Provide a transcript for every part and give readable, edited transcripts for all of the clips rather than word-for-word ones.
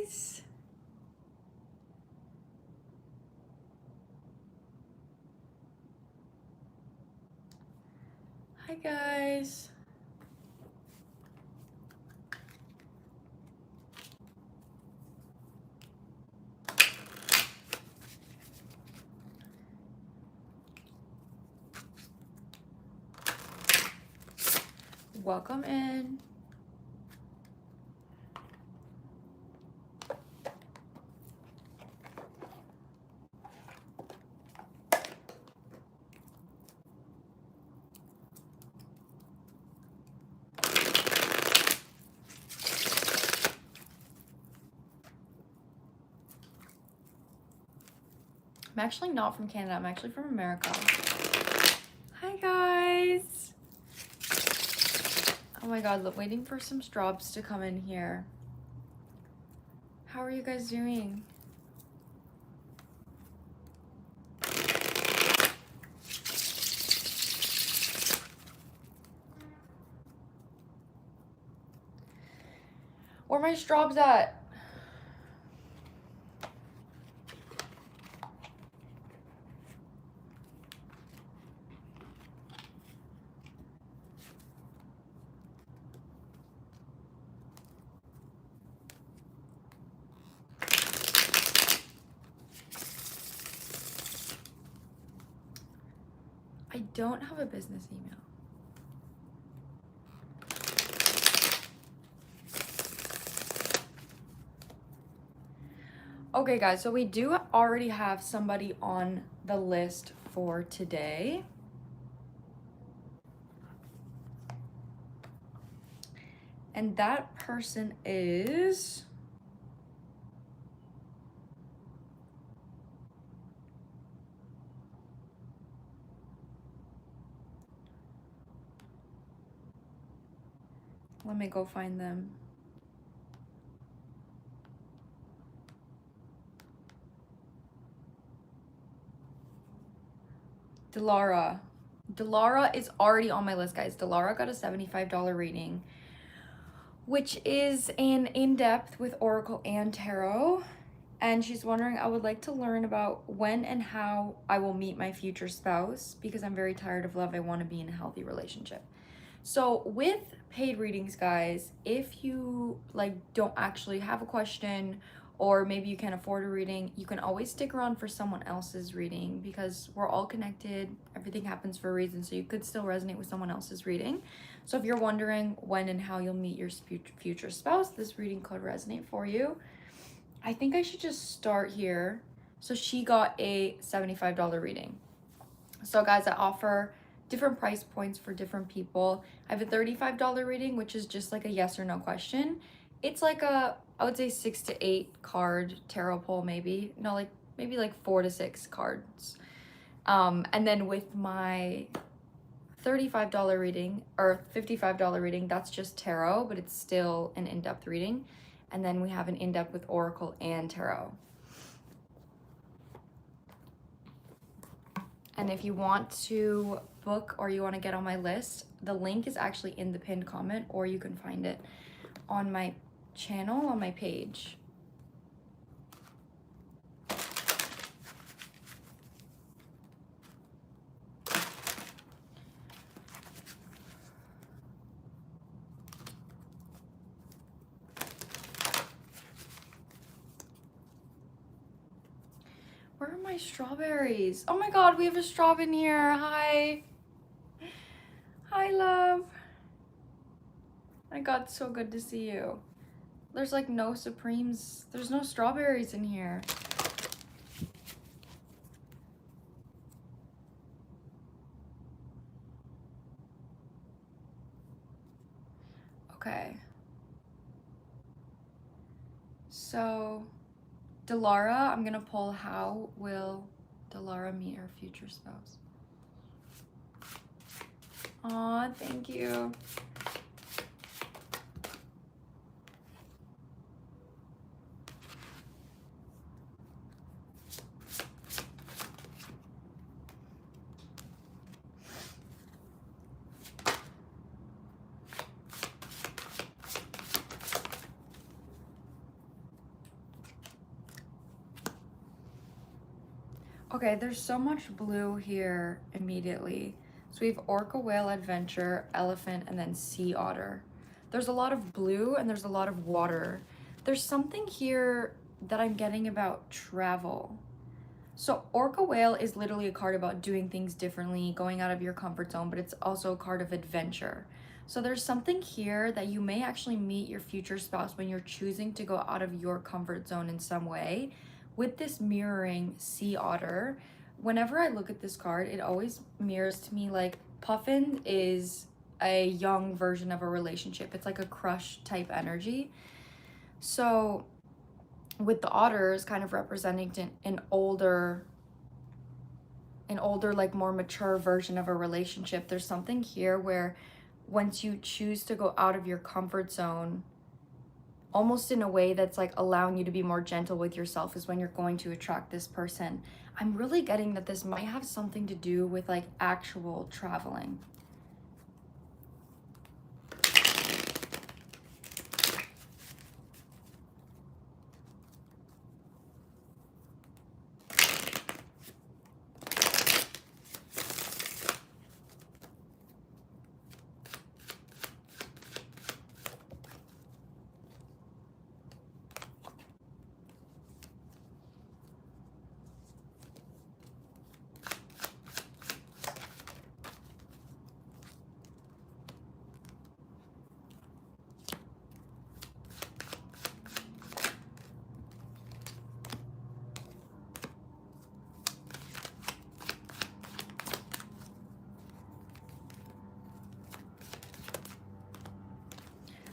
guys. Hi guys. Welcome in. I'm actually not from Canada. I'm actually from America. Hi guys. Oh my god, waiting for some straws to come in here. How are you guys doing? Where are my straws at? I don't have a business email. Okay guys, so we do already have somebody on the list for today. And that person is let me go find them. Delara. Delara is already on my list, guys. Delara got a $75 rating, which is an in-depth with Oracle and Tarot. And she's wondering, I would like to learn about when and how I will meet my future spouse because I'm very tired of love. I want to be in a healthy relationship. So with paid readings, guys, if you don't actually have a question, or maybe you can't afford a reading, you can always stick around for someone else's reading because we're all connected. Everything happens for a reason, so you could still resonate with someone else's reading. So if you're wondering when and how you'll meet your future spouse, this reading could resonate for you. I think I should just start here. So she got a $75 reading. So guys, I offer different price points for different people. I have a $35 reading, which is just like a yes or no question. It's like a, I would say 6 to 8 card tarot pull, maybe. No, maybe 4 to 6 cards. And then with my $35 reading or $55 reading, that's just tarot, but it's still an in-depth reading. And then we have an in-depth with Oracle and Tarot. And if you want to book or you want to get on my list, the link is actually in the pinned comment, or you can find it on my channel, on my page. Where are my strawberries? Oh my god, we have a straw in here. Hi. Hi, love. My god, so good to see you. There's no Supremes. There's no strawberries in here. Okay. So, Delara, I'm gonna pull how will Delara meet her future spouse. Aw, thank you. Okay, there's so much blue here immediately. So we have orca, whale, adventure, elephant, and then sea otter. There's a lot of blue and there's a lot of water. There's something here that I'm getting about travel. So orca whale is literally a card about doing things differently, going out of your comfort zone, but it's also a card of adventure. So there's something here that you may actually meet your future spouse when you're choosing to go out of your comfort zone in some way. With this mirroring sea otter, whenever I look at this card, it always mirrors to me like Puffin is a young version of a relationship. It's like a crush type energy. So with the otters kind of representing an older like more mature version of a relationship, there's something here where once you choose to go out of your comfort zone almost in a way that's like allowing you to be more gentle with yourself is when you're going to attract this person. I'm really getting that this might have something to do with like actual traveling.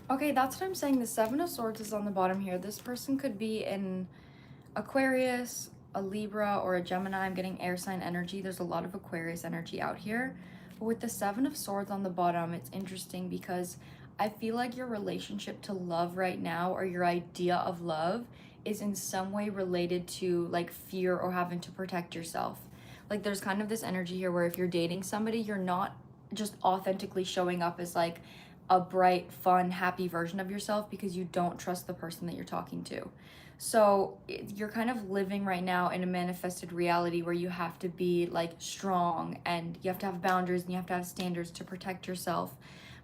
Okay, that's what I'm saying. The Seven of Swords is on the bottom here. This person could be an Aquarius, a Libra, or a Gemini. I'm getting air sign energy. There's a lot of Aquarius energy out here. But with the Seven of Swords on the bottom, it's interesting because I feel like your relationship to love right now, or your idea of love, is in some way related to like fear or having to protect yourself. Like there's kind of this energy here where if you're dating somebody, you're not just authentically showing up as like a bright, fun, happy version of yourself because you don't trust the person that you're talking to. So you're kind of living right now in a manifested reality where you have to be like strong and you have to have boundaries and you have to have standards to protect yourself.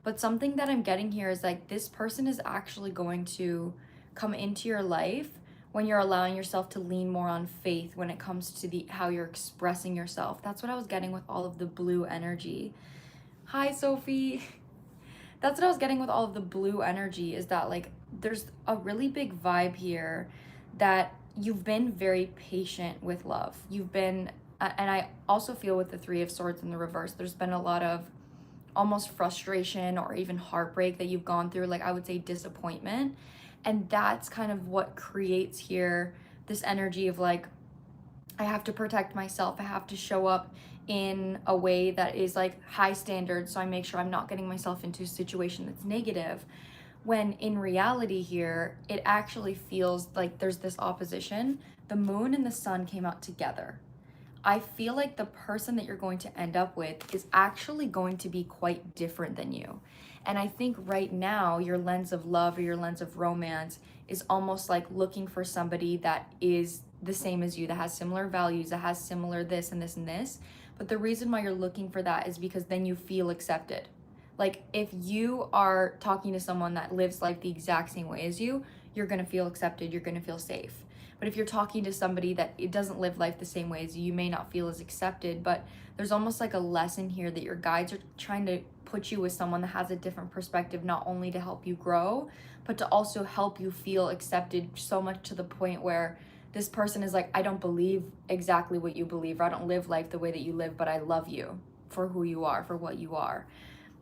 But something that I'm getting here is like this person is actually going to come into your life when you're allowing yourself to lean more on faith when it comes to the how you're expressing yourself. That's what I was getting with all of the blue energy. Hi, Sophie. That's what I was getting with all of the blue energy, is that like there's a really big vibe here that you've been very patient with love. You've been, and I also feel with the Three of Swords in the reverse, there's been a lot of almost frustration or even heartbreak that you've gone through, like I would say disappointment. And that's kind of what creates here this energy of like, I have to protect myself. I have to show up in a way that is like high standards, so I make sure I'm not getting myself into a situation that's negative. When in reality here, it actually feels like there's this opposition. The moon and the sun came out together. I feel like the person that you're going to end up with is actually going to be quite different than you. And I think right now, your lens of love or your lens of romance is almost like looking for somebody that is the same as you, that has similar values, that has similar this and this and this. But the reason why you're looking for that is because then you feel accepted. Like if you are talking to someone that lives life the exact same way as you, you're gonna feel accepted, you're gonna feel safe. But if you're talking to somebody that it doesn't live life the same way as you may not feel as accepted. But there's almost like a lesson here that your guides are trying to put you with someone that has a different perspective, not only to help you grow, but to also help you feel accepted so much to the point where this person is like, I don't believe exactly what you believe, or I don't live life the way that you live, but I love you for who you are, for what you are.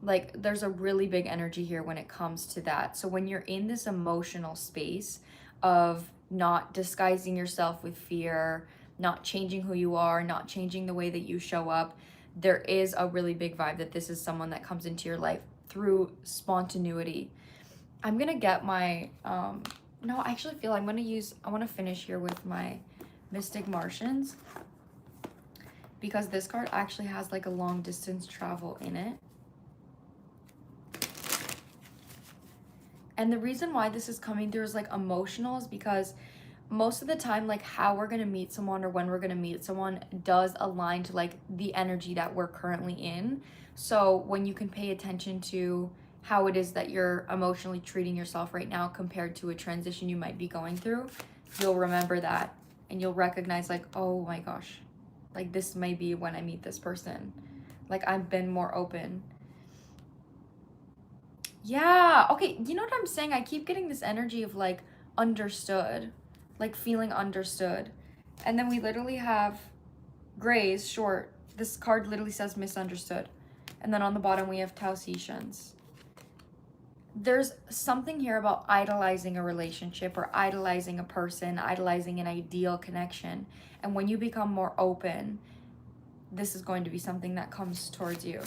Like there's a really big energy here when it comes to that. So when you're in this emotional space of not disguising yourself with fear, not changing who you are, not changing the way that you show up, there is a really big vibe that this is someone that comes into your life through spontaneity. I'm gonna get my, no, I actually feel I want to finish here with my Mystic Martians, because this card actually has like a long distance travel in it. And the reason why this is coming through as like emotional is because most of the time, like how we're gonna meet someone or when we're gonna meet someone does align to like the energy that we're currently in. So when you can pay attention to how it is that you're emotionally treating yourself right now compared to a transition you might be going through, you'll remember that and you'll recognize like, oh my gosh, like this may be when I meet this person. Like I've been more open. Yeah, okay, you know what I'm saying? I keep getting this energy of like understood, like feeling understood. And then we literally have grays short. This card literally says misunderstood. And then on the bottom we have Tausetians. There's something here about idolizing a relationship or idolizing a person, idolizing an ideal connection. And when you become more open, this is going to be something that comes towards you.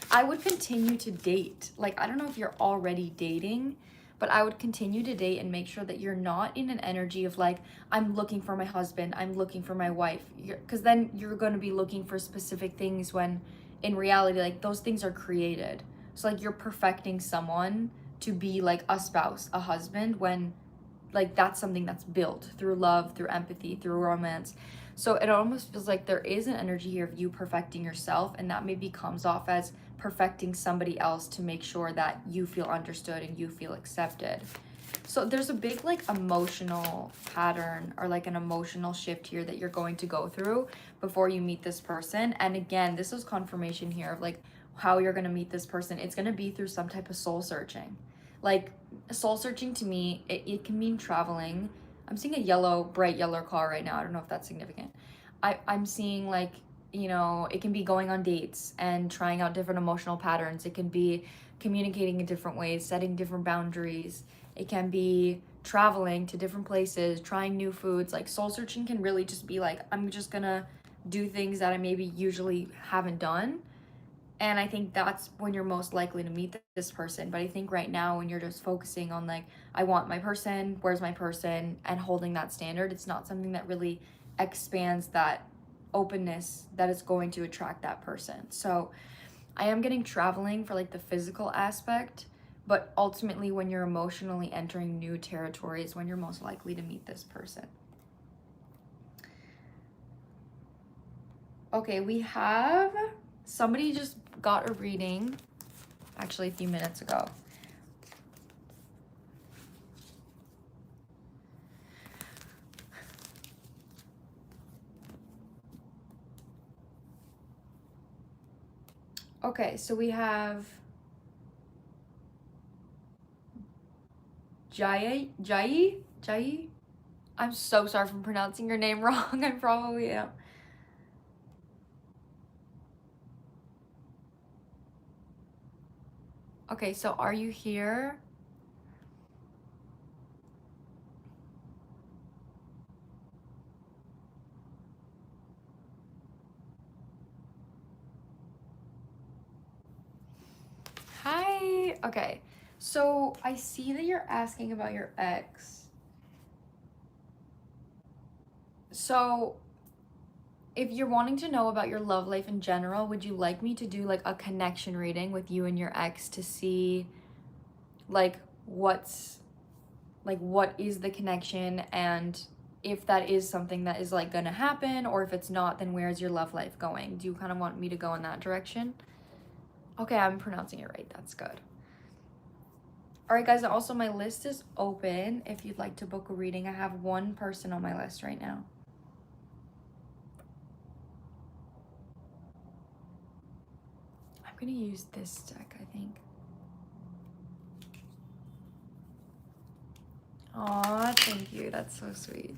I would continue to date. Like, I don't know if you're already dating, but I would continue to date and make sure that you're not in an energy of like, I'm looking for my husband, I'm looking for my wife. Because then you're going to be looking for specific things when in reality, like those things are created. So like you're perfecting someone to be like a spouse, a husband, when like that's something that's built through love, through empathy, through romance. So it almost feels like there is an energy here of you perfecting yourself, and that maybe comes off as perfecting somebody else to make sure that you feel understood and you feel accepted. So there's a big like emotional pattern or like an emotional shift here that you're going to go through before you meet this person. And again, this is confirmation here of like how you're going to meet this person. It's going to be through some type of soul searching. Like soul searching to me, it can mean traveling. I'm seeing a yellow, bright yellow car right now. I don't know if that's significant. I'm seeing like, you know, it can be going on dates and trying out different emotional patterns. It can be communicating in different ways, setting different boundaries. It can be traveling to different places, trying new foods. Like soul searching can really just be like, I'm just gonna do things that I maybe usually haven't done. And I think that's when you're most likely to meet this person. But I think right now, when you're just focusing on like, I want my person, where's my person, and holding that standard, it's not something that really expands that openness that is going to attract that person. So I am getting traveling for like the physical aspect, but ultimately when you're emotionally entering new territories, when you're most likely to meet this person. Okay, we have somebody just got a reading actually a few minutes ago. Okay, so we have Jai. I'm so sorry for pronouncing your name wrong. I probably am. Okay, so are you here? Hi. Okay, so I see that you're asking about your ex. So if you're wanting to know about your love life in general, would you like me to do like a connection reading with you and your ex to see like what is the connection, and if that is something that is like gonna happen, or if it's not, then where's your love life going? Do you kind of want me to go in that direction? Okay, I'm pronouncing it right. That's good. All right, guys, also my list is open if you'd like to book a reading. I have one person on my list right now. I'm gonna use this deck, I think. Aw, thank you. That's so sweet.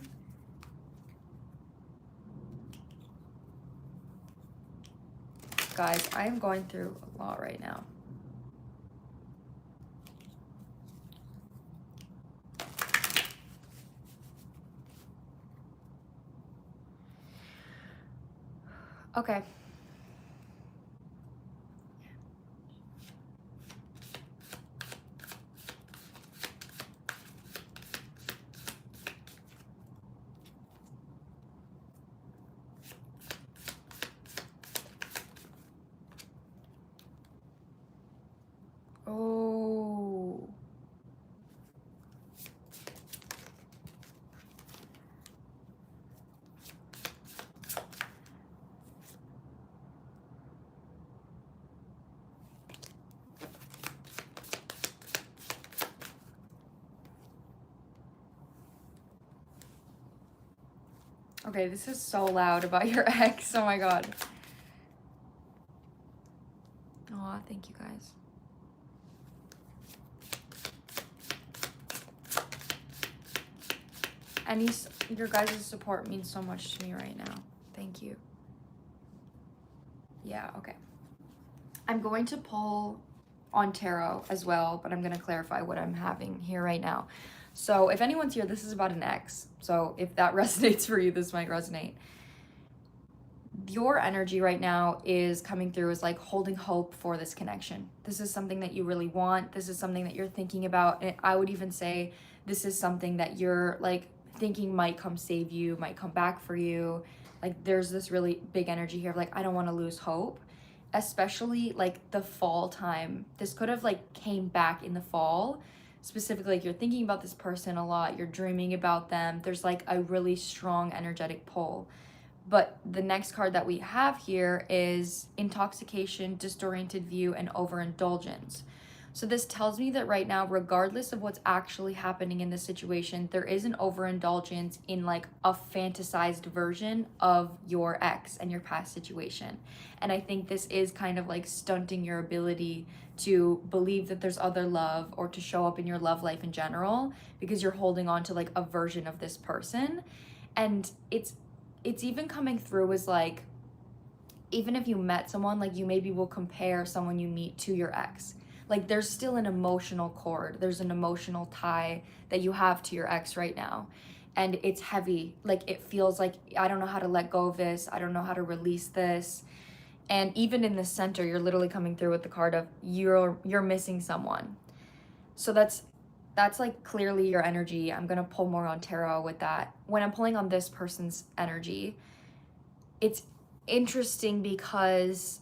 Guys, I am going through a lot right now. Okay. Oh. Okay, this is so loud about your ex. Oh my God. Aw, thank you guys. Your guys' support means so much to me right now. Thank you. Yeah, okay. I'm going to pull on tarot as well, but I'm going to clarify what I'm having here right now. So if anyone's here, this is about an ex. So if that resonates for you, this might resonate. Your energy right now is coming through as like holding hope for this connection. This is something that you really want. This is something that you're thinking about. And I would even say this is something that you're like thinking might come save you, might come back for you. Like there's this really big energy here of like, I don't want to lose hope, especially like the fall time. This could have like came back in the fall. Specifically, like you're thinking about this person a lot, you're dreaming about them. There's like a really strong energetic pull. But the next card that we have here is intoxication, disoriented view, and overindulgence. So this tells me that right now, regardless of what's actually happening in this situation, there is an overindulgence in like a fantasized version of your ex and your past situation. And I think this is kind of like stunting your ability to believe that there's other love or to show up in your love life in general, because you're holding on to like a version of this person. And it's even coming through as like, even if you met someone, like you maybe will compare someone you meet to your ex. Like there's still an emotional cord. There's an emotional tie that you have to your ex right now. And it's heavy. Like it feels like, I don't know how to let go of this. I don't know how to release this. And even in the center, you're literally coming through with the card of you're missing someone. So that's like clearly your energy. I'm gonna pull more on tarot with that. When I'm pulling on this person's energy, it's interesting because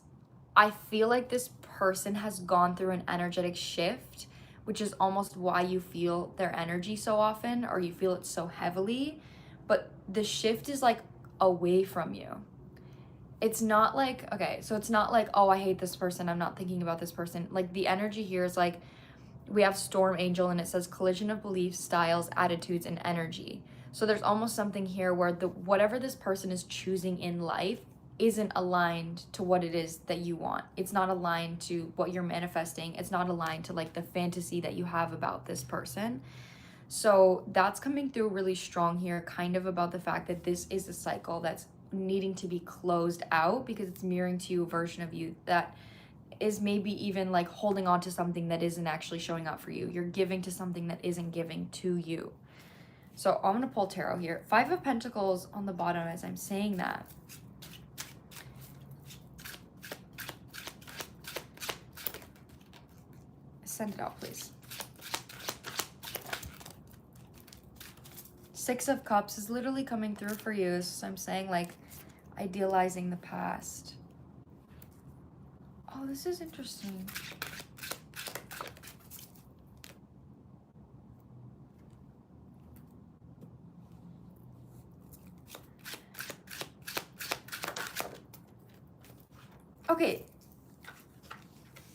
I feel like this person has gone through an energetic shift, which is almost why you feel their energy so often, or you feel it so heavily. But the shift is like away from you. It's not like, okay, so it's not like, oh, I hate this person, I'm not thinking about this person. Like the energy here is like, we have Storm Angel and it says collision of beliefs, styles, attitudes, and energy. So there's almost something here where whatever this person is choosing in life isn't aligned to what it is that you want. It's not aligned to what you're manifesting. It's not aligned to like the fantasy that you have about this person. So that's coming through really strong here, kind of about the fact that this is a cycle that's needing to be closed out, because it's mirroring to you a version of you that is maybe even like holding on to something that isn't actually showing up for you. You're giving to something that isn't giving to you. So I'm gonna pull tarot here. 5 of Pentacles on the bottom as I'm saying that. Send it out, please. 6 of Cups is literally coming through for you. So I'm saying like idealizing the past. Oh, this is interesting. Okay.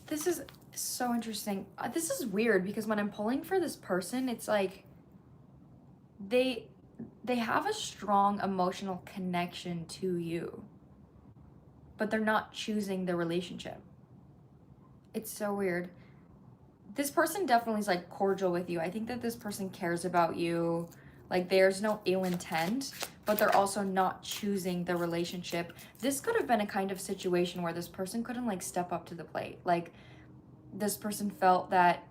This is so interesting. This is weird because when I'm pulling for this person, it's like they have a strong emotional connection to you, but they're not choosing the relationship. It's so weird. This person definitely is like cordial with you. I think that this person cares about you. Like there's no ill intent, but they're also not choosing the relationship. This could have been a kind of situation where this person couldn't like step up to the plate. Like this person felt that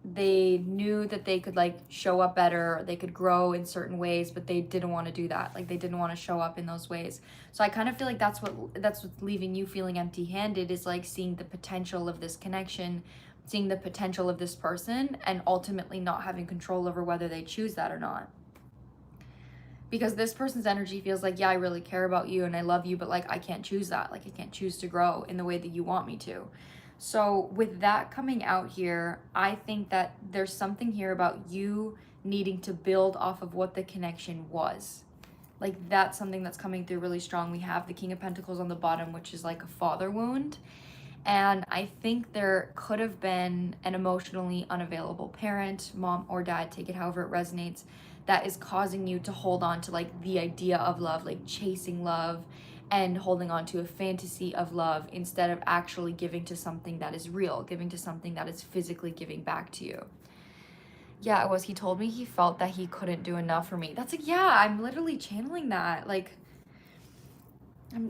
they knew that they could like show up better, they could grow in certain ways, but they didn't want to do that. Like they didn't want to show up in those ways. So I kind of feel like that's what's leaving you feeling empty-handed, is like seeing the potential of this connection, seeing the potential of this person, and ultimately not having control over whether they choose that or not. Because this person's energy feels like, yeah, I really care about you and I love you, but like I can't choose that. Like I can't choose to grow in the way that you want me to. So with that coming out here, I think that there's something here about you needing to build off of what the connection was. Like that's something that's coming through really strong. We have the King of Pentacles on the bottom, which is like a father wound. And I think there could have been an emotionally unavailable parent, mom or dad, take it however it resonates, that is causing you to hold on to like the idea of love, like chasing love and holding on to a fantasy of love instead of actually giving to something that is real, giving to something that is physically giving back to you. Yeah, it was. He told me he felt that he couldn't do enough for me. That's like, yeah, I'm literally channeling that. Like,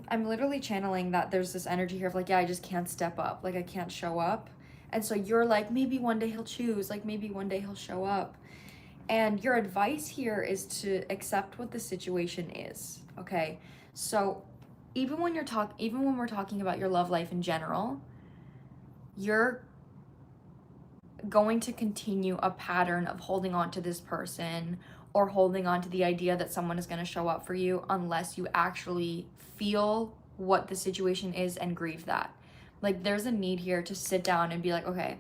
I'm literally channeling that there's this energy here of like, yeah, I just can't step up. Like, I can't show up. And so you're like, maybe one day he'll choose. Like, maybe one day he'll show up. And your advice here is to accept what the situation is. Okay. So even when we're talking about your love life in general, you're going to continue a pattern of holding on to this person or holding on to the idea that someone is going to show up for you unless you actually feel what the situation is and grieve that. Like, there's a need here to sit down and be like, okay,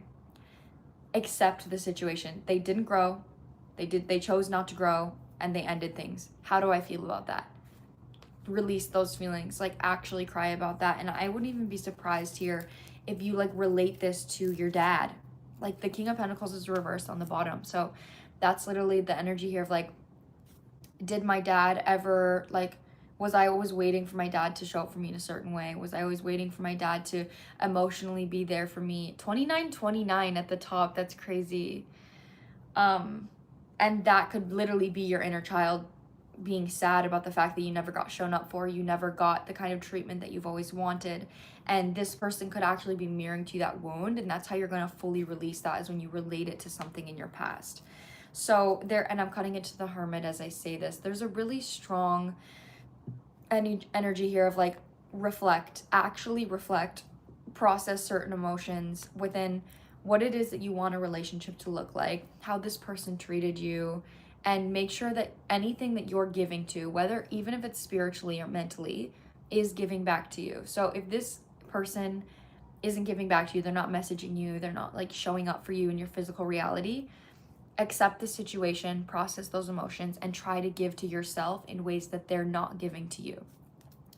accept the situation. They didn't grow. They chose not to grow, and they ended things. How do I feel about that? Release those feelings, like actually cry about that. And I wouldn't even be surprised here if you like relate this to your dad. Like, the King of Pentacles is reversed on the bottom. So that's literally the energy here of like, did my dad ever, like, was I always waiting for my dad to show up for me in a certain way? Was I always waiting for my dad to emotionally be there for me? 2929 at the top. That's crazy. And that could literally be your inner child being sad about the fact that you never got shown up for, you never got the kind of treatment that you've always wanted. And this person could actually be mirroring to you that wound, and that's how you're going to fully release that, is when you relate it to something in your past. So there, and I'm cutting it to the Hermit as I say this, there's a really strong energy here of like, actually reflect, process certain emotions within what it is that you want a relationship to look like, how this person treated you, and make sure that anything that you're giving to, whether even if it's spiritually or mentally, is giving back to you. So if this person isn't giving back to you, they're not messaging you, they're not like showing up for you in your physical reality, accept the situation, process those emotions, and try to give to yourself in ways that they're not giving to you.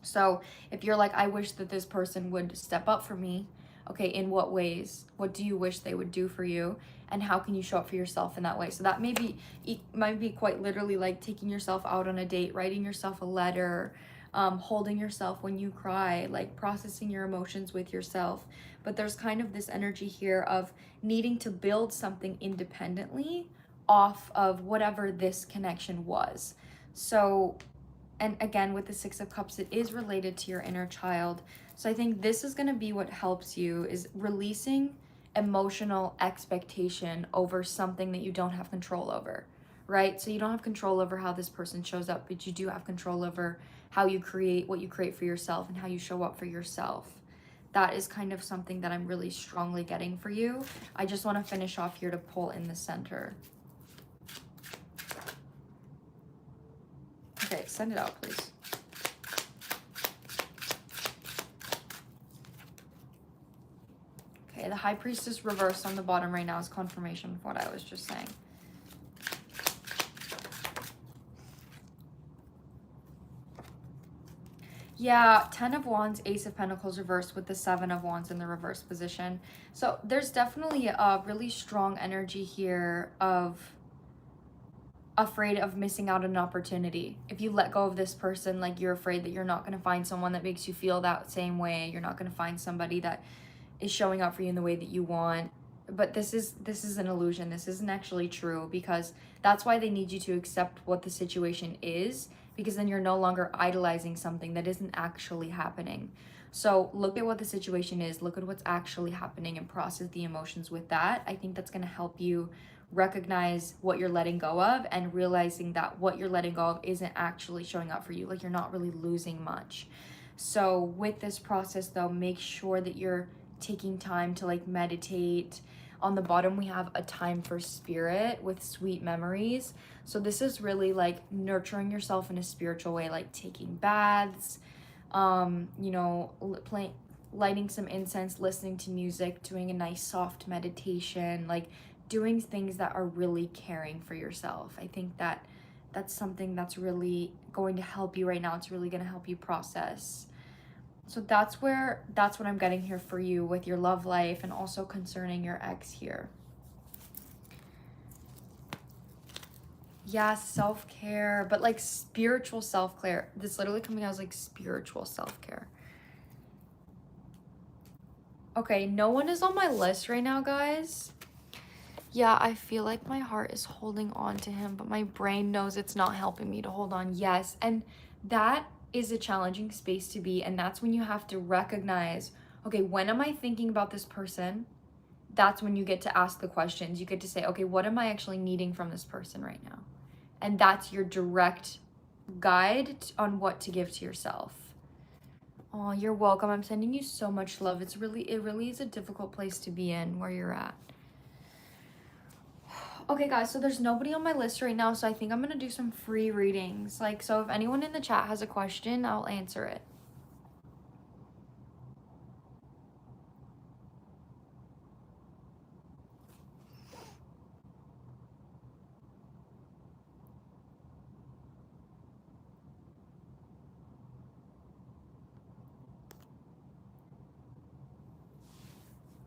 So if you're like, I wish that this person would step up for me, okay, in what ways? What do you wish they would do for you? And how can you show up for yourself in that way? So that might be quite literally like taking yourself out on a date, writing yourself a letter, holding yourself when you cry, like processing your emotions with yourself. But there's kind of this energy here of needing to build something independently off of whatever this connection was. So, and again, with the Six of Cups, it is related to your inner child. So I think this is going to be what helps you, is releasing emotional expectation over something that you don't have control over, right? So you don't have control over how this person shows up, but you do have control over how you create, what you create for yourself, and how you show up for yourself. That is kind of something that I'm really strongly getting for you. I just want to finish off here to pull in the center. Okay, send it out, please. Okay, the High Priestess reversed on the bottom right now is confirmation of what I was just saying. Yeah, 10 of Wands, Ace of Pentacles reversed with the 7 of Wands in the reverse position. So there's definitely a really strong energy here of afraid of missing out on an opportunity. If you let go of this person, like, you're afraid that you're not going to find someone that makes you feel that same way. You're not going to find somebody that is showing up for you in the way that you want. But this is an illusion. This isn't actually true, because that's why they need you to accept what the situation is, because then you're no longer idolizing something that isn't actually happening. So look at what the situation is, look at what's actually happening, and process the emotions with that. I think that's going to help you recognize what you're letting go of, and realizing that what you're letting go of isn't actually showing up for you. Like, you're not really losing much. So with this process though, make sure that you're taking time to like meditate. On the bottom we have a time for spirit with sweet memories. So this is really like nurturing yourself in a spiritual way, like taking baths, you know, lighting some incense, listening to music, doing a nice soft meditation, like doing things that are really caring for yourself. I think that that's something that's really going to help you right now. It's really going to help you process. So that's what I'm getting here for you with your love life, and also concerning your ex here. Yeah, self-care, but like spiritual self-care. This literally coming out as like spiritual self-care. Okay, no one is on my list right now, guys. Yeah, I feel like my heart is holding on to him, but my brain knows it's not helping me to hold on. Yes, and that is a challenging space to be, and that's when you have to recognize, okay, when am I thinking about this person? That's when you get to ask the questions. You get to say, okay, what am I actually needing from this person right now? And that's your direct guide on what to give to yourself. Oh, you're welcome. I'm sending you so much love. It really is a difficult place to be in where you're at. Okay, guys, so there's nobody on my list right now, so I think I'm gonna do some free readings. Like, so if anyone in the chat has a question, I'll answer it.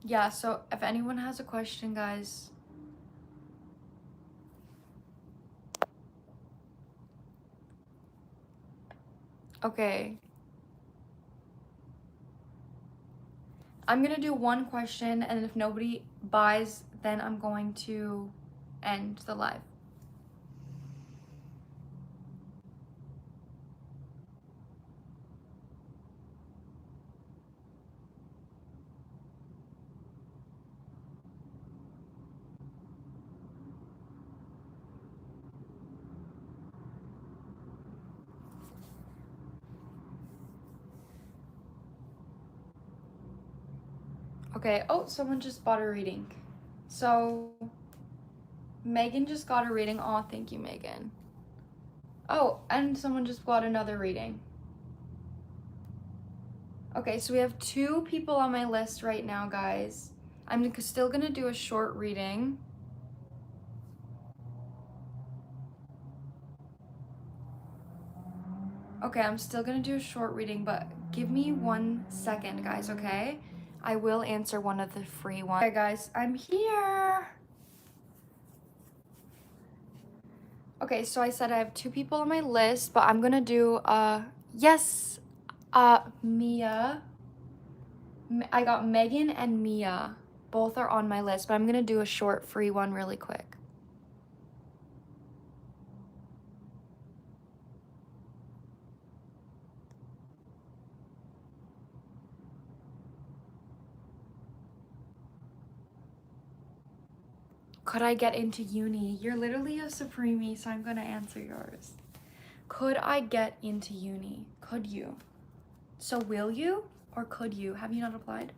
Yeah, so if anyone has a question, guys. Okay. I'm gonna do one question, and if nobody buys, then I'm going to end the live. Okay, oh, someone just bought a reading. So, Megan just got a reading. Oh, thank you, Megan. Oh, and someone just bought another reading. Okay, so we have 2 people on my list right now, guys. I'm still gonna do a short reading. Okay, I'm still gonna do a short reading, but give me 1 second, guys, okay? I will answer one of the free ones. Okay, guys, I'm here. Okay, so I said I have 2 people on my list, but I'm gonna do, yes, Mia. I got Megan and Mia. Both are on my list, but I'm gonna do a short free one really quick. Could I get into uni? You're literally a supremie, so I'm gonna answer yours. Could I get into uni? Could you? So will you or could you? Have you not applied?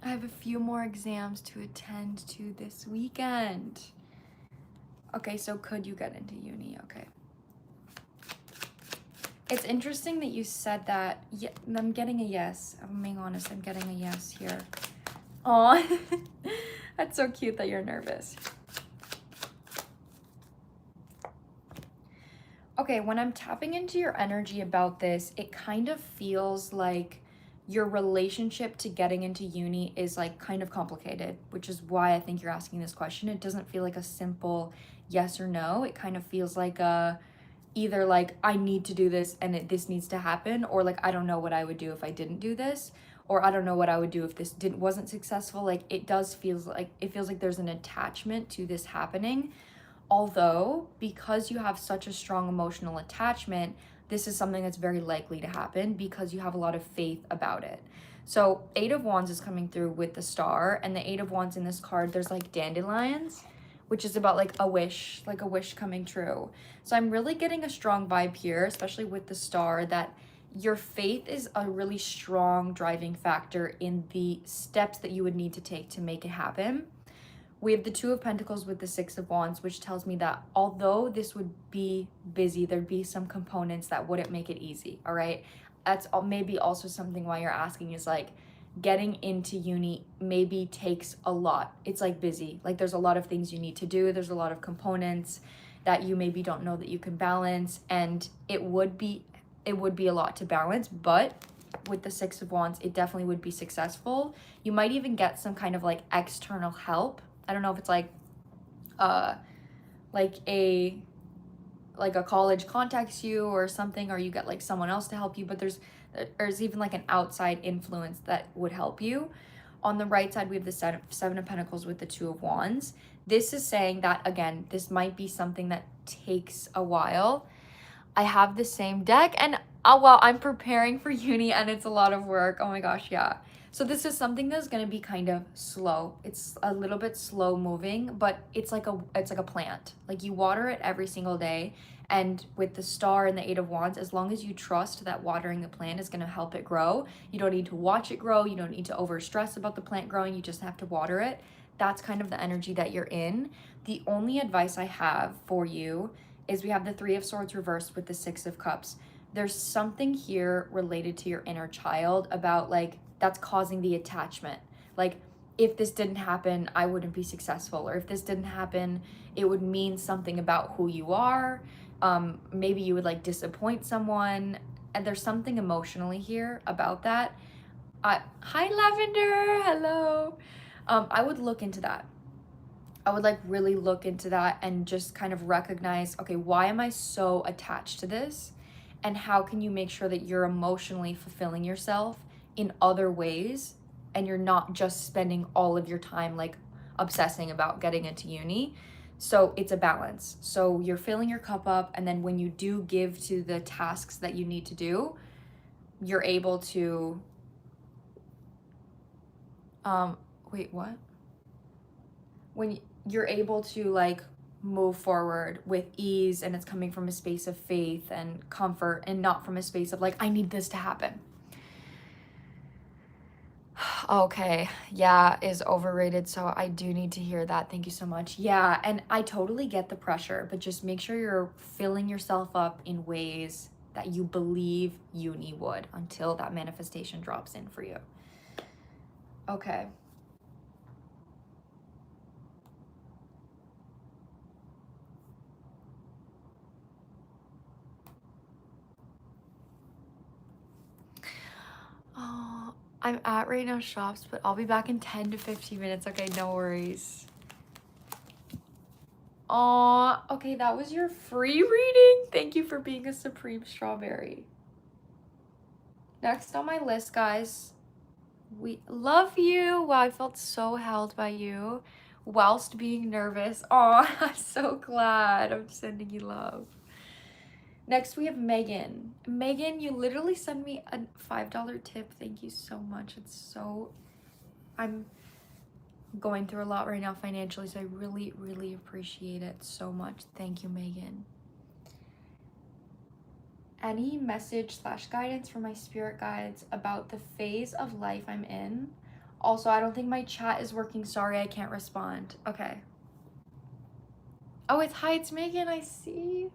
I have a few more exams to attend to this weekend. Okay, so could you get into uni? Okay. It's interesting that you said that. Yeah, I'm getting a yes. I'm being honest, I'm getting a yes here. Aw, that's so cute that you're nervous. Okay, when I'm tapping into your energy about this, it kind of feels like your relationship to getting into uni is like kind of complicated, which is why I think you're asking this question. It doesn't feel like a simple yes or no. It kind of feels like a either like I need to do this and this needs to happen, or like I don't know what I would do if I didn't do this, or I don't know what I would do if this wasn't successful. Like it feels like there's an attachment to this happening. Although, because you have such a strong emotional attachment, this is something that's very likely to happen because you have a lot of faith about it. So 8 of Wands is coming through with the star, and the 8 of Wands in this card, there's like dandelions, which is about like a wish coming true. So I'm really getting a strong vibe here, especially with the star, that your faith is a really strong driving factor in the steps that you would need to take to make it happen, We have the Two of Pentacles with the Six of Wands, which tells me that although this would be busy, there'd be some components that wouldn't make it easy, all right? That's maybe also something why you're asking is like, getting into uni maybe takes a lot. It's like busy. Like there's a lot of things you need to do. There's a lot of components that you maybe don't know that you can balance. And it would be a lot to balance, but with the Six of Wands, it definitely would be successful. You might even get some kind of like external help. I don't know if it's like a college contacts you or something, or you get like someone else to help you, but there's even like an outside influence that would help you. On the right side, we have the Seven of Pentacles with the Two of Wands. This is saying that, again, this might be something that takes a while. I have the same deck, and well, I'm preparing for uni and it's a lot of work. Oh my gosh, yeah. So this is something that's going to be kind of slow. It's a little bit slow moving, but it's like a plant. Like you water it every single day. And with the Star and the Eight of Wands, as long as you trust that watering the plant is going to help it grow, you don't need to watch it grow. You don't need to over stress about the plant growing. You just have to water it. That's kind of the energy that you're in. The only advice I have for you is we have the Three of Swords reversed with the Six of Cups. There's something here related to your inner child about like that's causing the attachment. Like if this didn't happen, I wouldn't be successful. Or if this didn't happen, it would mean something about who you are. Maybe you would like disappoint someone. And there's something emotionally here about that. Hi, Lavender. Hello. I would look into that. I would like really look into that and just kind of recognize, okay, why am I so attached to this? And how can you make sure that you're emotionally fulfilling yourself in other ways and you're not just spending all of your time like obsessing about getting into uni? So it's a balance. So you're filling your cup up, and then when you do give to the tasks that you need to do, you're able to wait, what? When you're able to like move forward with ease, and it's coming from a space of faith and comfort and not from a space of like, I need this to happen. Okay, yeah, is overrated, so I do need to hear that. Thank you so much. Yeah, and I totally get the pressure, but just make sure you're filling yourself up in ways that you believe uni would until that manifestation drops in for you. Okay. Oh, I'm at Right Now Shops, but I'll be back in 10 to 15 minutes. Okay, no worries. Oh, okay, that was your free reading. Thank you for being a Supreme Strawberry. Next on my list, guys, we love you. Wow, I felt so held by you whilst being nervous. Oh, I'm so glad. I'm sending you love. Next, we have Megan. Megan, you literally sent me a $5 tip. Thank you so much. I'm going through a lot right now financially, so I really, really appreciate it so much. Thank you, Megan. Any message / guidance for my spirit guides about the phase of life I'm in? Also, I don't think my chat is working. Sorry, I can't respond. Okay. Oh, it's Megan. I see.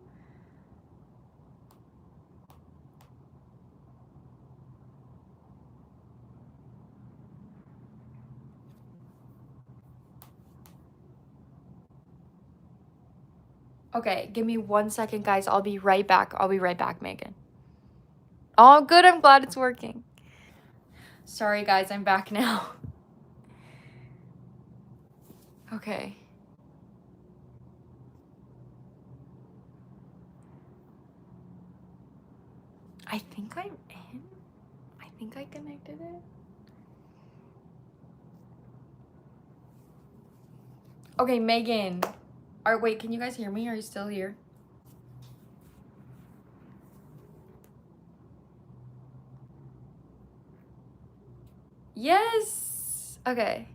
Okay, give me 1 second, guys. I'll be right back. I'll be right back, Megan. Oh, good. I'm glad it's working. Sorry, guys. I'm back now. Okay. I think I'm in. I think I connected it. Okay, Megan. Wait, can you guys hear me? Are you still here? Yes. Okay.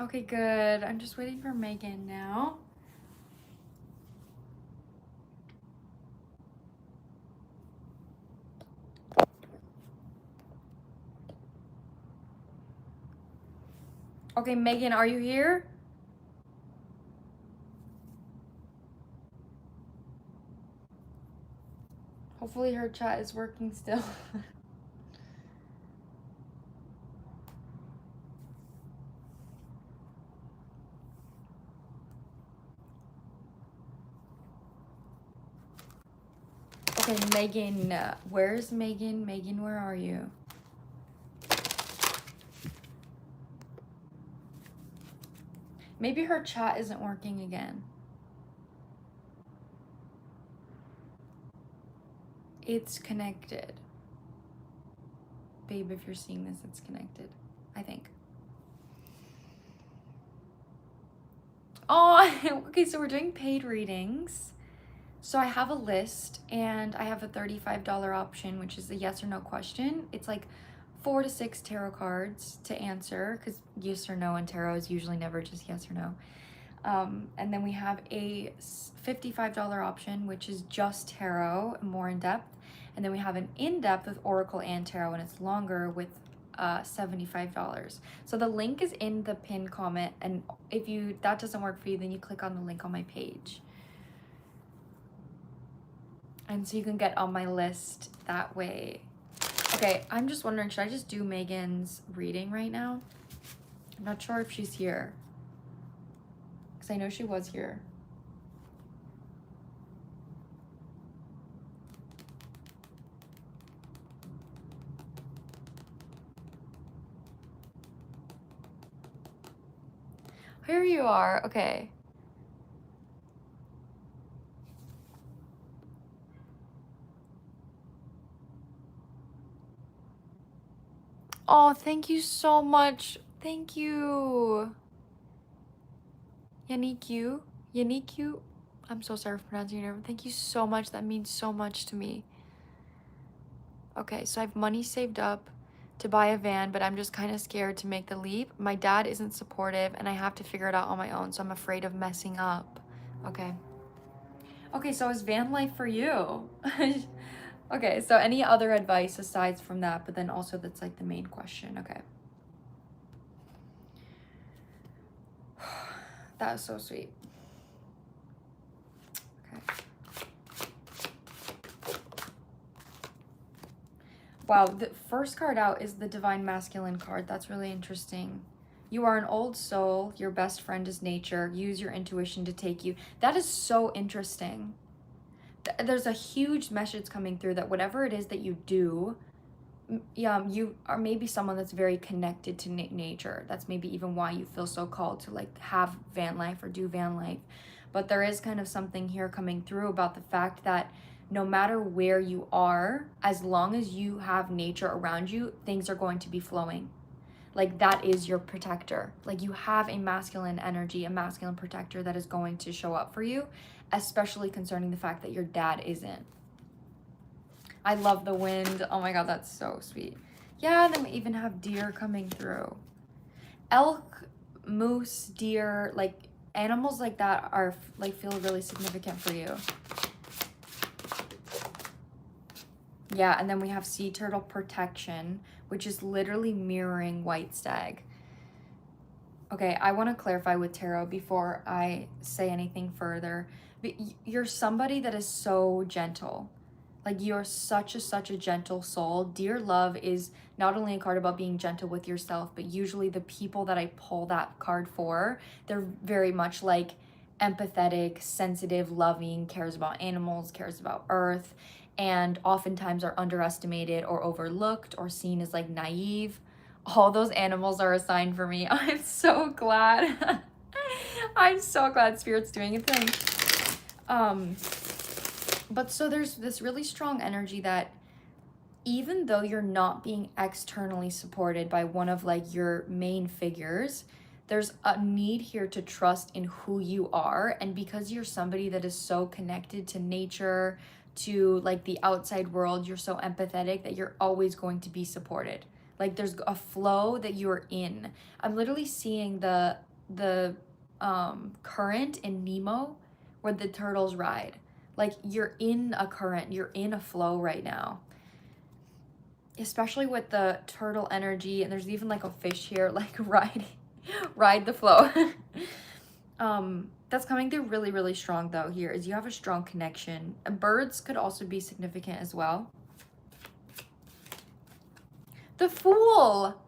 Okay, good. I'm just waiting for Megan now. Okay, Megan, are you here? Hopefully her chat is working still. Okay, Megan, where's Megan? Megan, where are you? Maybe her chat isn't working again. It's connected. Babe, if you're seeing this, it's connected, I think. Oh, okay, so we're doing paid readings. So I have a list and I have a $35 option, which is the yes or no question. It's like 4 to 6 tarot cards to answer, because yes or no in tarot is usually never just yes or no. And then we have a $55 option, which is just tarot, more in depth. And then we have an in-depth with Oracle and Tarot, and it's longer with $75. So the link is in the pinned comment, and if that doesn't work for you, then you click on the link on my page. And so you can get on my list that way. Okay, I'm just wondering, should I just do Megan's reading right now? I'm not sure if she's here, because I know she was here. Here you are. Okay. Oh, thank you so much. Thank you. Yannick. I'm so sorry for pronouncing your name. Thank you so much. That means so much to me. Okay, so I have money saved up to buy a van, but I'm just kind of scared to make the leap. My dad isn't supportive, and I have to figure it out on my own, so I'm afraid of messing up. Okay. Okay, so is van life for you? Okay, so any other advice aside from that, but then also that's like the main question. Okay. That was so sweet. Okay. Wow, the first card out is the Divine Masculine card. That's really interesting. You are an old soul. Your best friend is nature. Use your intuition to take you. That is so interesting. There's a huge message coming through that whatever it is that you do, you are maybe someone that's very connected to nature. That's maybe even why you feel so called to like have van life or do van life. But there is kind of something here coming through about the fact that no matter where you are, as long as you have nature around you, things are going to be flowing. Like that is your protector. Like you have a masculine energy, a masculine protector that is going to show up for you, especially concerning the fact that your dad isn't. I love the wind. Oh my God, that's so sweet. Yeah, and then we even have deer coming through. Elk, moose, deer, like animals like that are like feel really significant for you. Yeah, and then we have sea turtle protection, which is literally mirroring white stag. Okay, I want to clarify with tarot before I say anything further. But you're somebody that is so gentle. Like you're such a gentle soul. Dear Love is not only a card about being gentle with yourself, but usually the people that I pull that card for, they're very much like empathetic, sensitive, loving, cares about animals, cares about earth, and oftentimes are underestimated or overlooked or seen as like naive. All those animals are assigned for me. I'm so glad. I'm so glad Spirit's doing a thing. But so there's this really strong energy that even though you're not being externally supported by one of like your main figures, there's a need here to trust in who you are. And because you're somebody that is so connected to nature, to like the outside world, you're so empathetic that you're always going to be supported. Like there's a flow that you're in. I'm literally seeing the current in Nemo where the turtles ride. Like you're in a current, you're in a flow right now. Especially with the turtle energy, and there's even like a fish here like riding Ride the flow. That's coming through really, really strong though here is you have a strong connection. Birds could also be significant as well. The Fool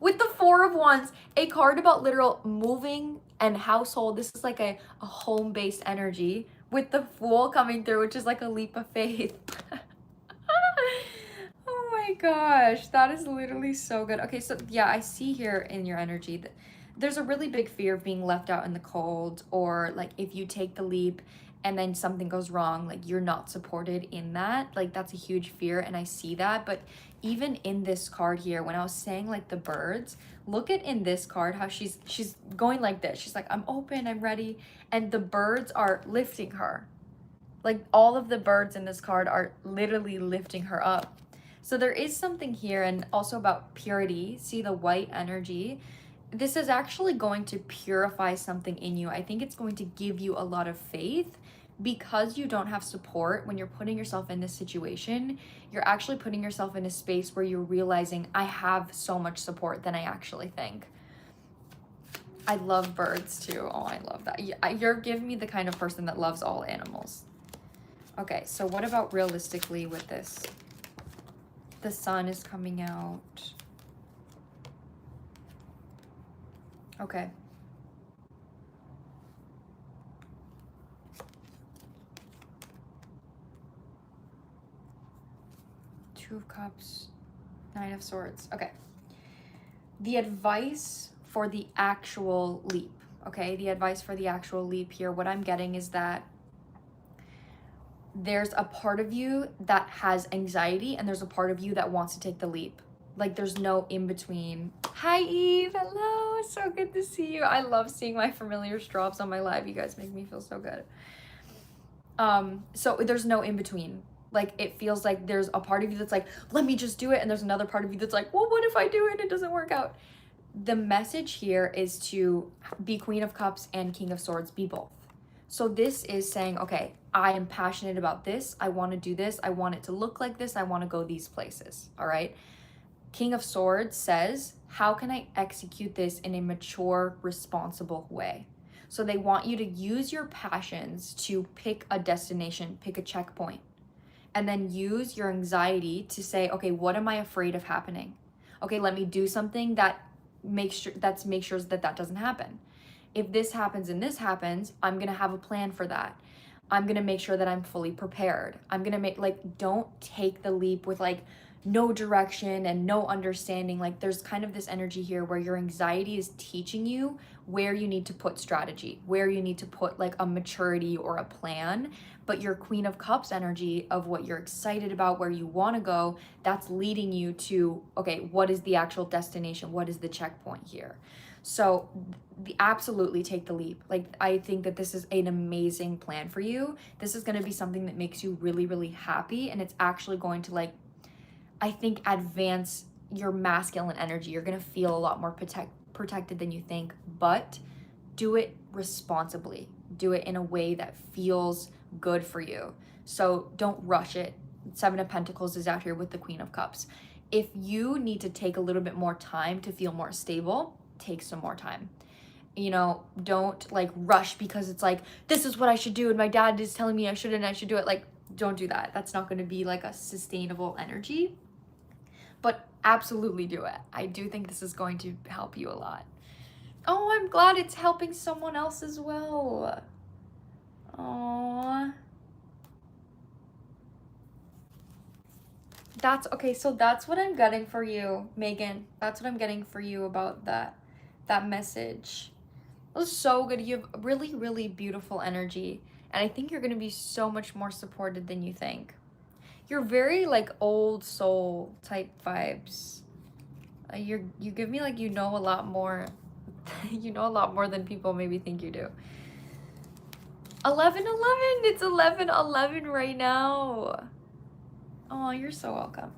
with the Four of Wands, a card about literal moving and household. This is like a home-based energy with the Fool coming through, which is like a leap of faith. Oh my gosh, that is literally so good. Okay, so yeah, I see here in your energy that there's a really big fear of being left out in the cold, or like if you take the leap and then something goes wrong, like you're not supported in that. Like that's a huge fear, and I see that. But even in this card here, when I was saying like the birds, look at in this card how she's going like this. She's like, I'm open, I'm ready, and the birds are lifting her. Like all of the birds in this card are literally lifting her up. So there is something here, and also about purity. See the white energy? This is actually going to purify something in you. I think it's going to give you a lot of faith because you don't have support. When you're putting yourself in this situation, you're actually putting yourself in a space where you're realizing, I have so much support than I actually think. I love birds too. Oh, I love that. You're giving me the kind of person that loves all animals. Okay, so what about realistically with this? The sun is coming out. Okay. Two of Cups, Nine of Swords. Okay. The advice for the actual leap, okay? The advice for the actual leap here, what I'm getting is that there's a part of you that has anxiety and there's a part of you that wants to take the leap. Like there's no in between. Hi Eve, hello, so good to see you. I love seeing my familiar drops on my live. You guys make me feel so good. So there's no in between. Like it feels like there's a part of you that's like, let me just do it, and there's another part of you that's like, well, what if I do it and it doesn't work out? The message here is to be Queen of Cups and King of Swords, be both. So this is saying, okay, I am passionate about this. I want to do this. I want it to look like this. I want to go these places. All right. King of Swords says, how can I execute this in a mature, responsible way? So they want you to use your passions to pick a destination, pick a checkpoint, and then use your anxiety to say, okay, what am I afraid of happening? Okay, let me do something that makes sure that doesn't happen. If this happens and this happens, I'm going to have a plan for that. I'm going to make sure that I'm fully prepared. I'm going to don't take the leap with like no direction and no understanding. Like there's kind of this energy here where your anxiety is teaching you where you need to put strategy, where you need to put like a maturity or a plan. But your Queen of Cups energy of what you're excited about, where you want to go, that's leading you to, okay, what is the actual destination? What is the checkpoint here? So absolutely take the leap. Like I think that this is an amazing plan for you. This is going to be something that makes you really, really happy. And it's actually going to like, I think, advance your masculine energy. You're going to feel a lot more protected than you think, but do it responsibly. Do it in a way that feels good for you. So don't rush it. Seven of Pentacles is out here with the Queen of Cups. If you need to take a little bit more time to feel more stable, take some more time. You know, don't like rush because it's like, this is what I should do and my dad is telling me I should do it. Like, don't do that. That's not going to be like a sustainable energy. But absolutely do it. I do think this is going to help you a lot. Oh, I'm glad it's helping someone else as well. Aww. That's okay. So that's what I'm getting for you, Megan. That's what I'm getting for you about that message. It was so good. You have really, really beautiful energy. And I think you're going to be so much more supported than you think. You're very like old soul type vibes. You give me like you know a lot more. You know a lot more than people maybe think you do. 11-11. It's 11-11 right now. Oh, you're so welcome.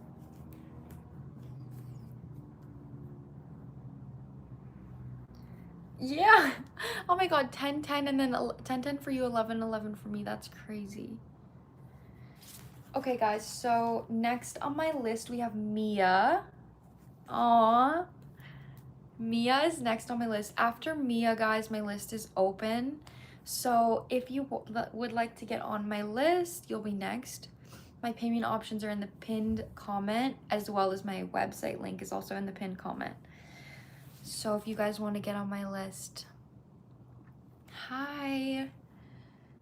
Yeah. Oh my god, 10-10 and then 10-10 for you, 11-11 for me. That's crazy. Okay, guys, so next on my list we have Mia. Aww. Mia is next on my list. After Mia, guys, my list is open. So if you would like to get on my list, you'll be next. My payment options are in the pinned comment, as well as my website link is also in the pinned comment. So if you guys want to get on my list. Hi.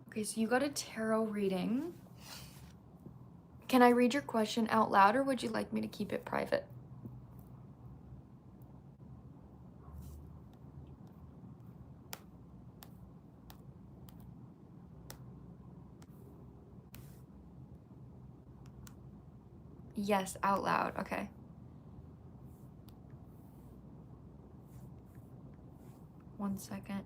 Okay, so you got a tarot reading. Can I read your question out loud, or would you like me to keep it private? Yes, out loud. Okay. One second.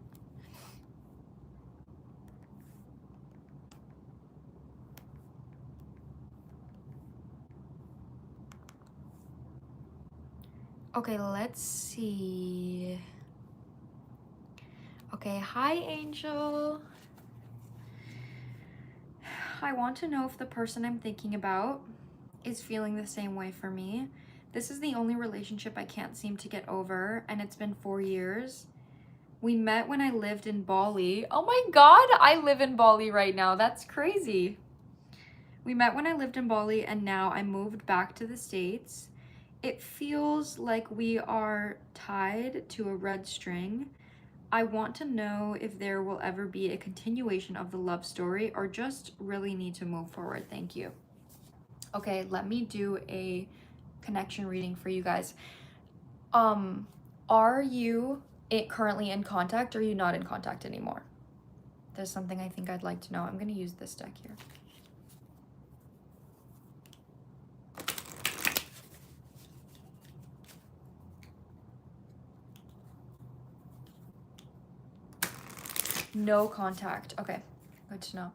Okay, let's see. Okay, hi, Angel. I want to know if the person I'm thinking about is feeling the same way for me. This is the only relationship I can't seem to get over, and it's been 4 years. We met when I lived in Bali. Oh my God, I live in Bali right now. That's crazy. We met when I lived in Bali, and now I moved back to the States. It feels like we are tied to a red string. I want to know if there will ever be a continuation of the love story, or just really need to move forward. Thank you. Okay, let me do a connection reading for you guys. Are you currently in contact, or are you not in contact anymore? There's something I think I'd like to know. I'm gonna use this deck here. No contact. Okay, good to know.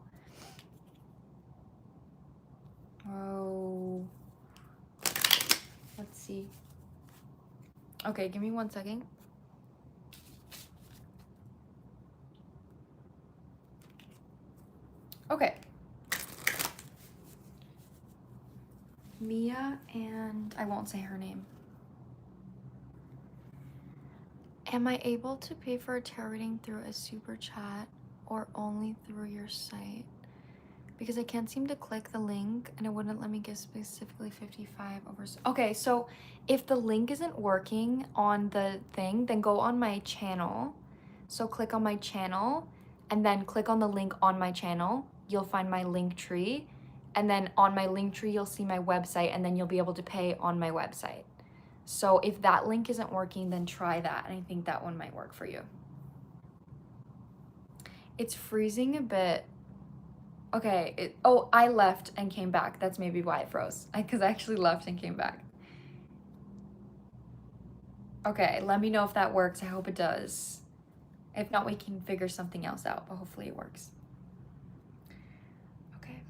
Oh, let's see. Okay, give me 1 second. Okay. Mia, and I won't say her name. Am I able to pay for a tarot reading through a super chat, or only through your site? Because I can't seem to click the link, and it wouldn't let me give specifically 55 over. Okay, so if the link isn't working on the thing, then go on my channel. So click on my channel, and then click on the link on my channel. You'll find my link tree, and then on my link tree, you'll see my website, and then you'll be able to pay on my website. So if that link isn't working, then try that, and I think that one might work for you. It's freezing a bit. Okay, oh, I left and came back. That's maybe why it froze, because I actually left and came back. Okay, let me know if that works. I hope it does. If not, we can figure something else out, but hopefully it works. Okay.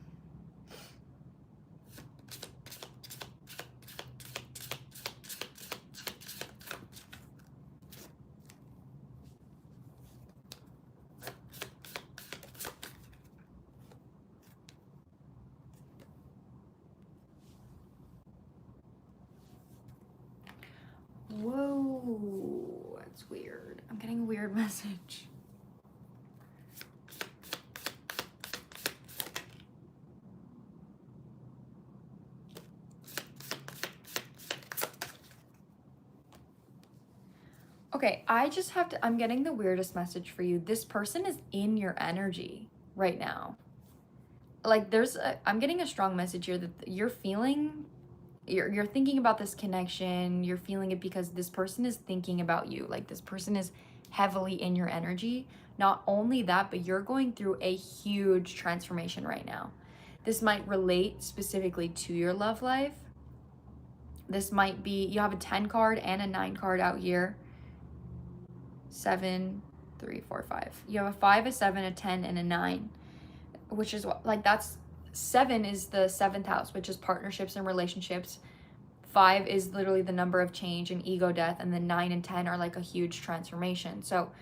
Whoa, that's weird. I'm getting a weird message. Okay, I'm getting the weirdest message for you. This person is in your energy right now. Like I'm getting a strong message here that you're thinking about this connection. You're feeling it because this person is thinking about you. Like, this person is heavily in your energy. Not only that, but you're going through a huge transformation right now. This might relate specifically to your love life. This might be, you have a 10 card and a 9 card out here. 7, 3, 4, 5. You have a 5, a 7, a 10, and a 9, which is what, like, that's 7 is the 7th house, which is partnerships and relationships. 5 is literally the number of change and ego death, and then 9 and 10 are like a huge transformation. So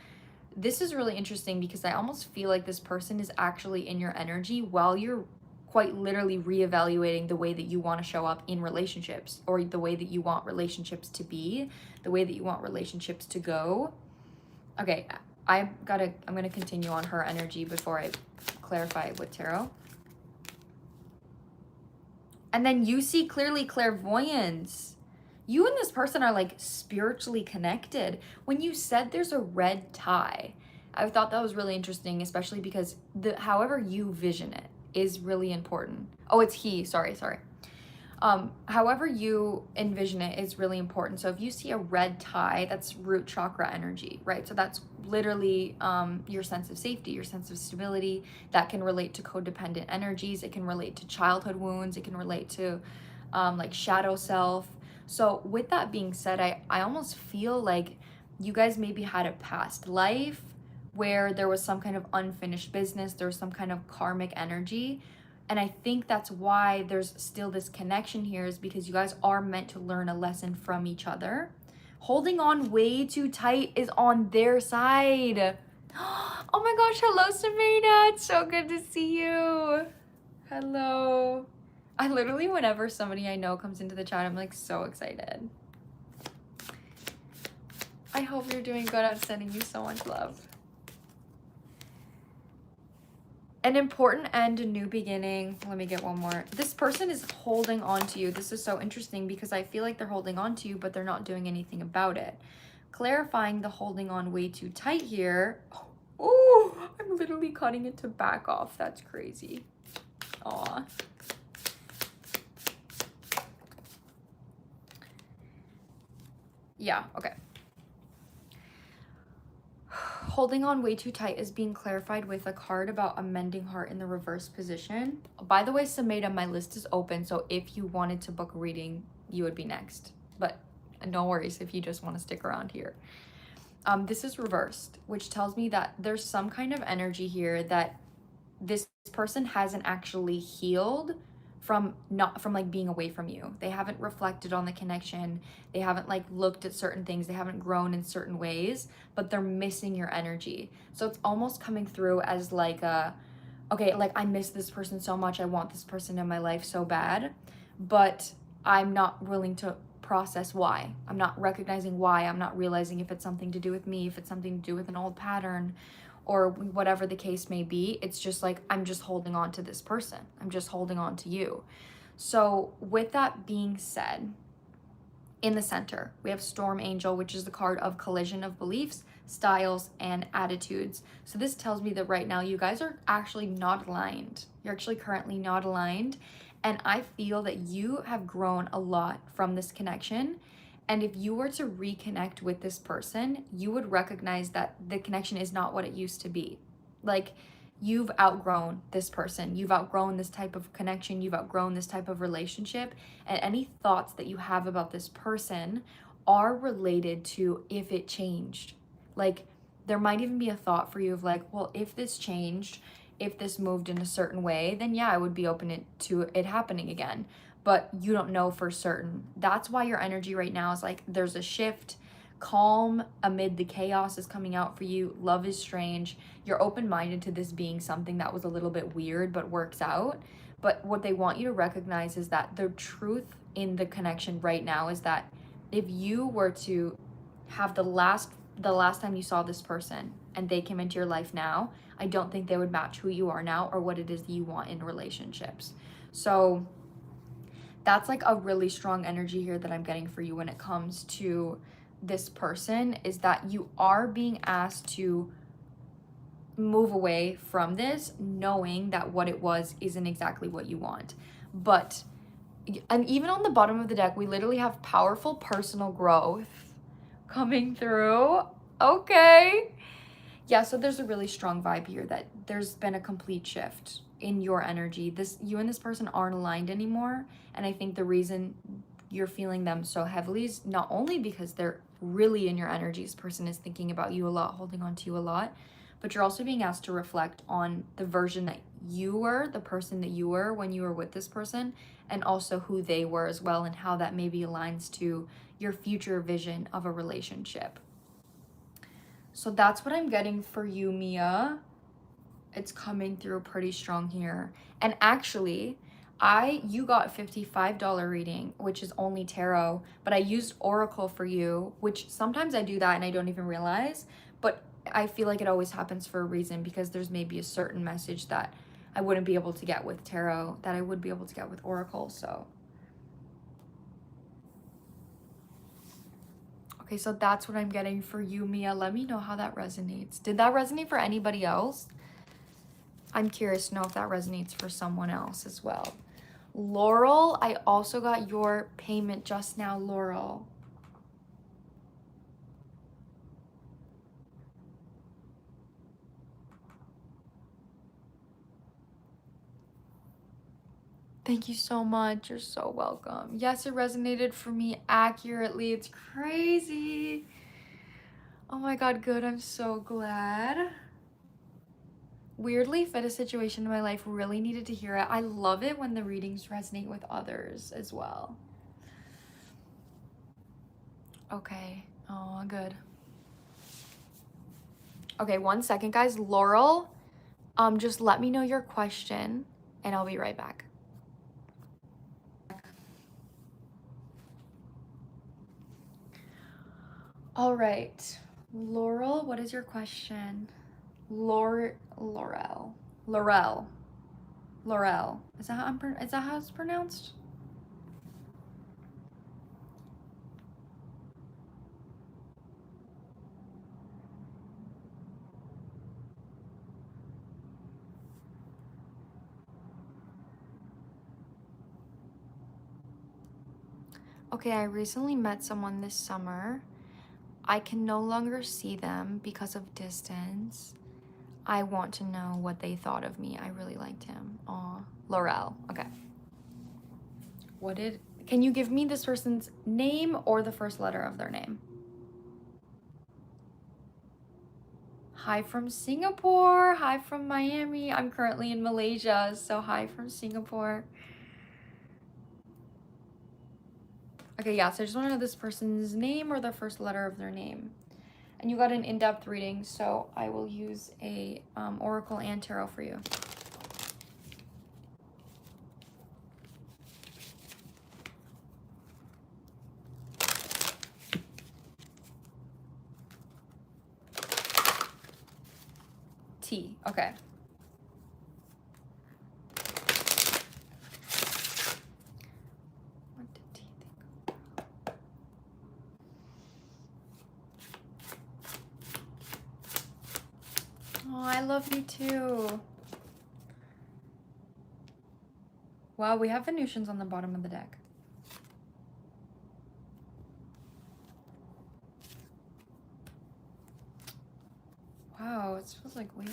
this is really interesting because I almost feel like this person is actually in your energy while you're quite literally reevaluating the way that you want to show up in relationships, or the way that you want relationships to be, the way that you want relationships to go. Okay, I'm gonna continue on her energy before I clarify with tarot. And then you see clearly clairvoyance. You and this person are like spiritually connected. When you said there's a red tie, I thought that was really interesting, especially because however you vision it is really important. Oh, it's he, sorry. However you envision it is really important. So if you see a red tie, that's root chakra energy, right? So that's literally your sense of safety, your sense of stability. That can relate to codependent energies. It can relate to childhood wounds. It can relate to like shadow self. So with that being said, I almost feel like you guys maybe had a past life where there was some kind of unfinished business. There was some kind of karmic energy. And I think that's why there's still this connection here, is because you guys are meant to learn a lesson from each other. Holding on way too tight is on their side. Oh my gosh, hello Samina, it's so good to see you. Hello. I literally, whenever somebody I know comes into the chat, I'm like so excited. I hope you're doing good. I'm sending you so much love. An important end, a new beginning. Let me get one more. This person is holding on to you. This is so interesting because I feel like they're holding on to you, but they're not doing anything about it. Clarifying the holding on way too tight here. Oh, I'm literally cutting it to back off. That's crazy. Aw. Yeah, okay. Holding on way too tight is being clarified with a card about a mending heart in the reverse position. By the way, Sameda, my list is open, so if you wanted to book a reading, you would be next. But no worries if you just want to stick around here. This is reversed, which tells me that there's some kind of energy here that this person hasn't actually healed from like being away from you. They haven't reflected on the connection. They haven't like looked at certain things. They haven't grown in certain ways, but they're missing your energy. So it's almost coming through as like okay, like I miss this person so much. I want this person in my life so bad, but I'm not willing to process why. I'm not recognizing why. I'm not realizing if it's something to do with me, if it's something to do with an old pattern, or whatever the case may be. It's just like, I'm just holding on to this person. I'm just holding on to you. So with that being said, in the center, we have Storm Angel, which is the card of collision of beliefs, styles, and attitudes. So this tells me that right now you guys are actually not aligned. You're actually currently not aligned. And I feel that you have grown a lot from this connection. And if you were to reconnect with this person, you would recognize that the connection is not what it used to be. Like, you've outgrown this person. You've outgrown this type of connection. You've outgrown this type of relationship. And any thoughts that you have about this person are related to if it changed. Like, there might even be a thought for you of like, well, if this changed, if this moved in a certain way, then yeah, I would be open to it happening again. But you don't know for certain. That's why your energy right now is like, there's a shift. Calm amid the chaos is coming out for you. Love is strange. You're open-minded to this being something that was a little bit weird but works out. But what they want you to recognize is that the truth in the connection right now is that if you were to have the last time you saw this person and they came into your life now, I don't think they would match who you are now or what it is that you want in relationships. So that's like a really strong energy here that I'm getting for you when it comes to this person, is that you are being asked to move away from this, knowing that what it was isn't exactly what you want. But, and even on the bottom of the deck, we literally have powerful personal growth coming through. Okay. Yeah, so there's a really strong vibe here that there's been a complete shift in your energy. You and this person aren't aligned anymore. And I think the reason you're feeling them so heavily is not only because they're really in your energy, this person is thinking about you a lot, holding on to you a lot, but you're also being asked to reflect on the version that you were, the person that you were when you were with this person, and also who they were as well, and how that maybe aligns to your future vision of a relationship. So that's what I'm getting for you, Mia. It's coming through pretty strong here. And actually, you got $55 reading, which is only tarot, but I used oracle for you, which sometimes I do that and I don't even realize, but I feel like it always happens for a reason, because there's maybe a certain message that I wouldn't be able to get with tarot that I would be able to get with oracle. So okay, so that's what I'm getting for you, Mia. Let me know how that resonates. Did that resonate for anybody else? I'm curious to know if that resonates for someone else as well. Laurel, I also got your payment just now, Laurel. Thank you so much. You're so welcome. Yes, it resonated for me accurately. It's crazy. Oh my God, good. I'm so glad. Weirdly fit a situation in my life, really needed to hear it. I love it when the readings resonate with others as well. Okay. Oh, good. Okay, 1 second, guys. Laurel, just let me know your question and I'll be right back. All right. Laurel, what is your question? Laurel. Is that how it's pronounced? Okay, I recently met someone this summer. I can no longer see them because of distance. I want to know what they thought of me. I really liked him. Aw, Laurel. Okay. Can you give me this person's name or the first letter of their name? Hi from Singapore. Hi from Miami. I'm currently in Malaysia, so hi from Singapore. Okay, yeah, so I just want to know this person's name or the first letter of their name. And you got an in-depth reading, so I will use a oracle and tarot for you. T, okay. What did T think? Oh, I love you too. Wow, we have Venusians on the bottom of the deck. Wow, it feels like weird.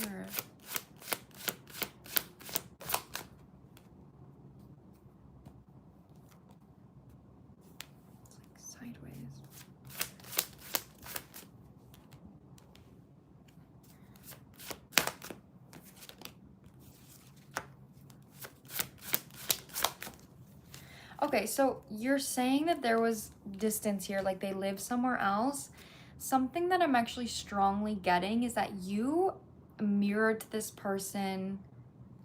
It's like sideways. Okay, so you're saying that there was distance here, like they live somewhere else. Something that I'm actually strongly getting is that you mirrored to this person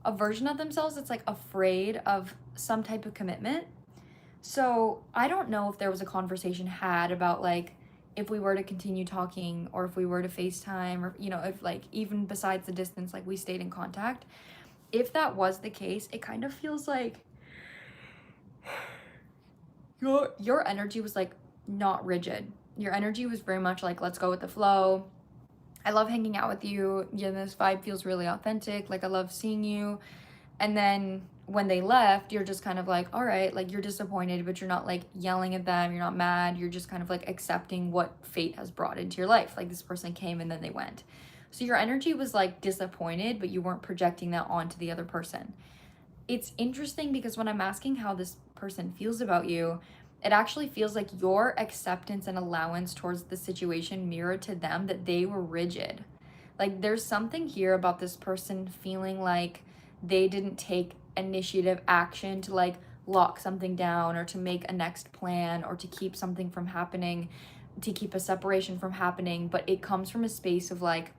a version of themselves that's like afraid of some type of commitment. So I don't know if there was a conversation had about like if we were to continue talking or if we were to FaceTime or, you know, if like even besides the distance, like we stayed in contact. If that was the case, it kind of feels like your energy was like not rigid. Your energy was very much like, let's go with the flow. I love hanging out with you. Yeah, this vibe feels really authentic. Like I love seeing you. And then when they left, you're just kind of like, all right, like you're disappointed, but you're not like yelling at them. You're not mad. You're just kind of like accepting what fate has brought into your life. Like this person came and then they went. So your energy was like disappointed, but you weren't projecting that onto the other person. It's interesting because when I'm asking how this person feels about you, it actually feels like your acceptance and allowance towards the situation mirrored to them that they were rigid. Like there's something here about this person feeling like they didn't take initiative action to like lock something down or to make a next plan or to keep something from happening, to keep a separation from happening, but it comes from a space of like,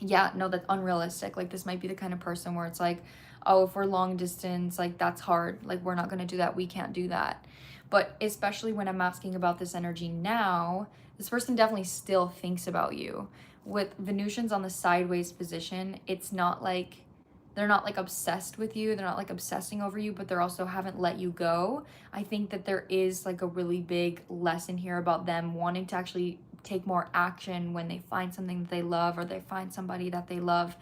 yeah, no, that's unrealistic. Like, this might be the kind of person where it's like, oh, if we're long distance, like, that's hard. Like, we're not going to do that. We can't do that. But especially when I'm asking about this energy now, this person definitely still thinks about you. With Venusians on the sideways position, it's not like they're not like obsessed with you. They're not like obsessing over you, but they're also haven't let you go. I think that there is like a really big lesson here about them wanting to actually take more action when they find something that they love or they find somebody that they love.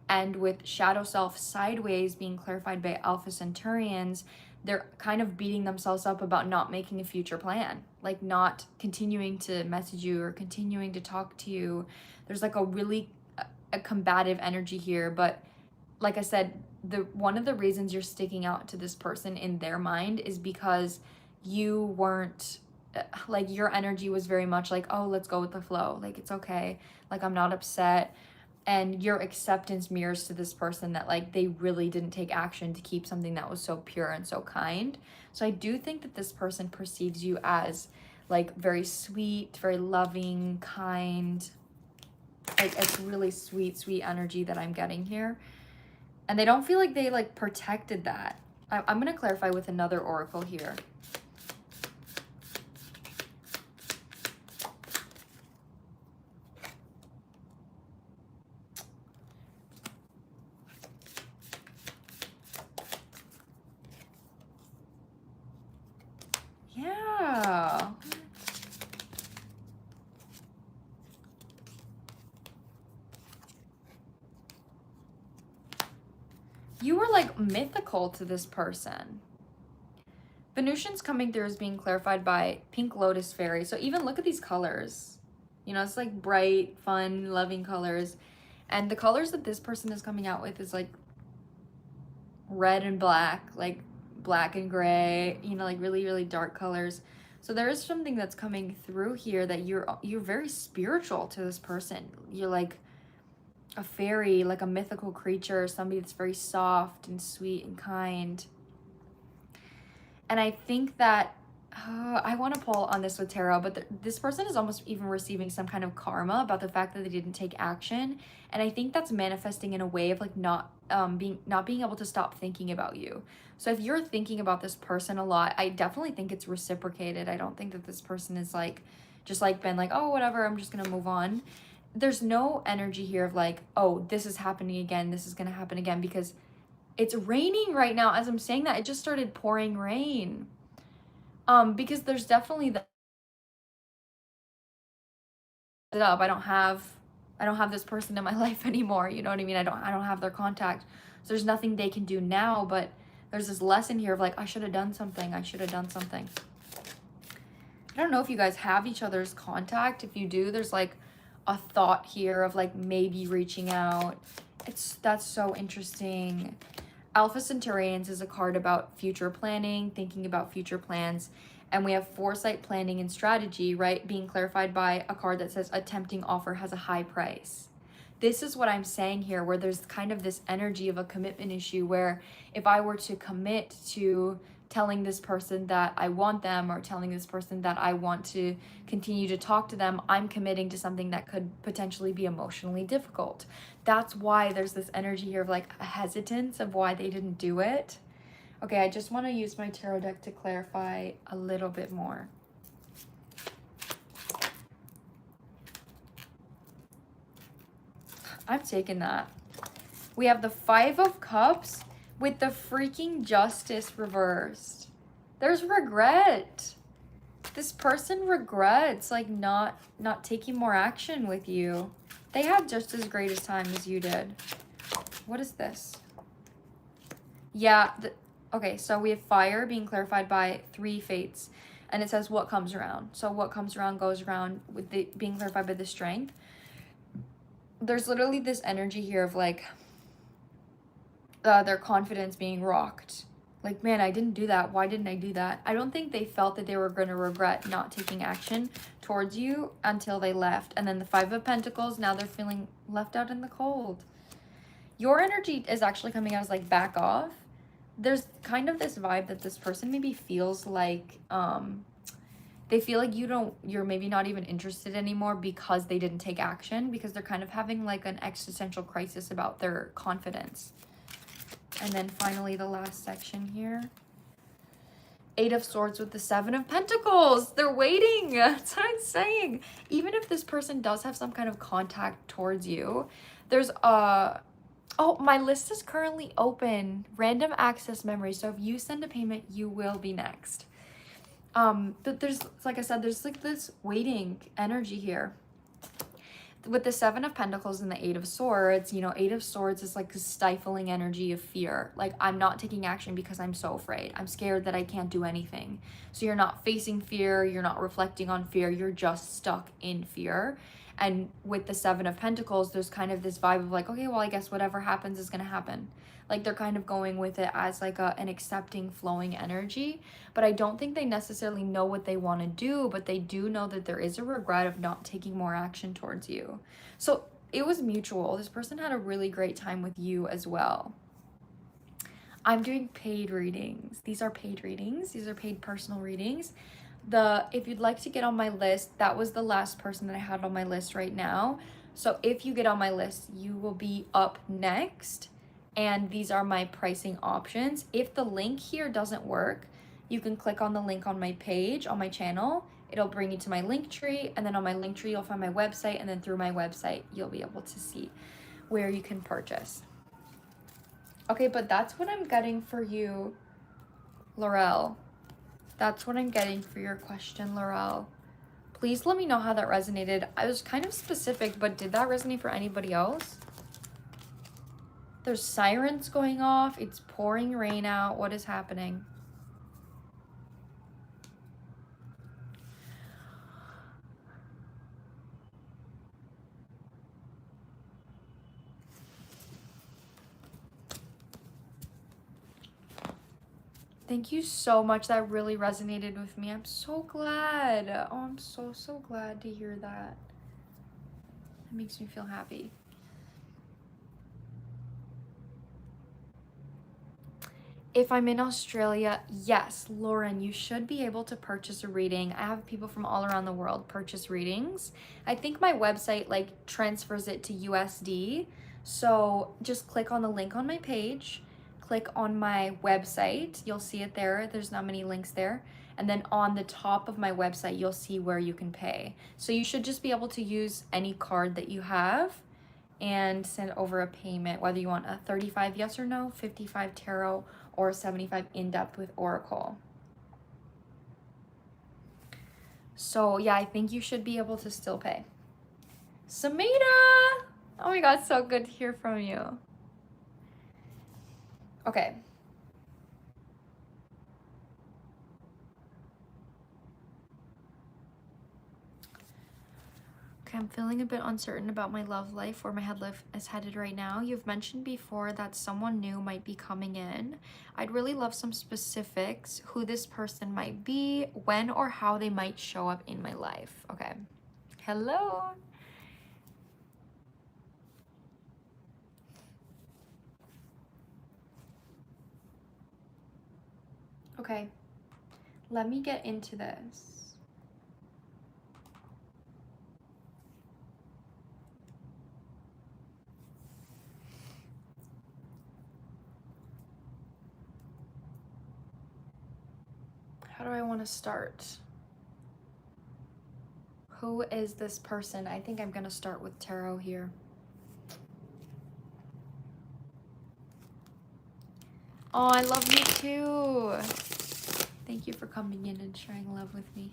And with shadow self sideways being clarified by Alpha Centaurians, they're kind of beating themselves up about not making a future plan, like not continuing to message you or continuing to talk to you. There's like a really a combative energy here, but like I said, the one of the reasons you're sticking out to this person in their mind is because you weren't like, your energy was very much like, oh, let's go with the flow, like it's okay, like I'm not upset. And your acceptance mirrors to this person that like they really didn't take action to keep something that was so pure and so kind. So I do think that this person perceives you as like very sweet, very loving, kind. Like, it's really sweet energy that I'm getting here. And they don't feel like they like protected that. I'm going to clarify with another oracle here. Yeah. You were like mythical to this person. Venusians coming through is being clarified by Pink Lotus Fairy. So even look at these colors. You know, it's like bright, fun, loving colors. And the colors that this person is coming out with is like red and black, like black and gray, you know, like really dark colors. So there is something that's coming through here that you're very spiritual to this person. You're like a fairy, like a mythical creature, somebody that's very soft and sweet and kind. And I think that I want to pull on this with tarot, but this person is almost even receiving some kind of karma about the fact that they didn't take action. And I think that's manifesting in a way of like not being able to stop thinking about you. So if you're thinking about this person a lot, I definitely think it's reciprocated. I don't think that this person is like just like been like, oh, whatever, I'm just gonna move on. There's no energy here of like, oh, this is happening again, this is gonna happen again, because it's raining right now. As I'm saying that, it just started pouring rain. Because there's definitely the up. I don't have this person in my life anymore. You know what I mean? I don't have their contact. So there's nothing they can do now, but there's this lesson here of like, I should have done something. I should have done something. I don't know if you guys have each other's contact. If you do, there's like a thought here of like maybe reaching out. That's so interesting. Alpha Centaurians is a card about future planning, thinking about future plans. And we have foresight, planning, and strategy, right? Being clarified by a card that says a tempting offer has a high price. This is what I'm saying here, where there's kind of this energy of a commitment issue where if I were to commit to telling this person that I want them or telling this person that I want to continue to talk to them, I'm committing to something that could potentially be emotionally difficult. That's why there's this energy here of like a hesitance of why they didn't do it. Okay, I just want to use my tarot deck to clarify a little bit more. I'm taking that. We have the Five of Cups with the freaking Justice reversed. There's regret. This person regrets like not taking more action with you. They had just as great a time as you did. What is this? Yeah, okay, so we have fire being clarified by 3 fates. And it says what comes around. So what comes around goes around, with the being clarified by the strength. There's literally this energy here of like their confidence being rocked. Like, man, I didn't do that. Why didn't I do that? I don't think they felt that they were going to regret not taking action towards you until they left. And then the Five of Pentacles, now they're feeling left out in the cold. Your energy is actually coming out as like back off. There's kind of this vibe that this person maybe feels like they feel like you're maybe not even interested anymore because they didn't take action, because they're kind of having like an existential crisis about their confidence. And then finally, the last section here. 8 of Swords with the 7 of Pentacles. They're waiting. That's what I'm saying. Even if this person does have some kind of contact towards you, there's oh, my list is currently open. Random access memory. So if you send a payment, you will be next. But there's, like I said, there's like this waiting energy here. With the 7 of Pentacles and the 8 of Swords, you know, 8 of Swords is like a stifling energy of fear. Like, I'm not taking action because I'm so afraid. I'm scared that I can't do anything. So you're not facing fear. You're not reflecting on fear. You're just stuck in fear. And with the 7 of Pentacles, there's kind of this vibe of like, okay, well, I guess whatever happens is going to happen. Like, they're kind of going with it as like an accepting, flowing energy. But I don't think they necessarily know what they want to do, but they do know that there is a regret of not taking more action towards you. So it was mutual. This person had a really great time with you as well. I'm doing paid readings. These are paid readings. These are paid personal readings. If you'd like to get on my list, that was the last person that I had on my list right now. So if you get on my list, you will be up next. And these are my pricing options. If the link here doesn't work, you can click on the link on my page, on my channel. It'll bring you to my link tree. And then on my link tree, you'll find my website. And then through my website, you'll be able to see where you can purchase. Okay, but that's what I'm getting for you, Laurel. That's what I'm getting for your question, Laurel. Please let me know how that resonated. I was kind of specific, but did that resonate for anybody else? There's sirens going off. It's pouring rain out. What is happening? Thank you so much. That really resonated with me. I'm so glad. Oh, I'm so glad to hear that. It makes me feel happy. If I'm in Australia, yes, Lauren, you should be able to purchase a reading. I have people from all around the world purchase readings. I think my website like transfers it to USD. So just click on the link on my page, click on my website. You'll see it there. There's not many links there. And then on the top of my website, you'll see where you can pay. So you should just be able to use any card that you have and send over a payment, whether you want a 35 yes or no, 55 tarot, or 75 in-depth with Oracle. So yeah, I think you should be able to still pay. Samita! Oh my God, so good to hear from you. Okay. Okay, I'm feeling a bit uncertain about my love life, where my head life is headed right now. You've mentioned before that someone new might be coming in. I'd really love some specifics, who this person might be, when or how they might show up in my life. Okay. Hello. Okay. Let me get into this. How do I want to start? Who is this person? I think I'm going to start with tarot here. Oh, I love you too. Thank you for coming in and sharing love with me.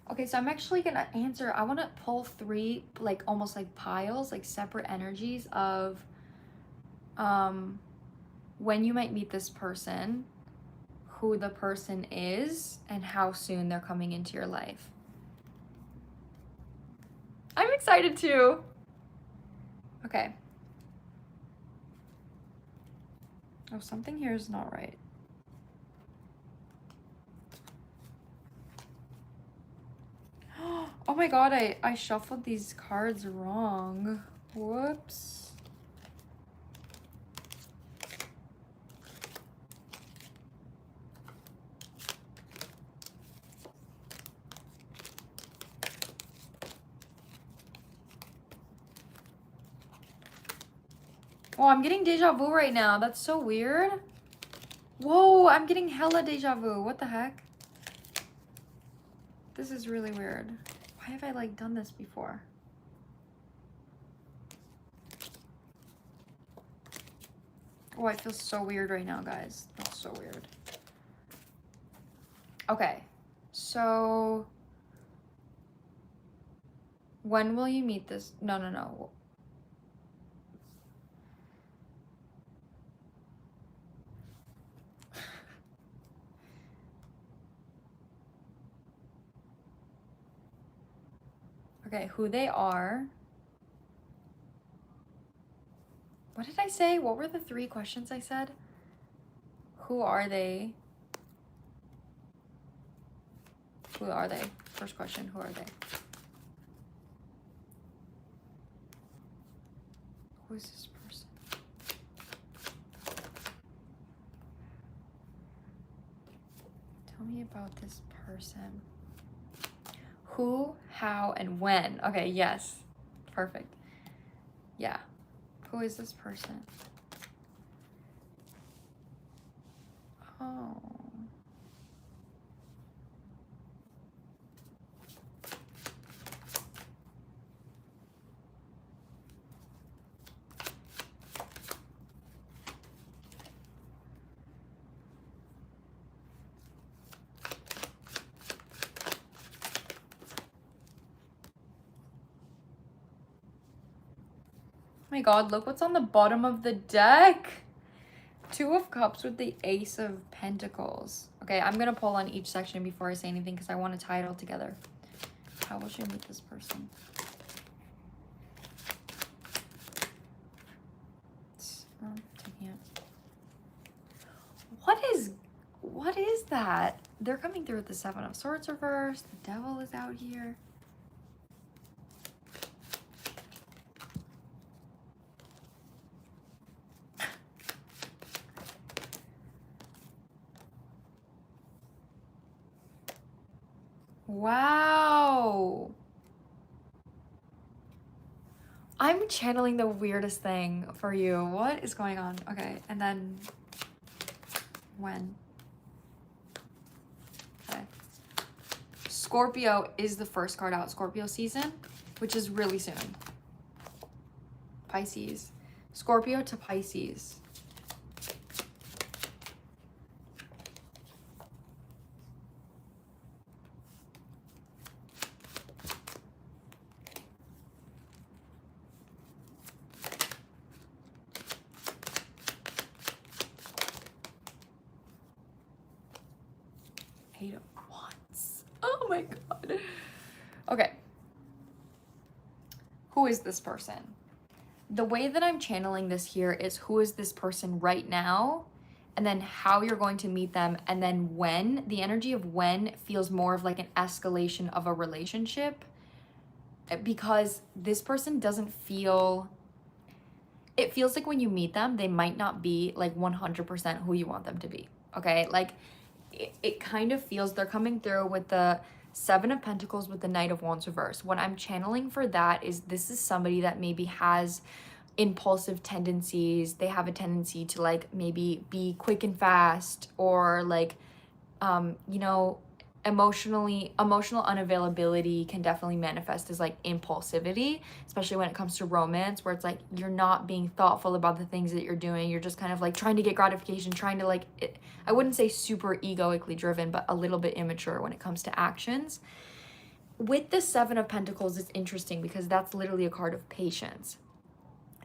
Okay, so I'm actually going to answer. I want to pull 3, like almost like piles, like separate energies of when you might meet this person, who the person is, and how soon they're coming into your life. I'm excited too. Okay. Oh, something here is not right. Oh my God, I shuffled these cards wrong. Whoops. Oh, I'm getting deja vu right now. That's so weird. Whoa, I'm getting hella deja vu. What the heck? This is really weird. Why have I like done this before? Oh, I feel so weird right now, guys. That's so weird. Okay, so when will you meet this? No. Okay, who they are. What did I say? What were the 3 questions I said? Who are they? Who are they? First question, who are they? Who is this person? Tell me about this person. Who, how, and when. Okay, yes. Perfect. Yeah. Who is this person? Oh. Oh my god, look what's on the bottom of the deck. 2 of Cups with the Ace of Pentacles. Okay, I'm gonna pull on each section before I say anything because I want to tie it all together. How will she meet this person? Taking it. What is that? They're coming through with the 7 of Swords reversed. The Devil is out here. Wow. I'm channeling the weirdest thing for you. What is going on? Okay, and then when? Okay. Scorpio is the first card out. Scorpio season, which is really soon. Pisces. Scorpio to Pisces. Eight of Wands. Oh my god. Okay. Who is this person? The way that I'm channeling this here is who is this person right now, and then how you're going to meet them, and then when. The energy of when feels more of like an escalation of a relationship, because this person doesn't feel, it feels like when you meet them, they might not be like 100% who you want them to be. Okay, like it kind of feels they're coming through with the 7 of Pentacles with the Knight of Wands reversed. What I'm channeling for that is this is somebody that maybe has impulsive tendencies. They have a tendency to like maybe be quick and fast, or like you know, emotional unavailability can definitely manifest as like impulsivity, especially when it comes to romance, where it's like you're not being thoughtful about the things that you're doing. You're just kind of like trying to get gratification, trying to like I wouldn't say super egoically driven, but a little bit immature when it comes to actions. With the 7 of Pentacles, it's interesting because that's literally a card of patience.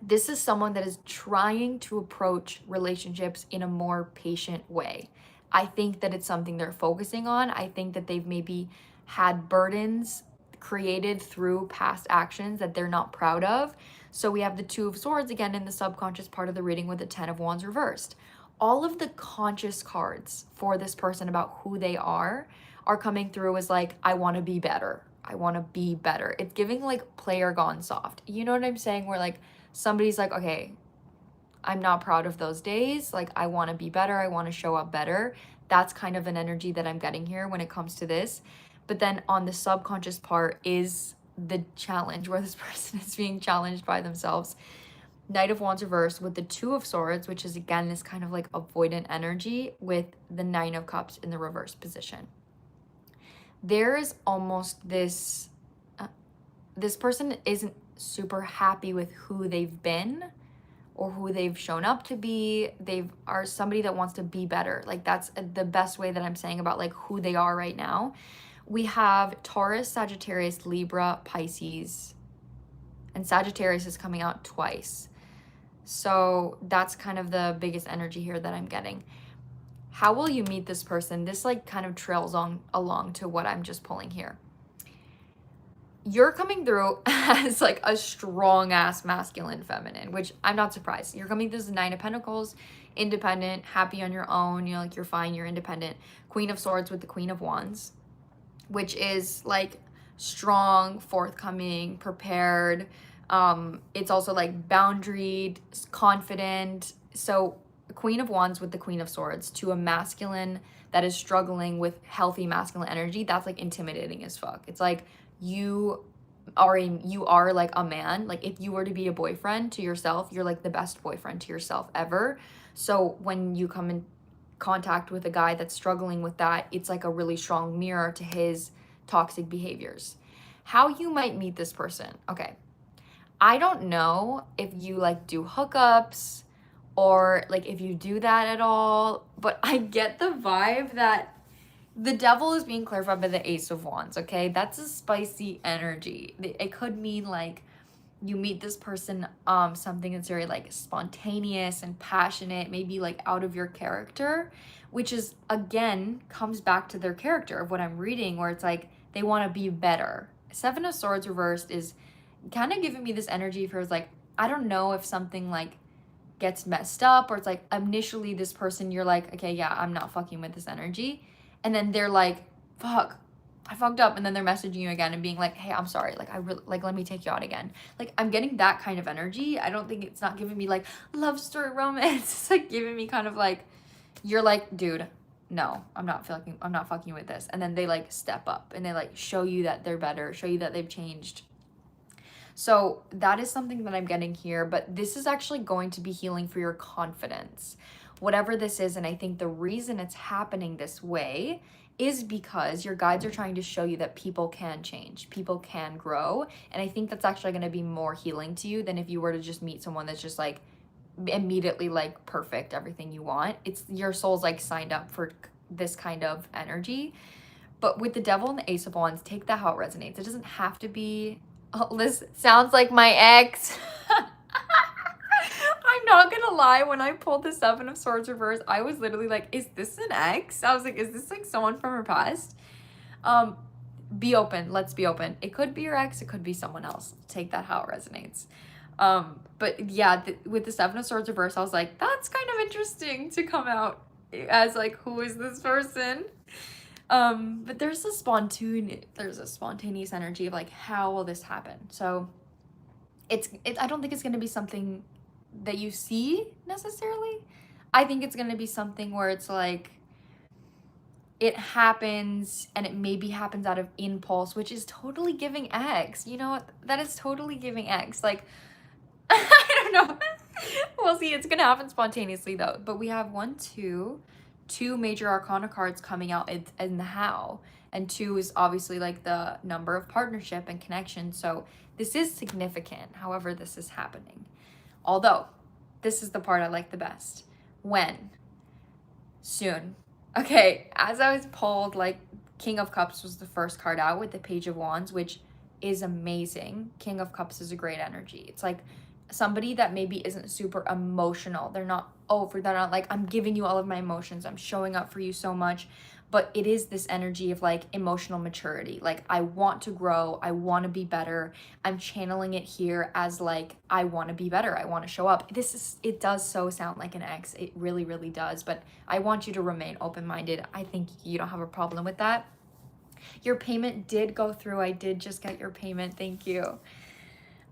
This is someone that is trying to approach relationships in a more patient way. I think that it's something they're focusing on. I think that they've maybe had burdens created through past actions that they're not proud of. So we have the 2 of Swords again in the subconscious part of the reading with the 10 of Wands reversed. All of the conscious cards for this person about who they are coming through as like, I want to be better. I want to be better. It's giving like player gone soft. You know what I'm saying? Where like somebody's like, okay, I'm not proud of those days. Like, I want to be better. I want to show up better. That's kind of an energy that I'm getting here when it comes to this. But then on the subconscious part is the challenge where this person is being challenged by themselves. Knight of Wands reversed with the Two of Swords, which is again this kind of like avoidant energy, with the Nine of Cups in the reverse position. There is almost this, this person isn't super happy with who they've been or who they've shown up to be. They are somebody that wants to be better. Like that's the best way that I'm saying about like who they are right now. We have Taurus, Sagittarius, Libra, Pisces, and Sagittarius is coming out twice. So that's kind of the biggest energy here that I'm getting. How will you meet this person? This like kind of trails on along to what I'm just pulling here. You're coming through as like a strong ass masculine feminine, which I'm not surprised. You're coming through as the Nine of Pentacles, independent, happy on your own, you know, like you're fine, you're independent. Queen of Swords with the Queen of Wands, which is like strong, forthcoming, prepared. It's also like boundaried, confident. So Queen of Wands with the Queen of Swords to a masculine that is struggling with healthy masculine energy, that's like intimidating as fuck. It's like you are like a man. Like if you were to be a boyfriend to yourself, you're like the best boyfriend to yourself ever. So when you come in contact with a guy that's struggling with that, it's like a really strong mirror to his toxic behaviors. How you might meet this person. Okay. I don't know if you like do hookups or like if you do that at all, but I get the vibe that the devil is being clarified by the Ace of Wands, okay? That's a spicy energy. It could mean like you meet this person, something that's very like spontaneous and passionate, maybe like out of your character, which is again comes back to their character of what I'm reading, where it's like they want to be better. Seven of Swords reversed is kind of giving me this energy for like, I don't know if something like gets messed up or it's like initially this person, you're like, okay, yeah, I'm not fucking with this energy. And then they're like, fuck, I fucked up. And then they're messaging you again and being like, hey, I'm sorry. Like, I really, like, let me take you out again. Like, I'm getting that kind of energy. I don't think it's not giving me like love story romance. It's like giving me kind of like, you're like, dude, no, I'm not fucking with this. And then they like step up and they like show you that they're better, show you that they've changed. So that is something that I'm getting here, but this is actually going to be healing for your confidence, whatever this is. And I think the reason it's happening this way is because your guides are trying to show you that people can change, people can grow. And I think that's actually going to be more healing to you than if you were to just meet someone that's just like immediately like perfect, everything you want. It's your soul's like signed up for this kind of energy. But with the devil and the Ace of Wands, take that how it resonates. It doesn't have to be, oh, this sounds like my ex. I'm not gonna lie, when I pulled the Seven of Swords reverse, I was literally like, is this an ex? I was like, is this like someone from her past? Be open. Let's be open. It could be your ex. It could be someone else. Take that how it resonates. But yeah, with the Seven of Swords reverse, I was like, that's kind of interesting to come out as like, who is this person? But there's a spontaneous energy of like, how will this happen? So I don't think it's going to be something that you see necessarily. I think it's going to be something where it's like, it happens and it maybe happens out of impulse, which is totally giving X. You know what? That is totally giving X. Like, I don't know. We'll see. It's going to happen spontaneously though. But we have two major arcana cards coming out in the how, and 2 is obviously like the number of partnership and connection. So this is significant, however this is happening. Although this is the part I like the best. When? Soon. Okay, as I was pulled, like King of Cups was the first card out with the Page of Wands, which is amazing. King of Cups is a great energy. It's like somebody that maybe isn't super emotional. They're not like, I'm giving you all of my emotions, I'm showing up for you so much. But it is this energy of like emotional maturity. Like, I want to grow, I want to be better. I'm channeling it here as like, I want to be better, I want to show up. It does so sound like an ex. It really, really does. But I want you to remain open-minded. I think you don't have a problem with that. Your payment did go through. I did just get your payment. Thank you.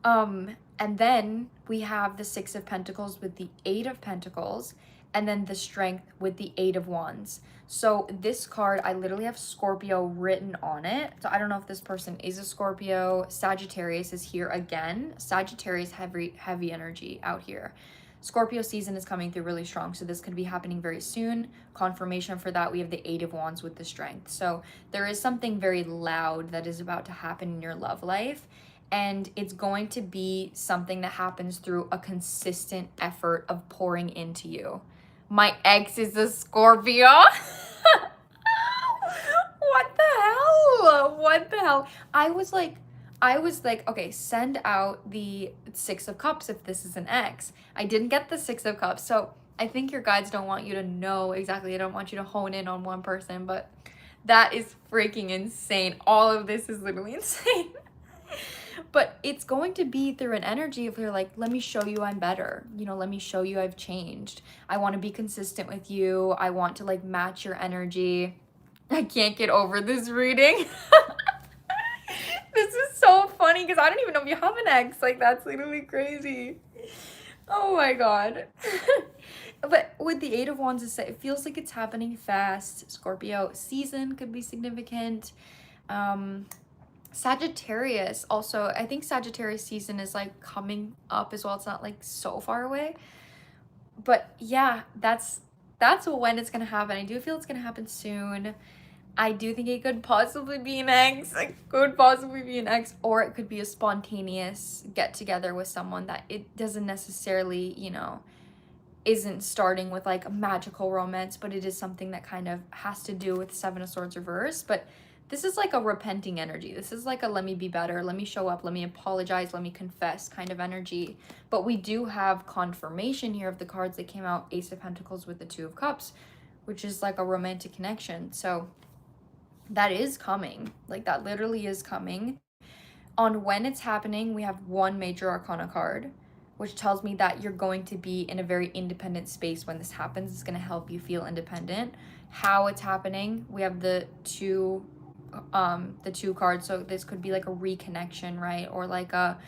And then we have the Six of Pentacles with the Eight of Pentacles. and then the Strength with the Eight of Wands. So this card, I literally have Scorpio written on it. So I don't know if this person is a Scorpio. Sagittarius is here again. Sagittarius heavy energy out here. Scorpio season is coming through really strong, so this could be happening very soon. Confirmation for that, we have the Eight of Wands with the Strength. So there is something very loud that is about to happen in your love life, and it's going to be something that happens through a consistent effort of pouring into you. My ex is a Scorpio. What the hell? What the hell? I was like, okay, send out the Six of Cups if this is an ex. I didn't get the Six of Cups. So I think your guides don't want you to know exactly. They don't want you to hone in on one person, but that is freaking insane. All of this is literally insane. But it's going to be through an energy of you're like, let me show you I'm better. You know, let me show you I've changed. I want to be consistent with you. I want to like match your energy. I can't get over this reading. This is so funny because I don't even know if you have an ex. Like, that's literally crazy. Oh my God. But with the Eight of Wands, it feels like it's happening fast. Scorpio season could be significant. Sagittarius also, I think Sagittarius season is like coming up as well. It's not like so far away. But yeah, that's when it's gonna happen. I do feel it's gonna happen soon. I do think it could possibly be an ex. It could possibly be an ex, or it could be a spontaneous get together with someone that it doesn't necessarily, you know, isn't starting with like a magical romance, but it is something that kind of has to do with Seven of Swords reverse. But this is like a repenting energy. This is like a let me be better, let me show up, let me apologize, let me confess kind of energy. But we do have confirmation here of the cards that came out, Ace of Pentacles with the Two of Cups, which is like a romantic connection. So that is coming. Like, that literally is coming. On when it's happening, we have one major arcana card, which tells me that you're going to be in a very independent space when this happens. It's going to help you feel independent. How it's happening, we have the two cards. So this could be like a reconnection, right? Or like a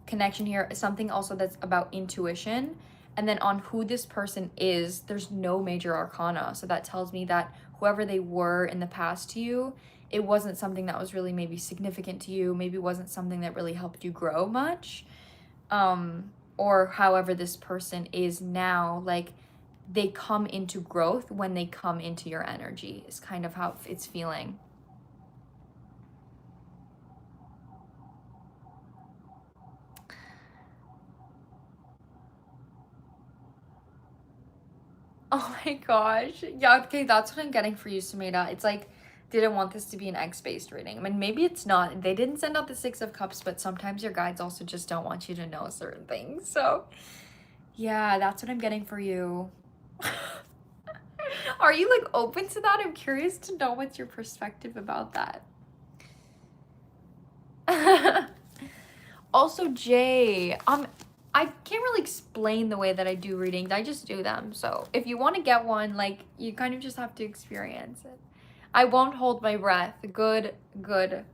connection here, something also that's about intuition. And then on who this person is, there's no major arcana. So that tells me that whoever they were in the past to you, it wasn't something that was really maybe significant to you, maybe wasn't something that really helped you grow much. Or however this person is now, like, they come into growth when they come into your energy is kind of how it's feeling. Oh my gosh. Yeah, okay, that's what I'm getting for you, Sumeda. It's like, didn't want this to be an X-based reading. I mean, maybe it's not. They didn't send out the Six of Cups, but sometimes your guides also just don't want you to know certain things. So, yeah, that's what I'm getting for you. Are you, like, open to that? I'm curious to know what's your perspective about that. Also, Jay, I can't really explain the way that I do readings. I just do them. So if you want to get one, like, you kind of just have to experience it. I won't hold my breath. Good, good,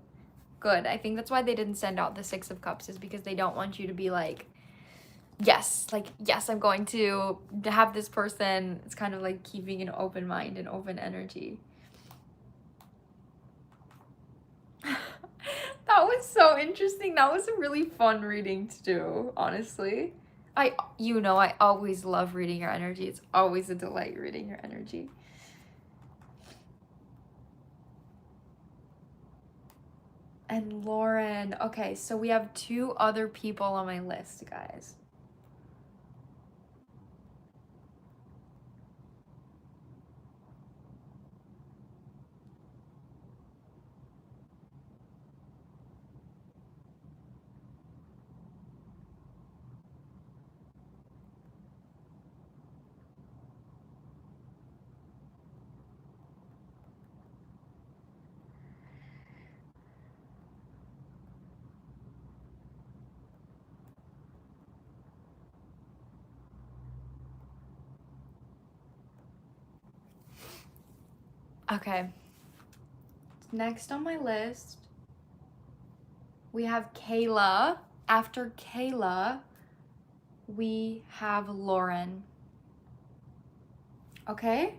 good. I think that's why they didn't send out the Six of Cups, is because they don't want you to be like, yes, I'm going to have this person. It's kind of like keeping an open mind and open energy. That was so interesting. That was a really fun reading to do, honestly. I always love reading your energy. It's always a delight reading your energy. And Lauren. Okay, so we have two other people on my list, guys. Okay. Next on my list, we have Kayla. After Kayla, we have Lauren. Okay?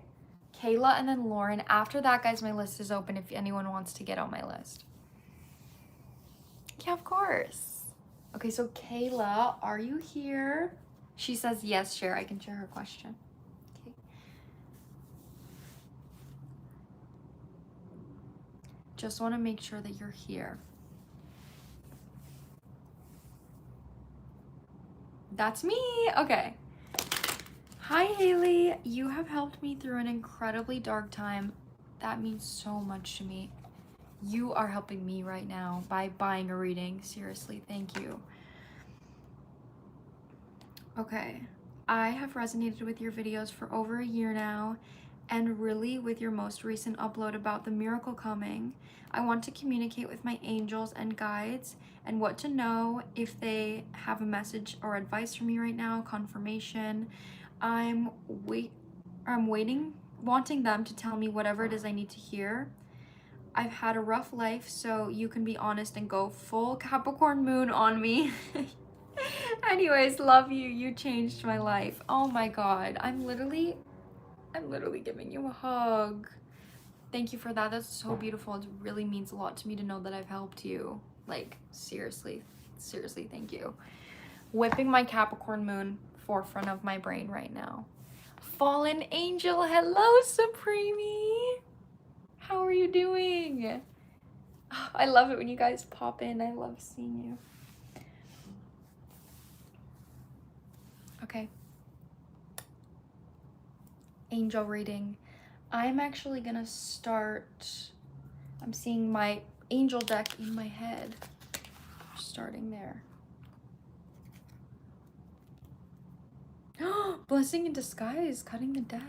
Kayla and then Lauren. After that, guys, my list is open if anyone wants to get on my list. Yeah, of course. Okay, so Kayla, are you here? She says yes, share. I can share her question. Okay. Just want to make sure that you're here. That's me. Okay. Hi, Hailey. You have helped me through an incredibly dark time. That means so much to me. You are helping me right now by buying a reading. Seriously, thank you. Okay. I have resonated with your videos for over a year now, and really with your most recent upload about the miracle coming. I want to communicate with my angels and guides and what to know if they have a message or advice for me right now, confirmation. I'm waiting, wanting them to tell me whatever it is I need to hear. I've had a rough life, so you can be honest and go full Capricorn moon on me. Anyways, love you. You changed my life. Oh my God. I'm literally giving you a hug. Thank you for that. That's so beautiful. It really means a lot to me to know that I've helped you. Like, seriously, thank you. Whipping my Capricorn moon forefront of my brain right now. Fallen angel, hello, Supreme. How are you doing? I love it when you guys pop in. I love seeing you. Okay. Angel reading. I'm actually gonna start. I'm seeing my angel deck in my head. Starting there. Blessing in disguise, cutting the deck.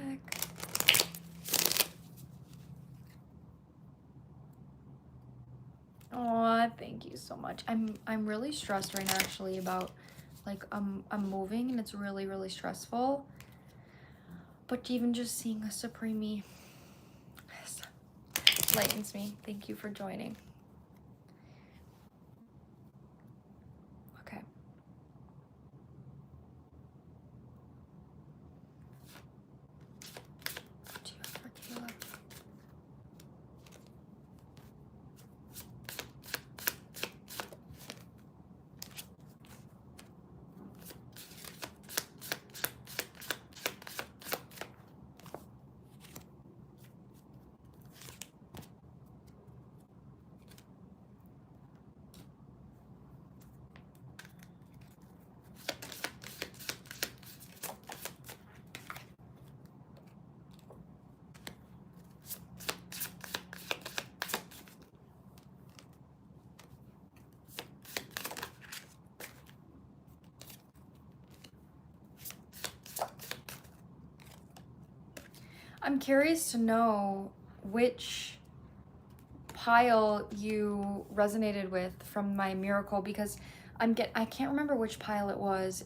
Aw, thank you so much. I'm really stressed right now actually about like I'm moving and it's really stressful. But even just seeing a Supreme lightens me. Thank you for joining. Okay. Two for Kayla. I'm curious to know which pile you resonated with from my miracle, because I can't remember which pile it was.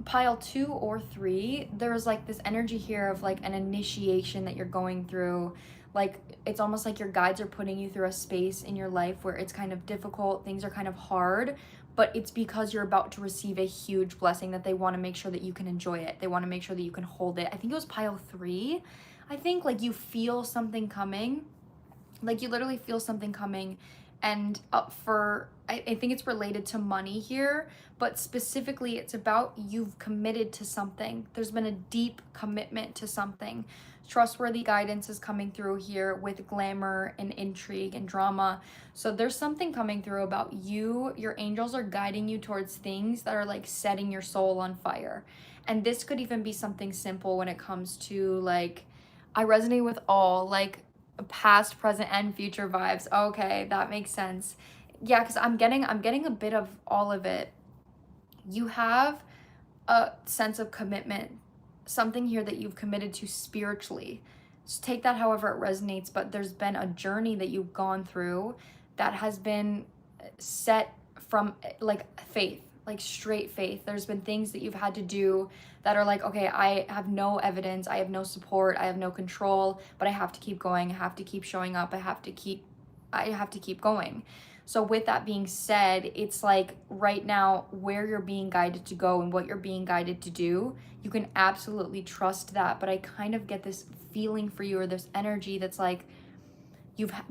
Pile 2 or 3, there was like this energy here of like an initiation that you're going through. Like it's almost like your guides are putting you through a space in your life where it's kind of difficult, things are kind of hard, but it's because you're about to receive a huge blessing that they want to make sure that you can enjoy it. They want to make sure that you can hold it. I think it was pile 3. I think like you feel something coming, like you literally feel something coming, and I think it's related to money here, but specifically it's about you've committed to something. There's been a deep commitment to something. Trustworthy guidance is coming through here with glamour and intrigue and drama. So there's something coming through about you. Your angels are guiding you towards things that are like setting your soul on fire. And this could even be something simple when it comes to like, I resonate with all like past, present, and future vibes. Okay, that makes sense. Yeah, because I'm getting a bit of all of it. You have a sense of commitment, something here that you've committed to spiritually. Just take that however it resonates, but there's been a journey that you've gone through that has been set from like faith, like straight faith. There's been things that you've had to do that are like, okay, I have no evidence, I have no support, I have no control, but I have to keep going, I have to keep showing up, I have to keep going. So with that being said, it's like right now where you're being guided to go and what you're being guided to do, you can absolutely trust that. But I kind of get this feeling for you, or this energy that's like,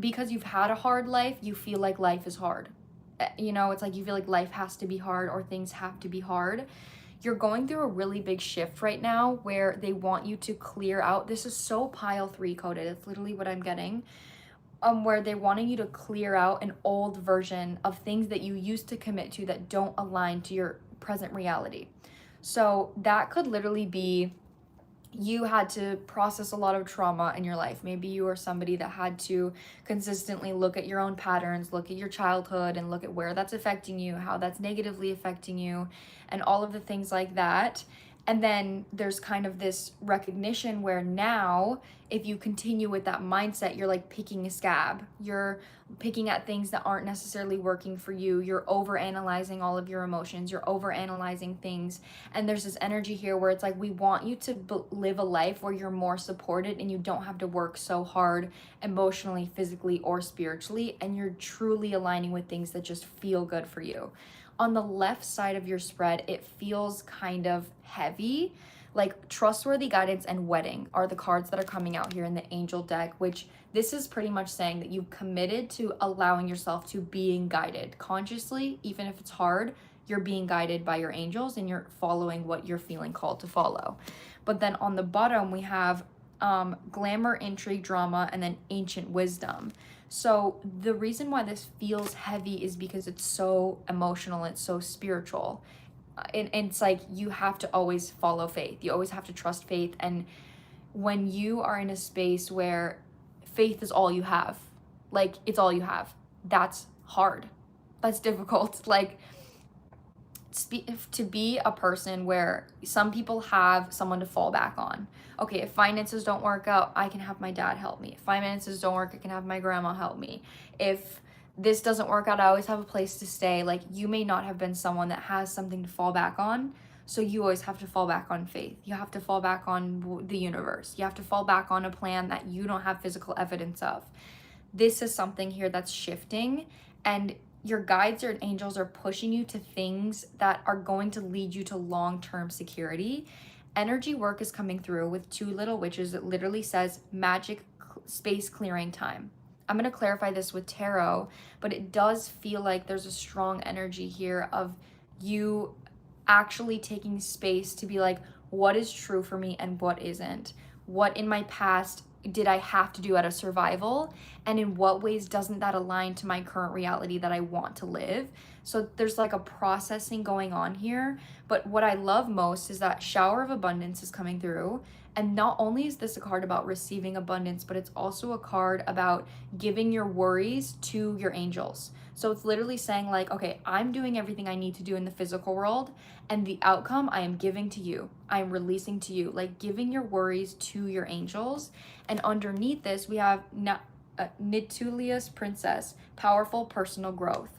because you've had a hard life, you feel like life is hard. You know, it's like you feel like life has to be hard, or things have to be hard. You're going through a really big shift right now where they want you to clear out. This is so pile 3 coded. It's literally what I'm getting. Where they're wanting you to clear out an old version of things that you used to commit to that don't align to your present reality. So that could literally be, you had to process a lot of trauma in your life. Maybe you are somebody that had to consistently look at your own patterns, look at your childhood, and look at where that's affecting you, how that's negatively affecting you, and all of the things like that. And then there's kind of this recognition where now, if you continue with that mindset, you're like picking a scab. You're picking at things that aren't necessarily working for you. You're over analyzing all of your emotions. You're over analyzing things. And there's this energy here where it's like, we want you to live a life where you're more supported and you don't have to work so hard emotionally, physically, or spiritually. And you're truly aligning with things that just feel good for you. On the left side of your spread, it feels kind of heavy. Like trustworthy guidance and wedding are the cards that are coming out here in the angel deck, which this is pretty much saying that you've committed to allowing yourself to being guided consciously. Even if it's hard, you're being guided by your angels and you're following what you're feeling called to follow. But then on the bottom, we have glamour, intrigue, drama, and then ancient wisdom. So the reason why this feels heavy is because it's so emotional, it's so spiritual. And it's like you have to always follow faith. You always have to trust faith. And when you are in a space where faith is all you have, like it's all you have, that's hard. That's difficult. Like to be a person where some people have someone to fall back on. Okay, if finances don't work out, I can have my dad help me. If finances don't work, I can have my grandma help me. If this doesn't work out, I always have a place to stay. Like you may not have been someone that has something to fall back on. So you always have to fall back on faith. You have to fall back on the universe. You have to fall back on a plan that you don't have physical evidence of. This is something here that's shifting, and your guides or angels are pushing you to things that are going to lead you to long-term security. Energy work is coming through with 2 little witches. It literally says magic space clearing time. I'm going to clarify this with tarot, but it does feel like there's a strong energy here of you actually taking space to be like, what is true for me and what isn't? What in my past did I have to do out of survival? And in what ways doesn't that align to my current reality that I want to live? So there's like a processing going on here. But what I love most is that shower of abundance is coming through. And not only is this a card about receiving abundance, but it's also a card about giving your worries to your angels. So it's literally saying like, okay, I'm doing everything I need to do in the physical world, and the outcome I am giving to you. I am releasing to you, like giving your worries to your angels. And underneath this, we have Nitulius Princess, powerful personal growth.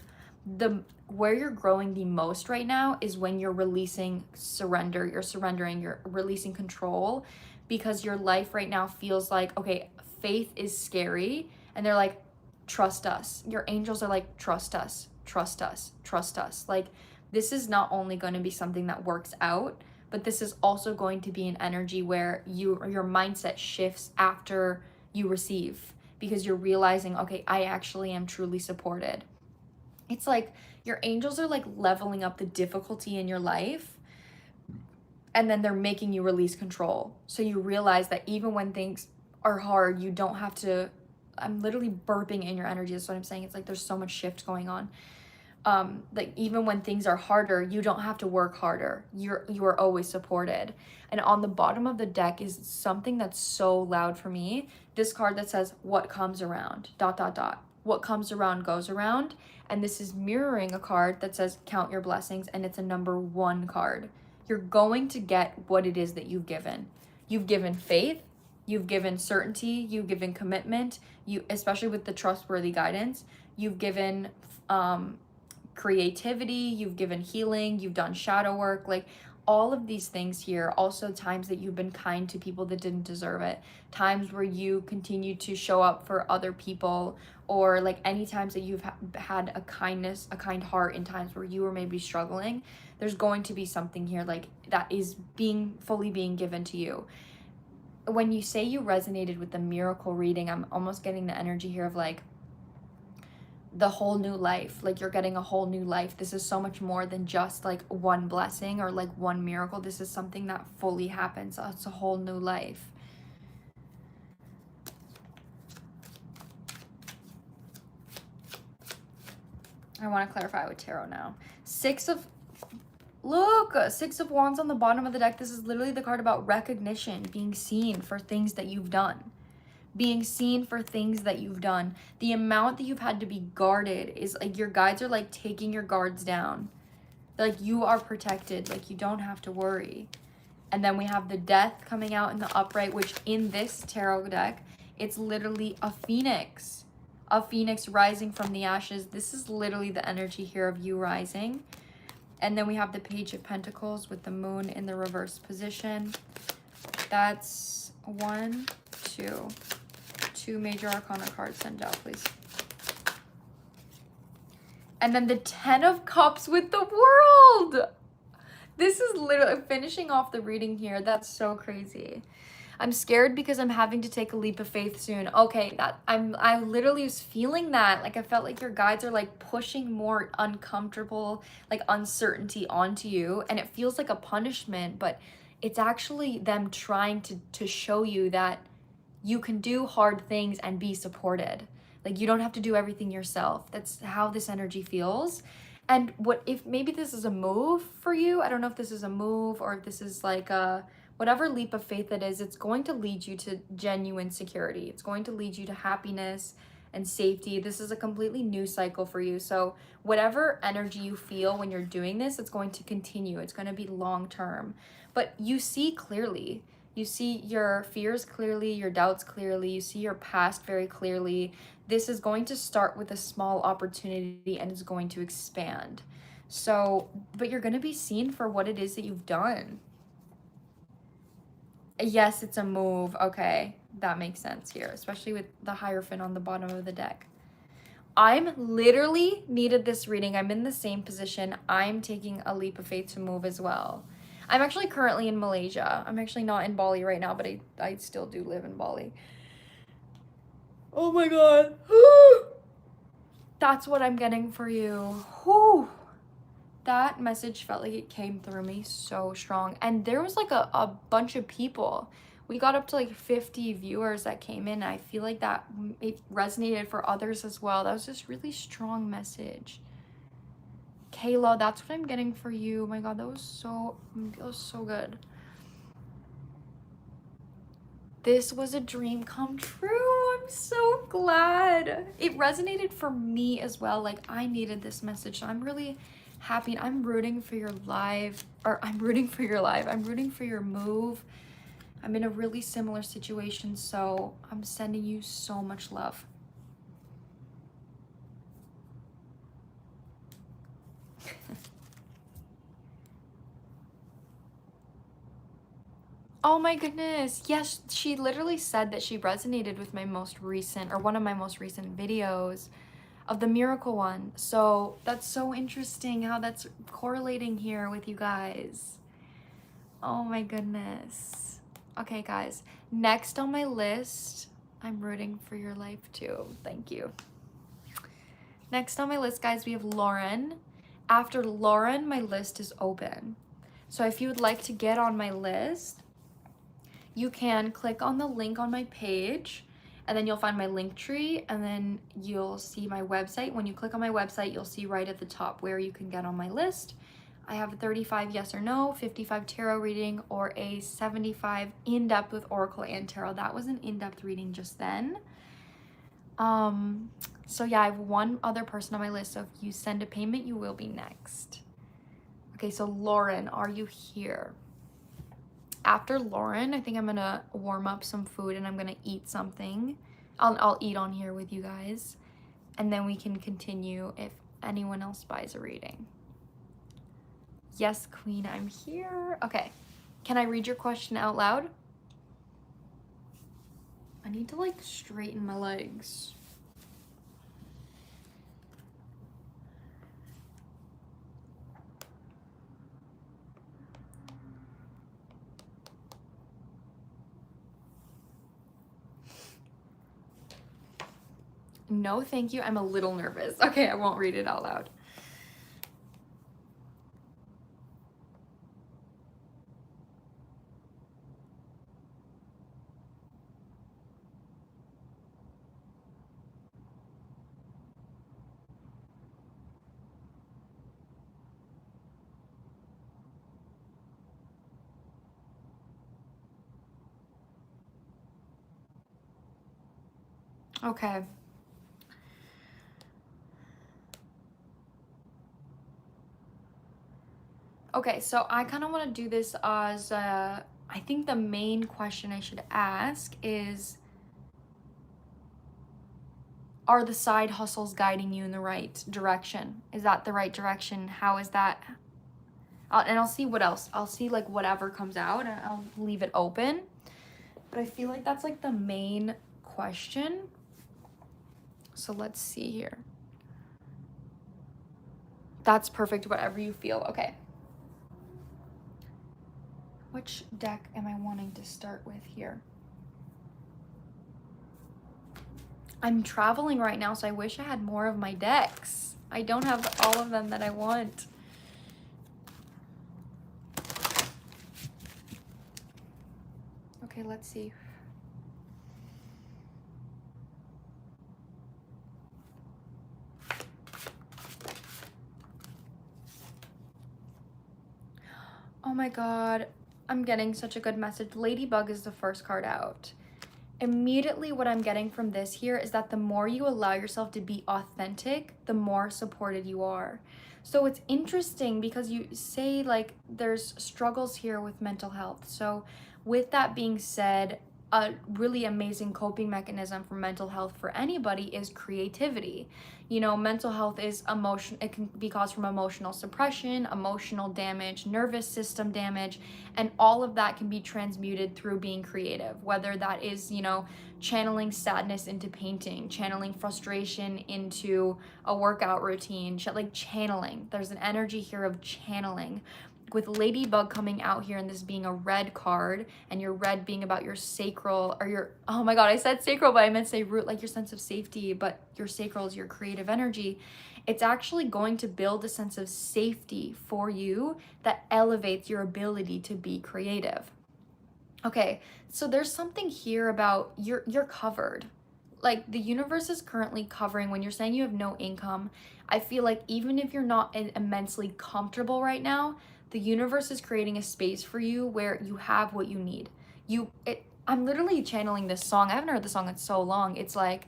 Where you're growing the most right now is when you're releasing surrender, you're surrendering, you're releasing control, because your life right now feels like, okay, faith is scary. And they're like, trust us. Your angels are like, trust us, trust us, trust us. Like, this is not only going to be something that works out, but this is also going to be an energy where your mindset shifts after you receive, because you're realizing, okay, I actually am truly supported. It's like your angels are like leveling up the difficulty in your life, and then they're making you release control. So you realize that even when things are hard, you don't have to, I'm literally burping in your energy. That's what I'm saying. It's like there's so much shift going on. Like even when things are harder, you don't have to work harder. You are always supported. And on the bottom of the deck is something that's so loud for me. This card that says, what comes around, ... What comes around goes around. And this is mirroring a card that says, count your blessings. And it's a number 1 card. You're going to get what it is that you've given. You've given faith. You've given certainty. You've given commitment. You, especially with the trustworthy guidance, you've given, creativity, you've given healing, you've done shadow work. Like all of these things here. Also times that you've been kind to people that didn't deserve it, times where you continue to show up for other people, or like any times that you've had a kind heart in times where you were maybe struggling. There's going to be something here like that is fully being given to you. When you say you resonated with the miracle reading, I'm almost getting the energy here of like the whole new life. Like you're getting a whole new life. This is so much more than just like one blessing or like one miracle. This is something that fully happens. It's a whole new life. I want to clarify with tarot now. Six of Wands on the bottom of the deck. This is literally the card about recognition, being seen for things that you've done. Being seen for things that you've done. The amount that you've had to be guarded is like your guides are like taking your guards down. Like you are protected. Like you don't have to worry. And then we have the Death coming out in the upright, which in this tarot deck, it's literally a phoenix. A phoenix rising from the ashes. This is literally the energy here of you rising. And then we have the Page of Pentacles with the Moon in the reverse position. That's 1, 2. 2 major arcana cards. Send out, please. And then the 10 of Cups with the World. This is literally finishing off the reading here. That's so crazy. I'm scared because I'm having to take a leap of faith soon. Okay, I literally was feeling that. Like I felt like your guides are like pushing more uncomfortable, like uncertainty onto you. And it feels like a punishment, but it's actually them trying to show you that you can do hard things and be supported. Like you don't have to do everything yourself. That's how this energy feels. And what if maybe this is a move for you? I don't know if this is a move or if this is like a whatever leap of faith it is, it's going to lead you to genuine security. It's going to lead you to happiness and safety. This is a completely new cycle for you. So whatever energy you feel when you're doing this, it's going to continue. It's going to be long term. But you see clearly. You see your fears clearly, your doubts clearly. You see your past very clearly. This is going to start with a small opportunity and it's going to expand. So, but you're going to be seen for what it is that you've done. Yes, it's a move. Okay, that makes sense here, especially with the Hierophant on the bottom of the deck. I'm literally needed this reading. I'm in the same position. I'm taking a leap of faith to move as well. I'm actually currently in Malaysia. I'm actually not in Bali right now, but I still do live in Bali. Oh my God. That's what I'm getting for you. Whew. That message felt like it came through me so strong. And there was like a bunch of people. We got up to like 50 viewers that came in. I feel like that it resonated for others as well. That was just really strong message. Kayla, that's what I'm getting for you. Oh my God, that was so good. This was a dream come true. I'm so glad. It resonated for me as well. Like I needed this message. So I'm really happy. I'm rooting for your life, I'm rooting for your move. I'm in a really similar situation, so I'm sending you so much love. Oh my goodness. Yes, she literally said that she resonated with my most recent, or one of my most recent videos of the miracle one. So that's so interesting how that's correlating here with you guys. Oh my goodness. Okay, guys, next on my list, I'm rooting for your life too. Thank you. Next on my list, guys, we have Lauren. After Lauren, my list is open. So if you would like to get on my list, you can click on the link on my page, and then you'll find my link tree, and then you'll see my website. When you click on my website, you'll see right at the top where you can get on my list. I have a 35 yes or no, 55 tarot reading, or a 75 in-depth with Oracle and Tarot. That was an in-depth reading just then. So yeah, I have one other person on my list, so if you send a payment, you will be next. Okay, so Lauren, are you here? After Lauren, I think I'm gonna warm up some food and I'm gonna eat something. I'll eat on here with you guys, and then we can continue if anyone else buys a reading. Yes, queen, I'm here. Okay. Can I read your question out loud? I need to like straighten my legs. No, thank you. I'm a little nervous. Okay, I won't read it out loud. Okay. Okay, so I kind of want to do this as I think the main question I should ask is, are the side hustles guiding you in the right direction? Is that the right direction? How is that? And I'll see what else. I'll see like whatever comes out and I'll leave it open. But I feel like that's like the main question. So let's see here. That's perfect, whatever you feel. Okay. Which deck am I wanting to start with here? I'm traveling right now, so I wish I had more of my decks. I don't have all of them that I want. Okay, let's see. Oh my god, I'm getting such a good message. Ladybug is the first card out. Immediately what I'm getting from this here is that the more you allow yourself to be authentic, the more supported you are. So it's interesting because you say like there's struggles here with mental health. So with that being said, a really amazing coping mechanism for mental health for anybody is creativity. You know, mental health is emotion, it can be caused from emotional suppression, emotional damage, nervous system damage, and all of that can be transmuted through being creative, whether that is, you know, channeling sadness into painting, channeling frustration into a workout routine, like channeling. There's an energy here of channeling. With Ladybug coming out here and this being a red card, and your red being about your sacral, or your, oh my god, I said sacral, but I meant to say root, like your sense of safety, but your sacral is your creative energy. It's actually going to build a sense of safety for you that elevates your ability to be creative. Okay, so there's something here about you're covered. Like the universe is currently covering when you're saying you have no income. I feel like even if you're not immensely comfortable right now, the universe is creating a space for you where you have what you need. I'm literally channeling this song. I haven't heard the song in so long. It's like,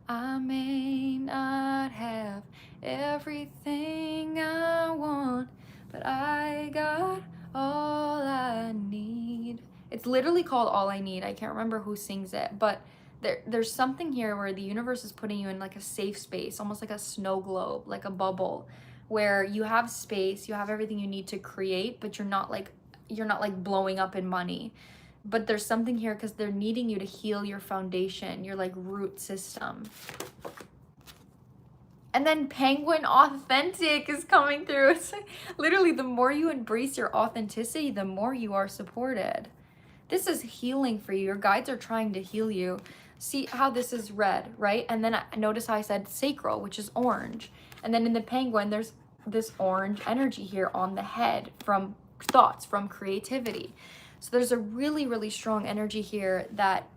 I may not have everything I want, but I got all I need. It's literally called All I Need. I can't remember who sings it, but there's something here where the universe is putting you in like a safe space, almost like a snow globe, like a bubble, where you have space, you have everything you need to create, but you're not like blowing up in money. But there's something here because they're needing you to heal your foundation, your like root system. And then Penguin Authentic is coming through. It's like, literally, the more you embrace your authenticity, the more you are supported. This is healing for you. Your guides are trying to heal you. See how this is red, right? And then notice how I said sacral, which is orange. And then in the penguin, there's this orange energy here on the head from thoughts, from creativity. So there's a really, really strong energy here that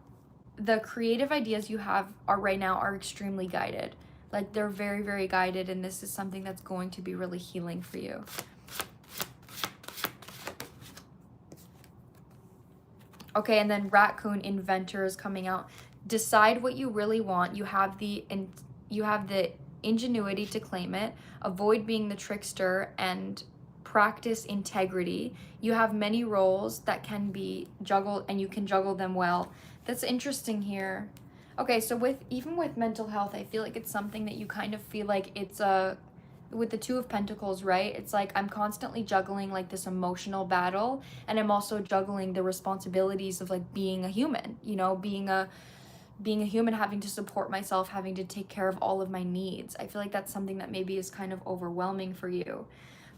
the creative ideas you have are right now are extremely guided. Like they're very, very guided, and this is something that's going to be really healing for you. Okay, and then Raccoon Inventor is coming out. Decide what you really want. You have the ingenuity to claim it. Avoid being the trickster and practice integrity. You have many roles that can be juggled, and you can juggle them well. That's interesting here. Okay, so even with mental health, I feel like it's something that you kind of feel like it's a with the Two of Pentacles, right? It's like I'm constantly juggling like this emotional battle, and I'm also juggling the responsibilities of like being a human, you know, being a human, having to support myself, having to take care of all of my needs. I feel like that's something that maybe is kind of overwhelming for you.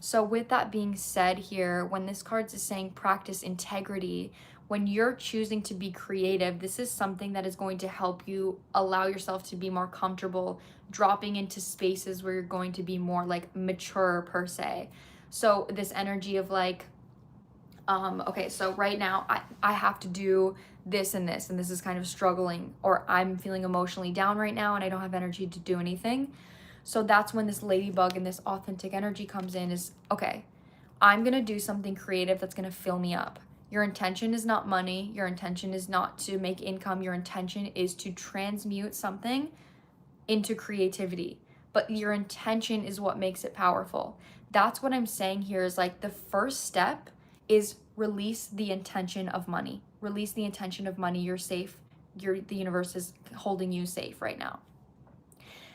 So with that being said here, when this card is saying practice integrity, when you're choosing to be creative, this is something that is going to help you allow yourself to be more comfortable dropping into spaces where you're going to be more like mature per se. So this energy of like, okay, so right now I have to do this and this is kind of struggling, or I'm feeling emotionally down right now and I don't have energy to do anything. So that's when this ladybug and this authentic energy comes in is, okay, I'm gonna do something creative that's gonna fill me up. Your intention is not money. Your intention is not to make income. Your intention is to transmute something into creativity. But your intention is what makes it powerful. That's what I'm saying here is like the first step is release the intention of money. Release the intention of money. You're safe. The universe is holding you safe right now.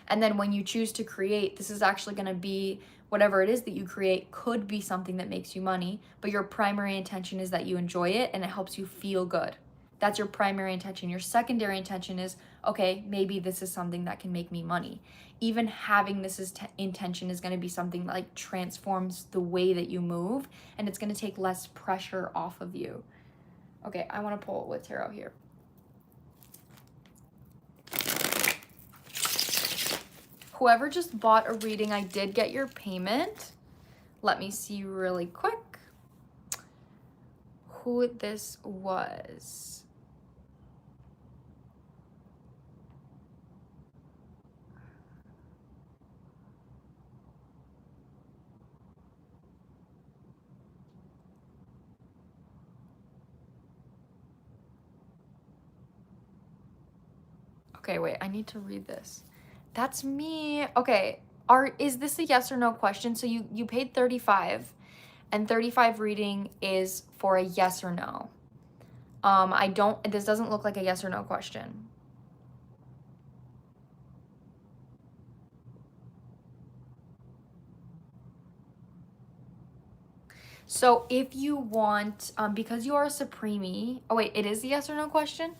And then when you choose to create, this is actually going to be whatever it is that you create could be something that makes you money, but your primary intention is that you enjoy it and it helps you feel good. That's your primary intention. Your secondary intention is, okay, maybe this is something that can make me money. Even having this as intention is going to be something that like transforms the way that you move, and it's going to take less pressure off of you. Okay, I want to pull with tarot here. Whoever just bought a reading, I did get your payment. Let me see really quick who this was. Okay, wait, I need to read this. That's me. Okay, is this a yes or no question? So you paid 35, and 35 reading is for a yes or no. This doesn't look like a yes or no question. So if you want, because you are a Supreme-y, oh wait, it is the yes or no question?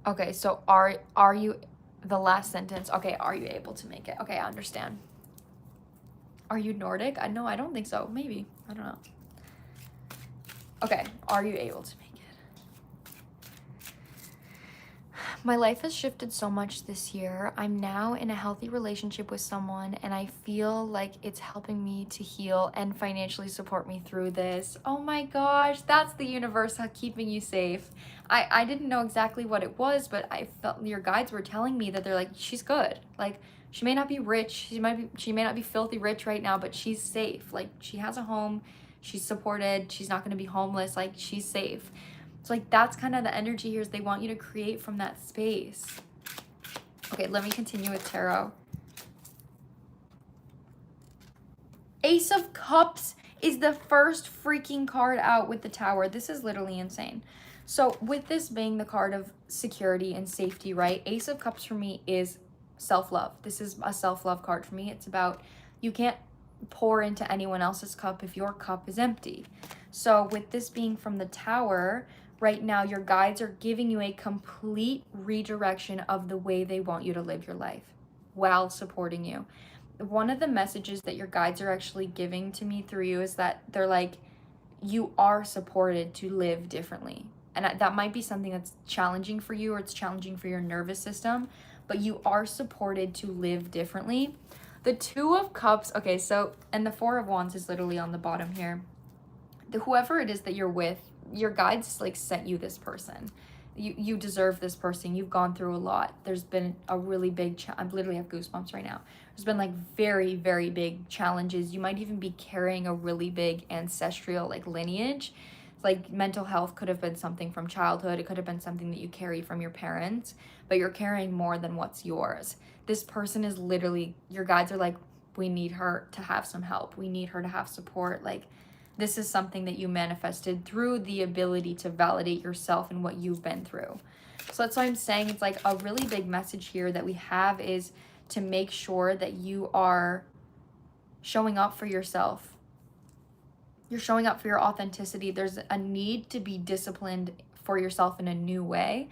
Okay, so are you, the last sentence, okay, are you able to make it? Okay, I understand. Are you Nordic? No, I don't think so. Maybe. I don't know. Okay, are you able to make it? My life has shifted so much this year. I'm now in a healthy relationship with someone, and I feel like it's helping me to heal and financially support me through this. Oh my gosh, that's the universe keeping you safe. I didn't know exactly what it was, but I felt your guides were telling me that they're like, she's good. Like, she may not be rich, she may not be filthy rich right now, but she's safe. Like, she has a home, she's supported, she's not going to be homeless, like, she's safe. So like that's kind of the energy here is they want you to create from that space. Okay, let me continue with tarot. Ace of Cups is the first freaking card out with the Tower. This is literally insane. So with this being the card of security and safety, right? Ace of Cups for me is self-love. This is a self-love card for me. It's about you can't pour into anyone else's cup if your cup is empty. So with this being from the Tower, right now your guides are giving you a complete redirection of the way they want you to live your life while supporting you. One of the messages that your guides are actually giving to me through you is that they're like, you are supported to live differently. And that might be something that's challenging for you, or it's challenging for your nervous system, but you are supported to live differently. The Two of Cups, okay, so, and the Four of Wands is literally on the bottom here. Whoever it is that you're with, your guides like sent you this person. You deserve this person. You've gone through a lot. There's been a really big, I literally have goosebumps right now. There's been like very, very big challenges. You might even be carrying a really big ancestral like lineage. It's like mental health could have been something from childhood. It could have been something that you carry from your parents, but you're carrying more than what's yours. This person is literally, your guides are like, we need her to have some help. We need her to have support. Like, this is something that you manifested through the ability to validate yourself and what you've been through. So that's why I'm saying it's like a really big message here that we have is to make sure that you are showing up for yourself. You're showing up for your authenticity. There's a need to be disciplined for yourself in a new way.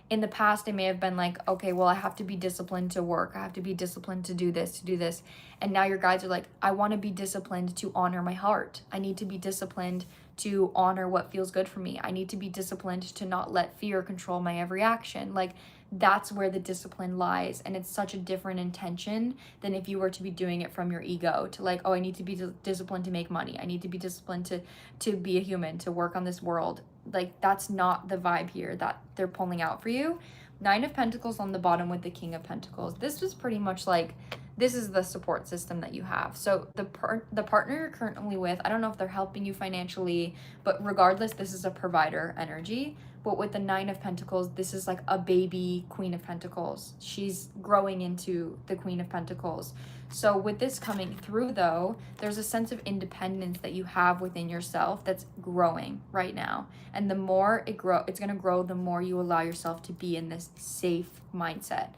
In the past, it may have been like, okay, well, I have to be disciplined to work. I have to be disciplined to do this, to do this. And now your guides are like, I want to be disciplined to honor my heart. I need to be disciplined to honor what feels good for me. I need to be disciplined to not let fear control my every action. Like, that's where the discipline lies. And it's such a different intention than if you were to be doing it from your ego to like, oh, I need to be disciplined to make money. I need to be disciplined to be a human, to work on this world. Like, that's not the vibe here that they're pulling out for you. 9 of Pentacles on the bottom with the King of Pentacles. This was pretty much like, this is the support system that you have. So the partner you're currently with, I don't know if they're helping you financially, but regardless, this is a provider energy. But with the 9 of Pentacles, this is like a baby Queen of Pentacles. She's growing into the Queen of Pentacles. So with this coming through though, there's a sense of independence that you have within yourself that's growing right now. And the more it's going to grow, the more you allow yourself to be in this safe mindset.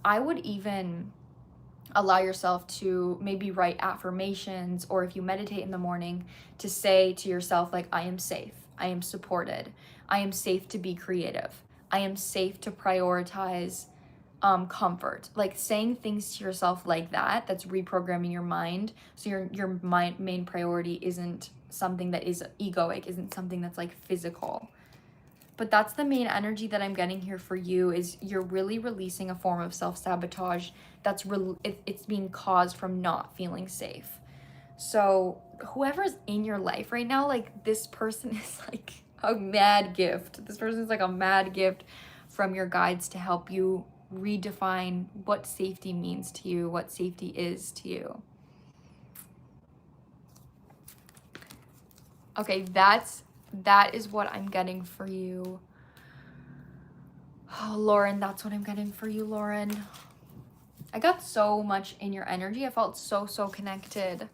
I would even allow yourself to maybe write affirmations, or if you meditate in the morning, to say to yourself, like, I am safe. I am supported. I am safe to be creative. I am safe to prioritize comfort. Like, saying things to yourself like that, that's reprogramming your mind. So your main priority isn't something that is egoic, isn't something that's like physical. But that's the main energy that I'm getting here for you, is you're really releasing a form of self-sabotage that's it's being caused from not feeling safe. So whoever's in your life right now, like, this person is like a mad gift. This person is like a mad gift from your guides to help you redefine what safety means to you, what safety is to you. Okay, that is what I'm getting for you. Oh, Lauren, that's what I'm getting for you, Lauren. I got so much in your energy. I felt so connected.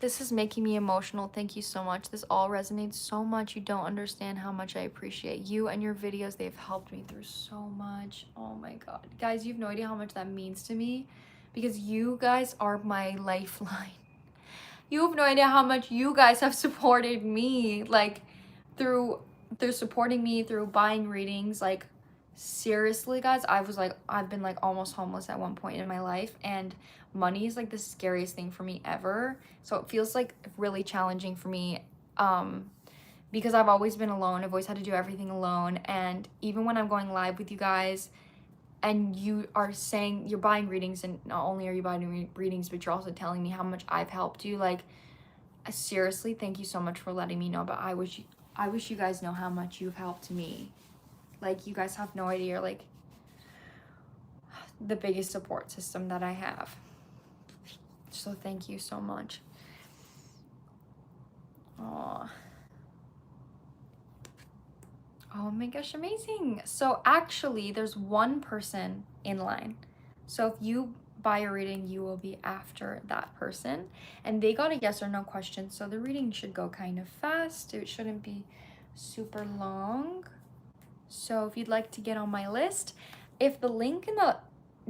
This is making me emotional. Thank you so much. This all resonates so much. You don't understand how much I appreciate you and your videos. They've helped me through so much. Oh my God. Guys, you have no idea how much that means to me, because you guys are my lifeline. You have no idea how much you guys have supported me, like, through supporting me, through buying readings. Like, seriously, guys, I've been like almost homeless at one point in my life, and money is like the scariest thing for me ever. So it feels like really challenging for me, because I've always been alone. I've always had to do everything alone. And even when I'm going live with you guys and you are saying you're buying readings, and not only are you buying readings, but you're also telling me how much I've helped you, like, seriously, thank you so much for letting me know. But I wish you guys know how much you've helped me. Like, you guys have no idea, like, the biggest support system that I have. So thank you so much. Oh my gosh, amazing. So actually, there's one person in line. So if you buy a reading, you will be after that person. And they got a yes or no question, so the reading should go kind of fast. It shouldn't be super long. So if you'd like to get on my list, if the link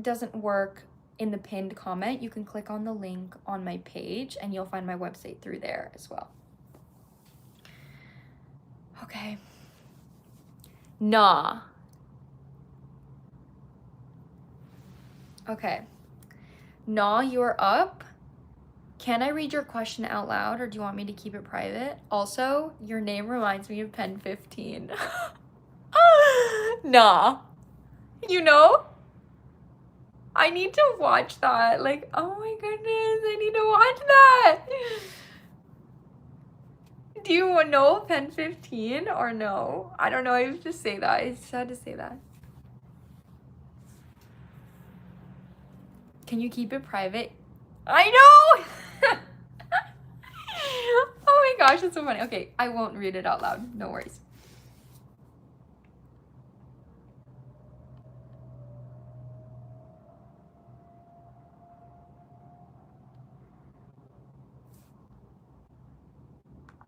doesn't work in the pinned comment, you can click on the link on my page and you'll find my website through there as well. Okay. Nah. Okay. Nah, you're up. Can I read your question out loud, or do you want me to keep it private? Also, your name reminds me of Pen 15. Nah. You know? I need to watch that. Like, oh my goodness, I need to watch that. Do you know Pen 15 or no? I don't know. I have to say that. I just had to say that. Can you keep it private? I know! Oh my gosh, that's so funny. Okay, I won't read it out loud. No worries.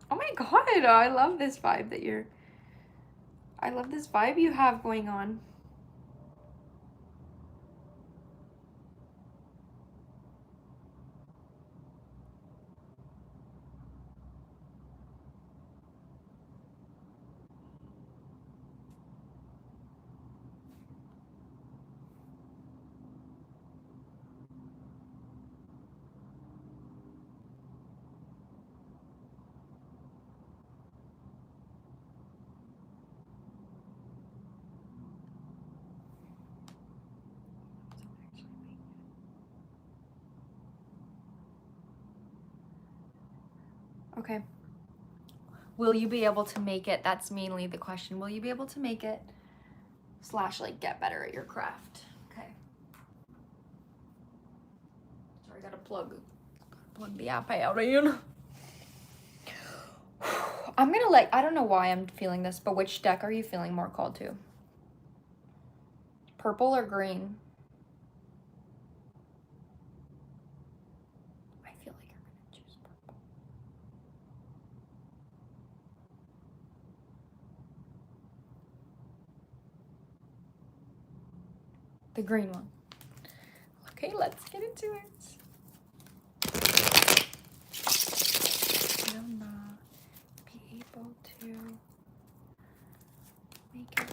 Oh my god, I love this vibe that you're... I love this vibe you have going on. Okay. Will you be able to make it? That's mainly the question. Will you be able to make it? / like get better at your craft. Okay. Sorry, I gotta plug the app out in. I'm gonna like, I don't know why I'm feeling this, but which deck are you feeling more called to? Purple or green? I feel like you're gonna choose purple. The green one. Okay, let's get into it. Will not be able to make it.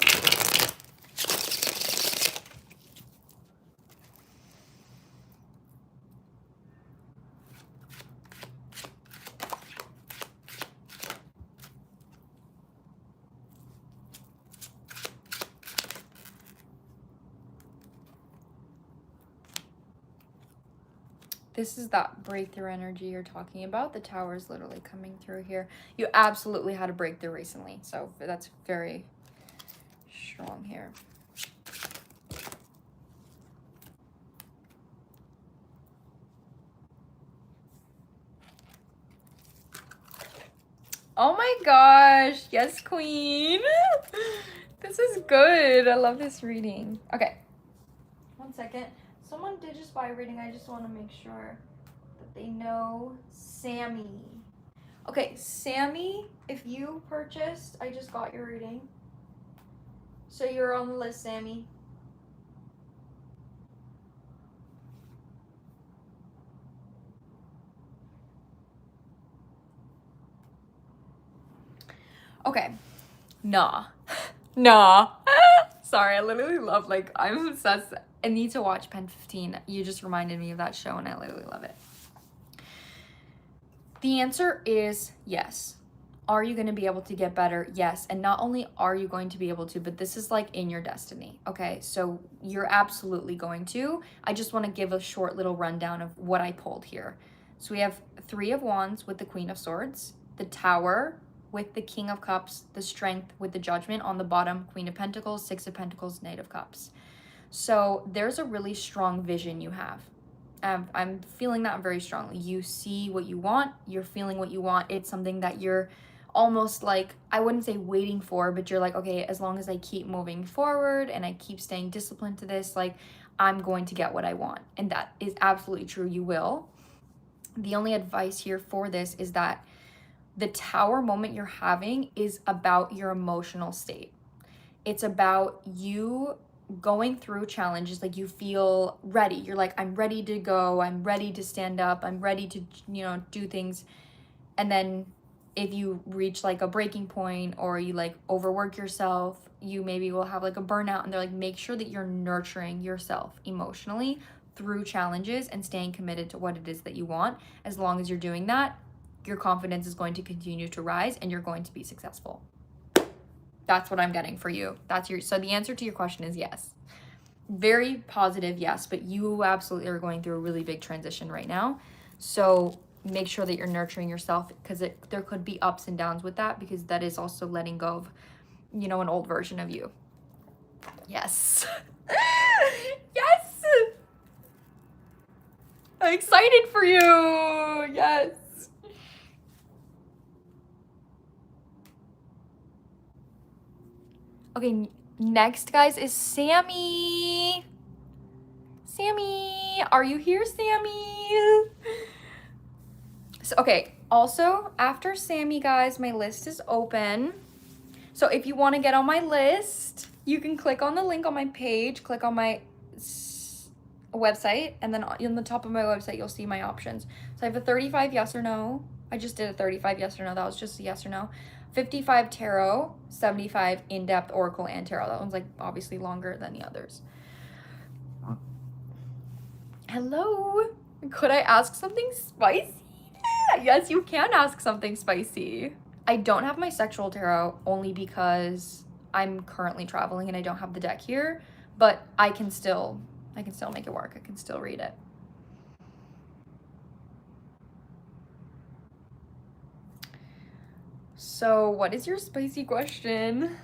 This is that breakthrough energy you're talking about. The tower is literally coming through here. You absolutely had a breakthrough recently, so that's very strong here. Oh my gosh, yes, queen. This is good. I love this reading. Okay, 1 second. Someone did just buy a reading. I just want to make sure that they know Sammy. Okay, Sammy, if you purchased, I just got your reading. So you're on the list, Sammy. Okay. Nah. Nah. Sorry, I literally love, like, I'm obsessed. I need to watch Pen 15. You just reminded me of that show, and I literally love it. The answer is yes. Are you going to be able to get better? Yes. And not only are you going to be able to, but this is like in your destiny. Okay. So you're absolutely going to. I just want to give a short little rundown of what I pulled here. So we have 3 of Wands with the Queen of Swords, the Tower with the King of Cups, the Strength with the Judgment on the bottom, Queen of Pentacles, 6 of Pentacles, Knight of Cups. So there's a really strong vision you have. I'm feeling that very strongly. You see what you want. You're feeling what you want. It's something that you're almost like, I wouldn't say waiting for, but you're like, okay, as long as I keep moving forward and I keep staying disciplined to this, like, I'm going to get what I want. And that is absolutely true. You will. The only advice here for this is that the Tower moment you're having is about your emotional state. It's about you going through challenges, like you feel ready. You're like, I'm ready to go. I'm ready to stand up. I'm ready to, do things. And then if you reach like a breaking point or you like overwork yourself, you maybe will have like a burnout. And they're like, make sure that you're nurturing yourself emotionally through challenges and staying committed to what it is that you want. As long as you're doing that, your confidence is going to continue to rise and you're going to be successful. That's what I'm getting for you. So the answer to your question is yes. Very positive, yes, but you absolutely are going through a really big transition right now. So make sure that you're nurturing yourself, because there could be ups and downs with that, because that is also letting go of, an old version of you. Yes. Yes. I'm excited for you. Yes. Okay, next, guys, is Sammy. Sammy, are you here, Sammy? So, okay, also, after Sammy, guys, my list is open. So if you want to get on my list, you can click on the link on my page, click on my website, and then on the top of my website, you'll see my options. So I have a 35 yes or no. I just did a 35 yes or no. That was just a yes or no. 55 tarot, 75 in-depth oracle and tarot. That one's like obviously longer than the others. Hello. Could I ask something spicy? Yes, you can ask something spicy. I don't have my sexual tarot only because I'm currently traveling and I don't have the deck here, but I can still make it work. I can still read it. So, what is your spicy question?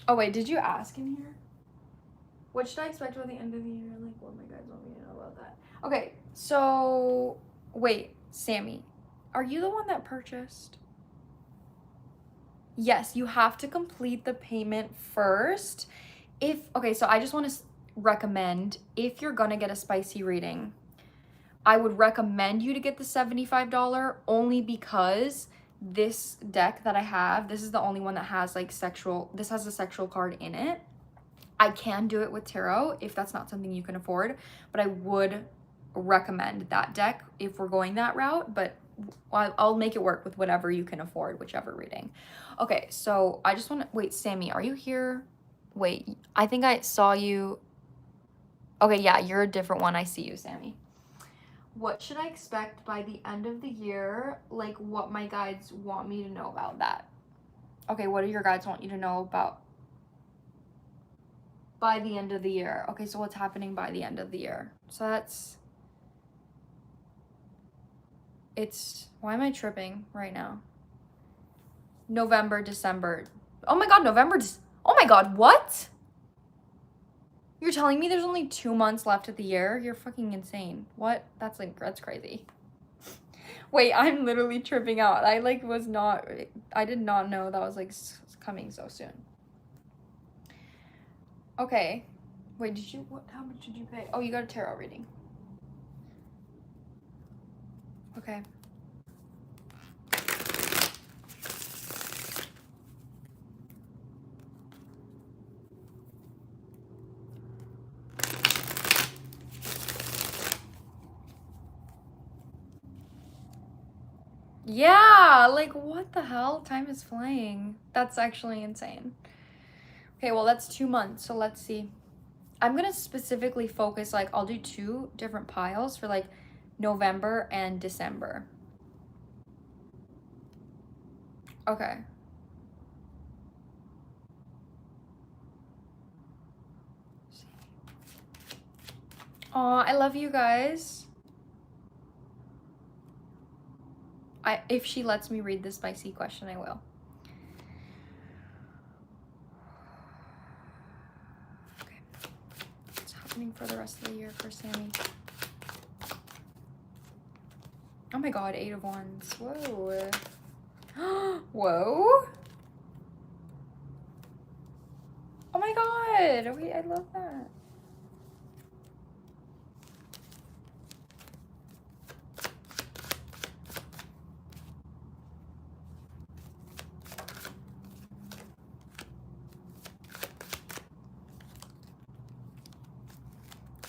Oh wait, did you ask in here? What should I expect by the end of the year? Like, what my guys want me to know about that? Okay, so wait, Sammy, are you the one that purchased? Yes, you have to complete the payment first. Okay, so I just want to recommend, if you're gonna get a spicy reading, I would recommend you to get the $75 only because this deck that I have, this is the only one that has like this has a sexual card in it. I can do it with tarot if that's not something you can afford, but I would recommend that deck if we're going that route, but I'll make it work with whatever you can afford, whichever reading. Okay, so I just want to, wait, Sammy, are you here? Wait, I think I saw you. Okay, yeah, you're a different one. I see you, Sammy. What should I expect by the end of the year? Like, what my guides want me to know about that. Okay, what do your guides want you to know about by the end of the year? Okay, so what's happening by the end of the year? So why am I tripping right now? November, December. Oh my God, oh my God, what? You're telling me there's only 2 months left of the year? You're fucking insane. What? That's crazy. Wait, I'm literally tripping out. I did not know that was like coming so soon. Okay. Wait, how much did you pay? Oh, you got a tarot reading. Okay. Yeah, like what the hell? Time is flying. That's actually insane. Okay, well, that's 2 months, so let's see. I'm gonna specifically focus, like, I'll do 2 different piles for like November and December. Okay. Aw, I love you guys. If she lets me read the spicy question, I will. Okay. What's happening for the rest of the year for Sammy? Oh my God, 8 of Wands. Whoa. Whoa. Oh my God. Wait, I love that.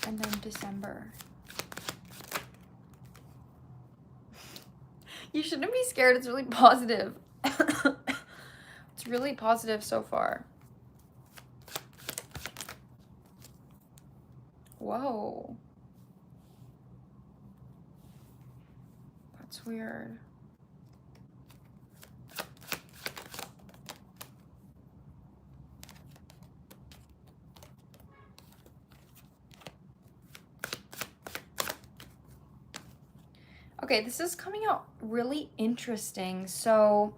And then December. You shouldn't be scared. It's really positive. It's really positive so far. Whoa. That's weird. Okay, this is coming out really interesting. So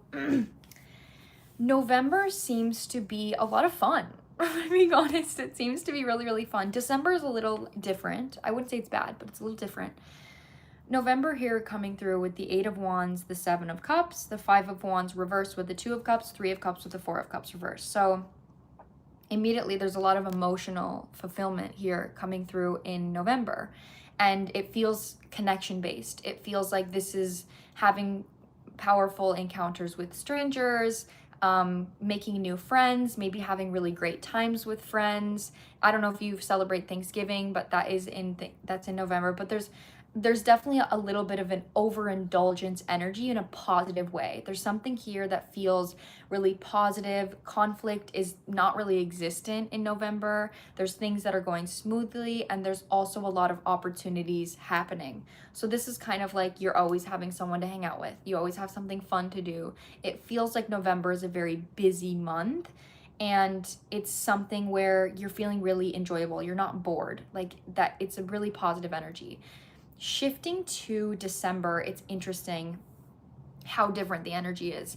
November seems to be a lot of fun. I'm being honest, it seems to be really, really fun. December is a little different. I wouldn't say it's bad, but it's a little different. November here coming through with the 8 of Wands, the 7 of Cups, the 5 of Wands reversed with the 2 of Cups, 3 of Cups with the 4 of Cups reversed. So immediately there's a lot of emotional fulfillment here coming through in November. And it feels connection based. It feels like this is having powerful encounters with strangers, making new friends, maybe having really great times with friends. I don't know if you celebrate Thanksgiving, but that's in November. But there's definitely a little bit of an overindulgence energy in a positive way. There's something here that feels really positive. Conflict is not really existent in November. There's things that are going smoothly, and there's also a lot of opportunities happening. So this is kind of like you're always having someone to hang out with. You always have something fun to do. It feels like November is a very busy month, and it's something where you're feeling really enjoyable. You're not bored. Like that, it's a really positive energy. Shifting to December, it's interesting how different the energy is.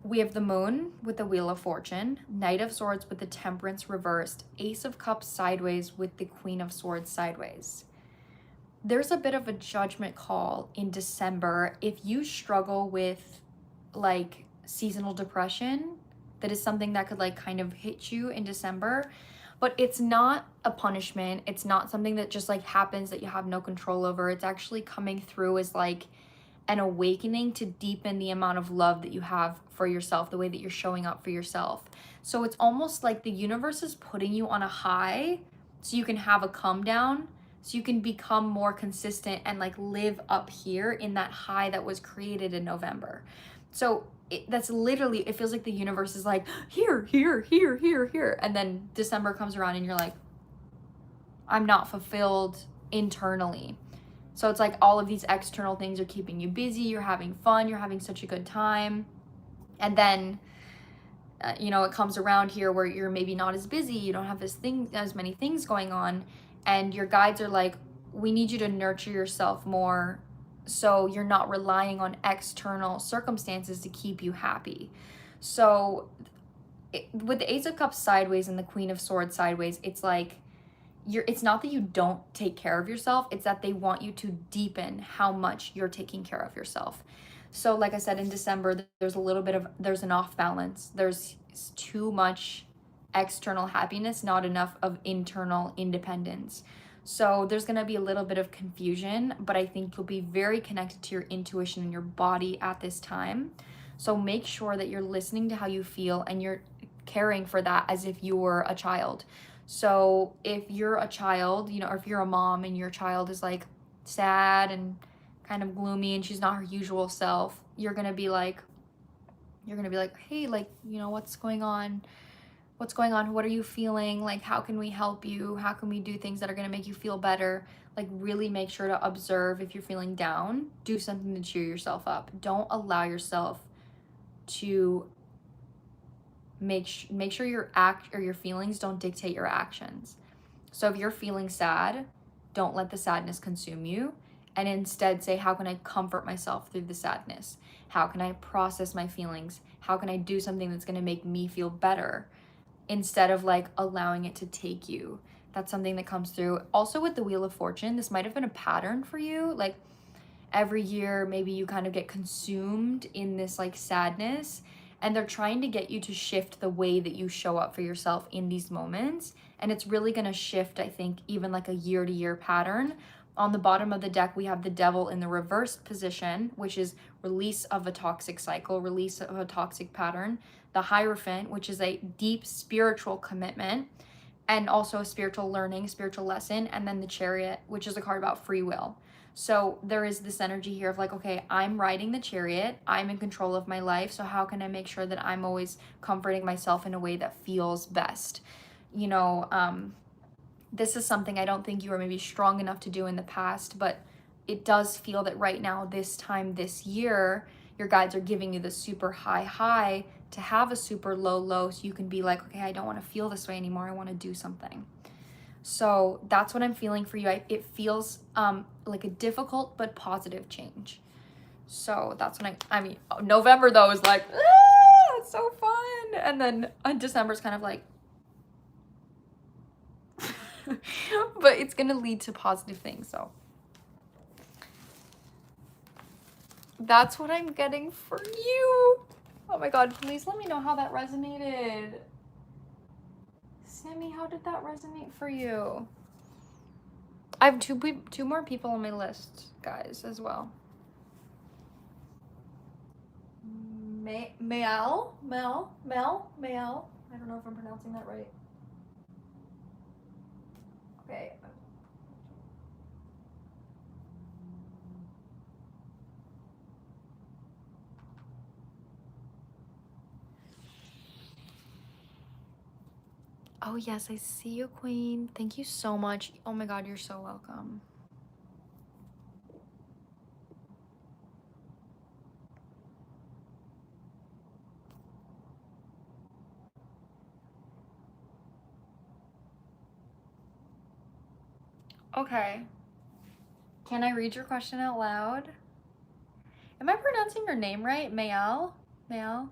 We have the Moon with the Wheel of Fortune, Knight of Swords with the Temperance reversed, Ace of Cups sideways with the Queen of Swords sideways. There's a bit of a judgment call in December. If you struggle with like seasonal depression, that is something that could like kind of hit you in December. But it's not a punishment. It's not something that just like happens that you have no control over. It's actually coming through as like an awakening to deepen the amount of love that you have for yourself, the way that you're showing up for yourself. So it's almost like the universe is putting you on a high so you can have a come down, so you can become more consistent and like live up here in that high that was created in November. So that's literally, it feels like the universe is like, here, here, here, here, here. And then December comes around and you're like, I'm not fulfilled internally. So it's like all of these external things are keeping you busy. You're having fun. You're having such a good time. And then, it comes around here where you're maybe not as busy. You don't have as many things going on. And your guides are like, we need you to nurture yourself more, so you're not relying on external circumstances to keep you happy. So with the Ace of Cups sideways and the Queen of Swords sideways, it's like it's not that you don't take care of yourself, it's that they want you to deepen how much you're taking care of yourself. So like I said, in December, there's an off balance. There's too much external happiness, not enough of internal independence. So there's going to be a little bit of confusion, but I think you'll be very connected to your intuition and your body at this time. So make sure that you're listening to how you feel and you're caring for that as if you were a child. So if you're a child, or if you're a mom and your child is like sad and kind of gloomy and she's not her usual self, you're going to be like, hey, like, what's going on? What's going on? What are you feeling? Like, how can we help you? How can we do things that are going to make you feel better? Like, really make sure to observe if you're feeling down. Do something to cheer yourself up. Don't allow yourself to make sure your feelings don't dictate your actions. So if you're feeling sad, don't let the sadness consume you, and instead say, how can I comfort myself through the sadness? How can I process my feelings? How can I do something that's going to make me feel better? Instead of like allowing it to take you. That's something that comes through. Also with the Wheel of Fortune, this might have been a pattern for you. Like every year, maybe you kind of get consumed in this like sadness, and they're trying to get you to shift the way that you show up for yourself in these moments. And it's really going to shift, I think, even like a year-to-year pattern. On the bottom of the deck, we have the Devil in the reversed position, which is release of a toxic cycle, release of a toxic pattern. The Hierophant, which is a deep spiritual commitment and also a spiritual learning, spiritual lesson. And then the Chariot, which is a card about free will. So there is this energy here of like, okay, I'm riding the chariot. I'm in control of my life. So how can I make sure that I'm always comforting myself in a way that feels best? This is something I don't think you were maybe strong enough to do in the past, but it does feel that right now, this time this year, your guides are giving you the super high to have a super low, so you can be like, okay, I don't want to feel this way anymore. I want to do something. So that's what I'm feeling for you. It feels like a difficult but positive change. So that's when November though is like, it's so fun. And then December's kind of like, but it's gonna lead to positive things. So that's what I'm getting for you. Oh my God, please let me know how that resonated. Sammy, how did that resonate for you? I have two more people on my list, guys, as well. Mel. I don't know if I'm pronouncing that right. Okay. Oh yes, I see you, Queen. Thank you so much. Oh my God, you're so welcome. Okay. Can I read your question out loud? Am I pronouncing your name right? Mayal? Mayal?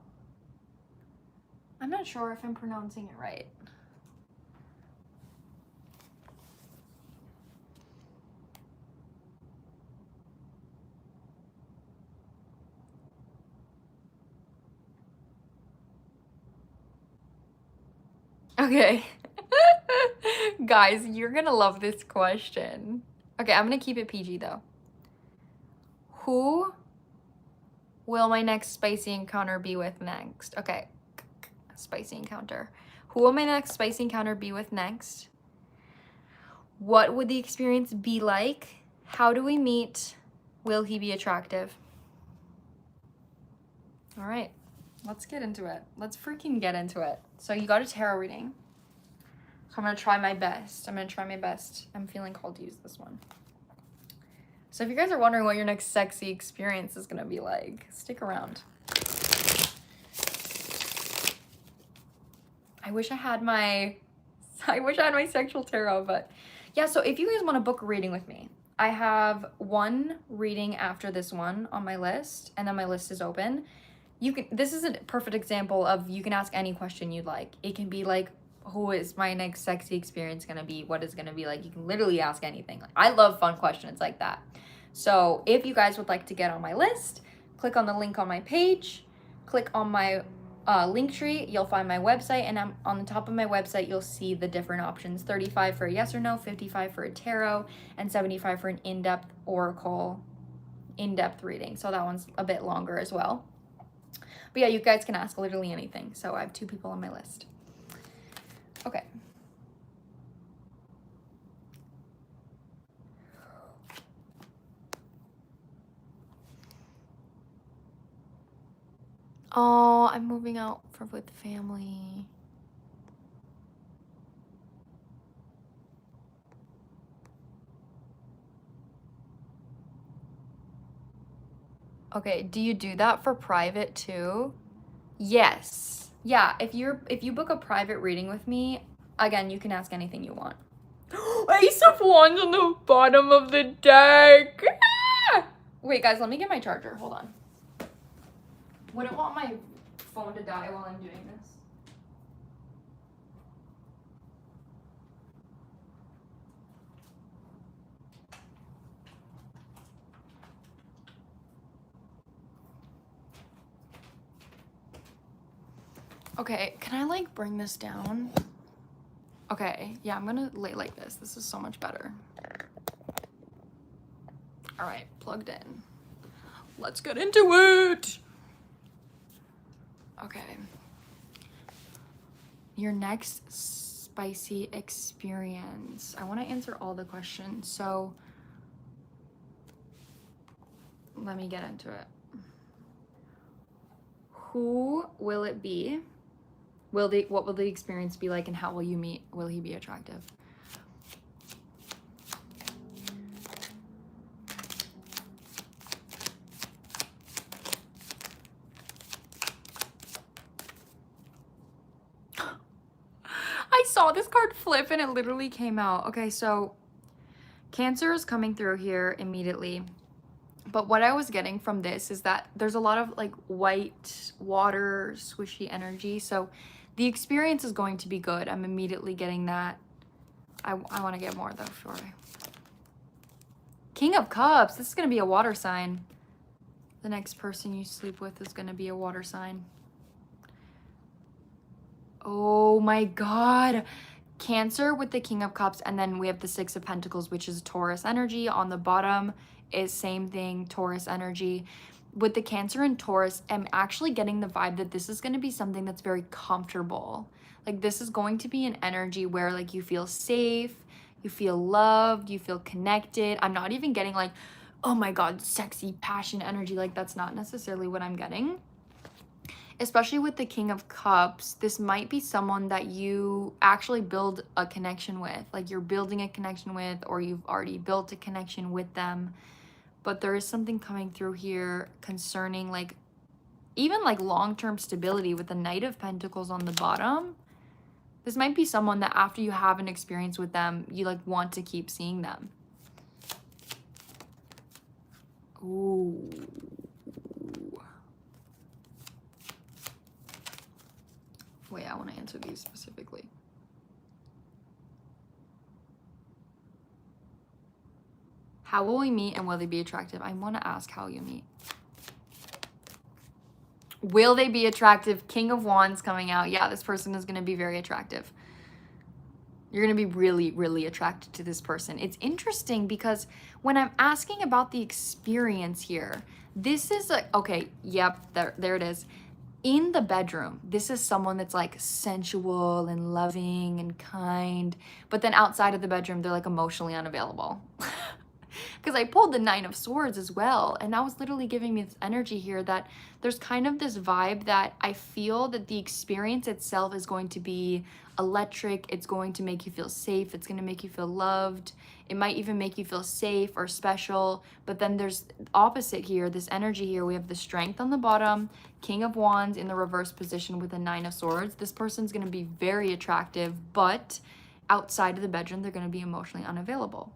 I'm not sure if I'm pronouncing it right. Okay. Guys, you're gonna love this question. Okay, I'm gonna keep it PG though. Who will my next spicy encounter be with next? Okay, spicy encounter. Who will my next spicy encounter be with next? What would the experience be like? How do we meet? Will he be attractive? All right, let's get into it. Let's freaking get into it. So you got a tarot reading. So I'm gonna try my best. I'm feeling called to use this one. So if you guys are wondering what your next sexy experience is gonna be like, stick around. I wish I had my sexual tarot, but yeah, so if you guys want to book a reading with me, I have one reading after this one on my list, and then my list is open. This is a perfect example of you can ask any question you'd like. It can be like, who is my next sexy experience gonna be? What is gonna be like? You can literally ask anything. I love fun questions like that. So if you guys would like to get on my list, click on the link on my page, click on my link tree, you'll find my website, and on the top of my website you'll see the different options: 35 for a yes or no, 55 for a tarot, and 75 for an in-depth oracle in-depth reading. So that one's a bit longer as well. But yeah, you guys can ask literally anything. So I have 2 people on my list. Okay. Oh, I'm moving out with family. Okay, do you do that for private too? Yes. Yeah, if you book a private reading with me, again, you can ask anything you want. Ace of Wands on the bottom of the deck. Ah! Wait, guys, let me get my charger. Hold on. Wouldn't want my phone to die while I'm doing this. Okay, can I like bring this down? Okay, yeah, I'm gonna lay like this. This is so much better. All right, plugged in. Let's get into it. Okay. Your next spicy experience. I want to answer all the questions, so let me get into it. Who will it be? What will the experience be like, and how will you meet? Will he be attractive? I saw this card flip and it literally came out. Okay, so Cancer is coming through here immediately. But what I was getting from this is that there's a lot of like white water swishy energy. So the experience is going to be good. I'm immediately getting that. I want to get more though, sure. King of Cups. This is going to be a water sign. The next person you sleep with is going to be a water sign. Oh my God. Cancer with the King of Cups, and then we have the Six of Pentacles, which is Taurus energy. On the bottom is same thing, Taurus energy. With the Cancer and Taurus, I'm actually getting the vibe that this is going to be something that's very comfortable. Like this is going to be an energy where like you feel safe, you feel loved, you feel connected. I'm not even getting like, oh my God, sexy passion energy. Like that's not necessarily what I'm getting. Especially with the King of Cups, this might be someone that you actually build a connection with. Like you're building a connection with, or you've already built a connection with them. But there is something coming through here concerning like, even like long-term stability with the Knight of Pentacles on the bottom. This might be someone that after you have an experience with them, you like want to keep seeing them. Ooh. Wait, I want to answer these specifically. How will we meet and will they be attractive? I want to ask how you meet. Will they be attractive? King of Wands coming out. Yeah, this person is going to be very attractive. You're going to be really, really attracted to this person. It's interesting because when I'm asking about the experience here, this is like, okay, yep, there it is. In the bedroom, this is someone that's like sensual and loving and kind, but then outside of the bedroom, they're like emotionally unavailable. Because I pulled the Nine of Swords as well, and that was literally giving me this energy here that there's kind of this vibe that I feel that the experience itself is going to be electric. It's going to make you feel safe. It's going to make you feel loved. It might even make you feel safe or special. But then there's opposite here, this energy here. We have the Strength on the bottom, King of Wands in the reverse position with the Nine of Swords. This person's going to be very attractive, but outside of the bedroom, they're going to be emotionally unavailable.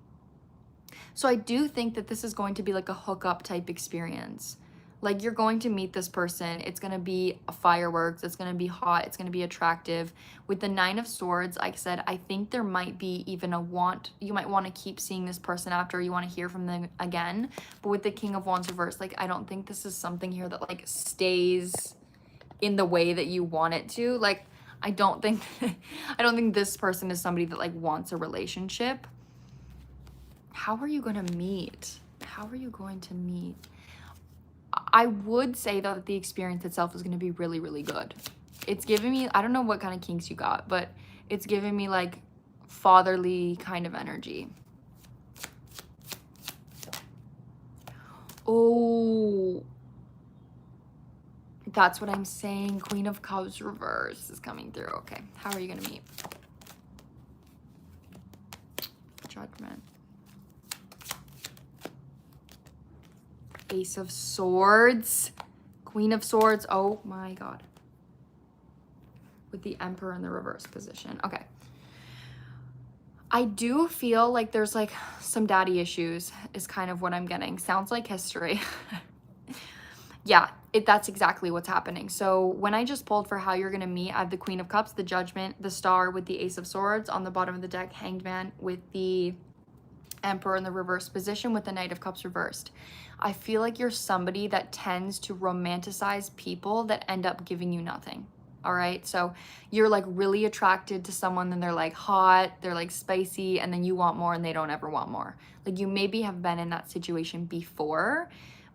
So I do think that this is going to be like a hookup type experience. Like you're going to meet this person. It's going to be a fireworks. It's going to be hot. It's going to be attractive. With the Nine of Swords, like I said, I think there might be even a want. You might want to keep seeing this person after, you want to hear from them again. But with the King of Wands reverse, like I don't think this is something here that like stays in the way that you want it to. Like I don't think this person is somebody that like wants a relationship. How are you going to meet? How are you going to meet? I would say though that the experience itself is going to be really, really good. It's giving me, I don't know what kind of kinks you got, but it's giving me like fatherly kind of energy. Oh, that's what I'm saying. Queen of Cups reverse is coming through. Okay, how are you going to meet? Judgment. Ace of Swords, Queen of Swords. Oh my God. With the Emperor in the reverse position. Okay. I do feel like there's like some daddy issues is kind of what I'm getting. Sounds like history. Yeah, that's exactly what's happening. So when I just pulled for how you're going to meet, I have the Queen of Cups, the Judgment, the Star with the Ace of Swords. On the bottom of the deck, Hanged Man with the Emperor in the reverse position with the Knight of Cups reversed. I feel like you're somebody that tends to romanticize people that end up giving you nothing. All right. So you're like really attracted to someone, then they're like hot, they're like spicy, and then you want more and they don't ever want more. Like you maybe have been in that situation before,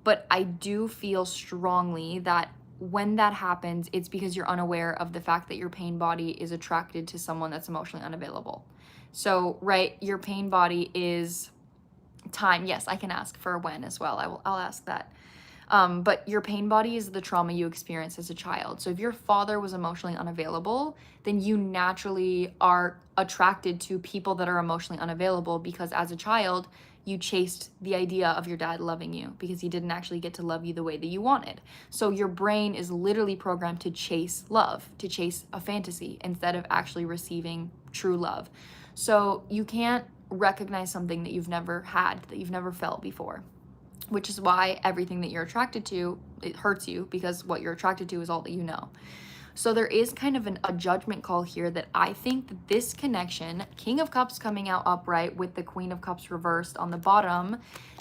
but I do feel strongly that when that happens, it's because you're unaware of the fact that your pain body is attracted to someone that's emotionally unavailable. So, right, your pain body is time. Yes, I can ask for when as well. I'll ask that. But your pain body is the trauma you experienced as a child. So if your father was emotionally unavailable, then you naturally are attracted to people that are emotionally unavailable because as a child, you chased the idea of your dad loving you because he didn't actually get to love you the way that you wanted. So your brain is literally programmed to chase love, to chase a fantasy instead of actually receiving true love. So you can't recognize something that you've never had, that you've never felt before, which is why everything that you're attracted to, it hurts you because what you're attracted to is all that you know. So there is kind of a judgment call here that I think that this connection, King of Cups coming out upright with the Queen of Cups reversed on the bottom,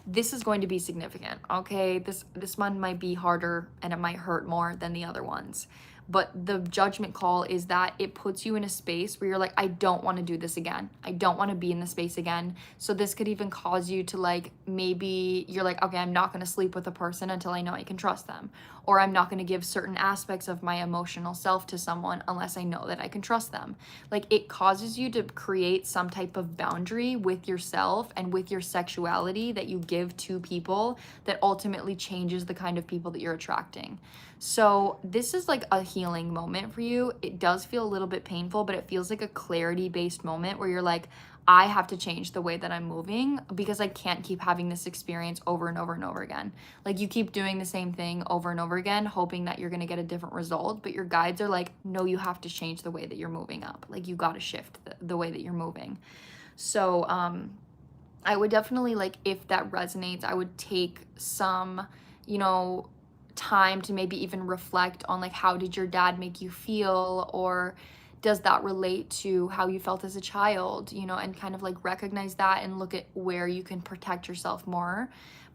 this is going to be significant, okay? This one might be harder and it might hurt more than the other ones. But the judgment call is that it puts you in a space where you're like, I don't want to do this again. I don't want to be in this space again. So this could even cause you to like, maybe you're like, okay, I'm not going to sleep with a person until I know I can trust them. Or I'm not going to give certain aspects of my emotional self to someone unless I know that I can trust them. Like, it causes you to create some type of boundary with yourself and with your sexuality that you give to people that ultimately changes the kind of people that you're attracting. So this is like a healing moment for you. It does feel a little bit painful, but it feels like a clarity-based moment where you're like, I have to change the way that I'm moving because I can't keep having this experience over and over and over again. Like, you keep doing the same thing over and over again, hoping that you're going to get a different result, but your guides are like, no, you have to change the way that you're moving up. Like, you got to shift the way that you're moving. So, I would definitely, like, if that resonates, I would take some, you know, time to maybe even reflect on like, how did your dad make you feel, or does that relate to how you felt as a child, you know, and kind of like recognize that and look at where you can protect yourself more.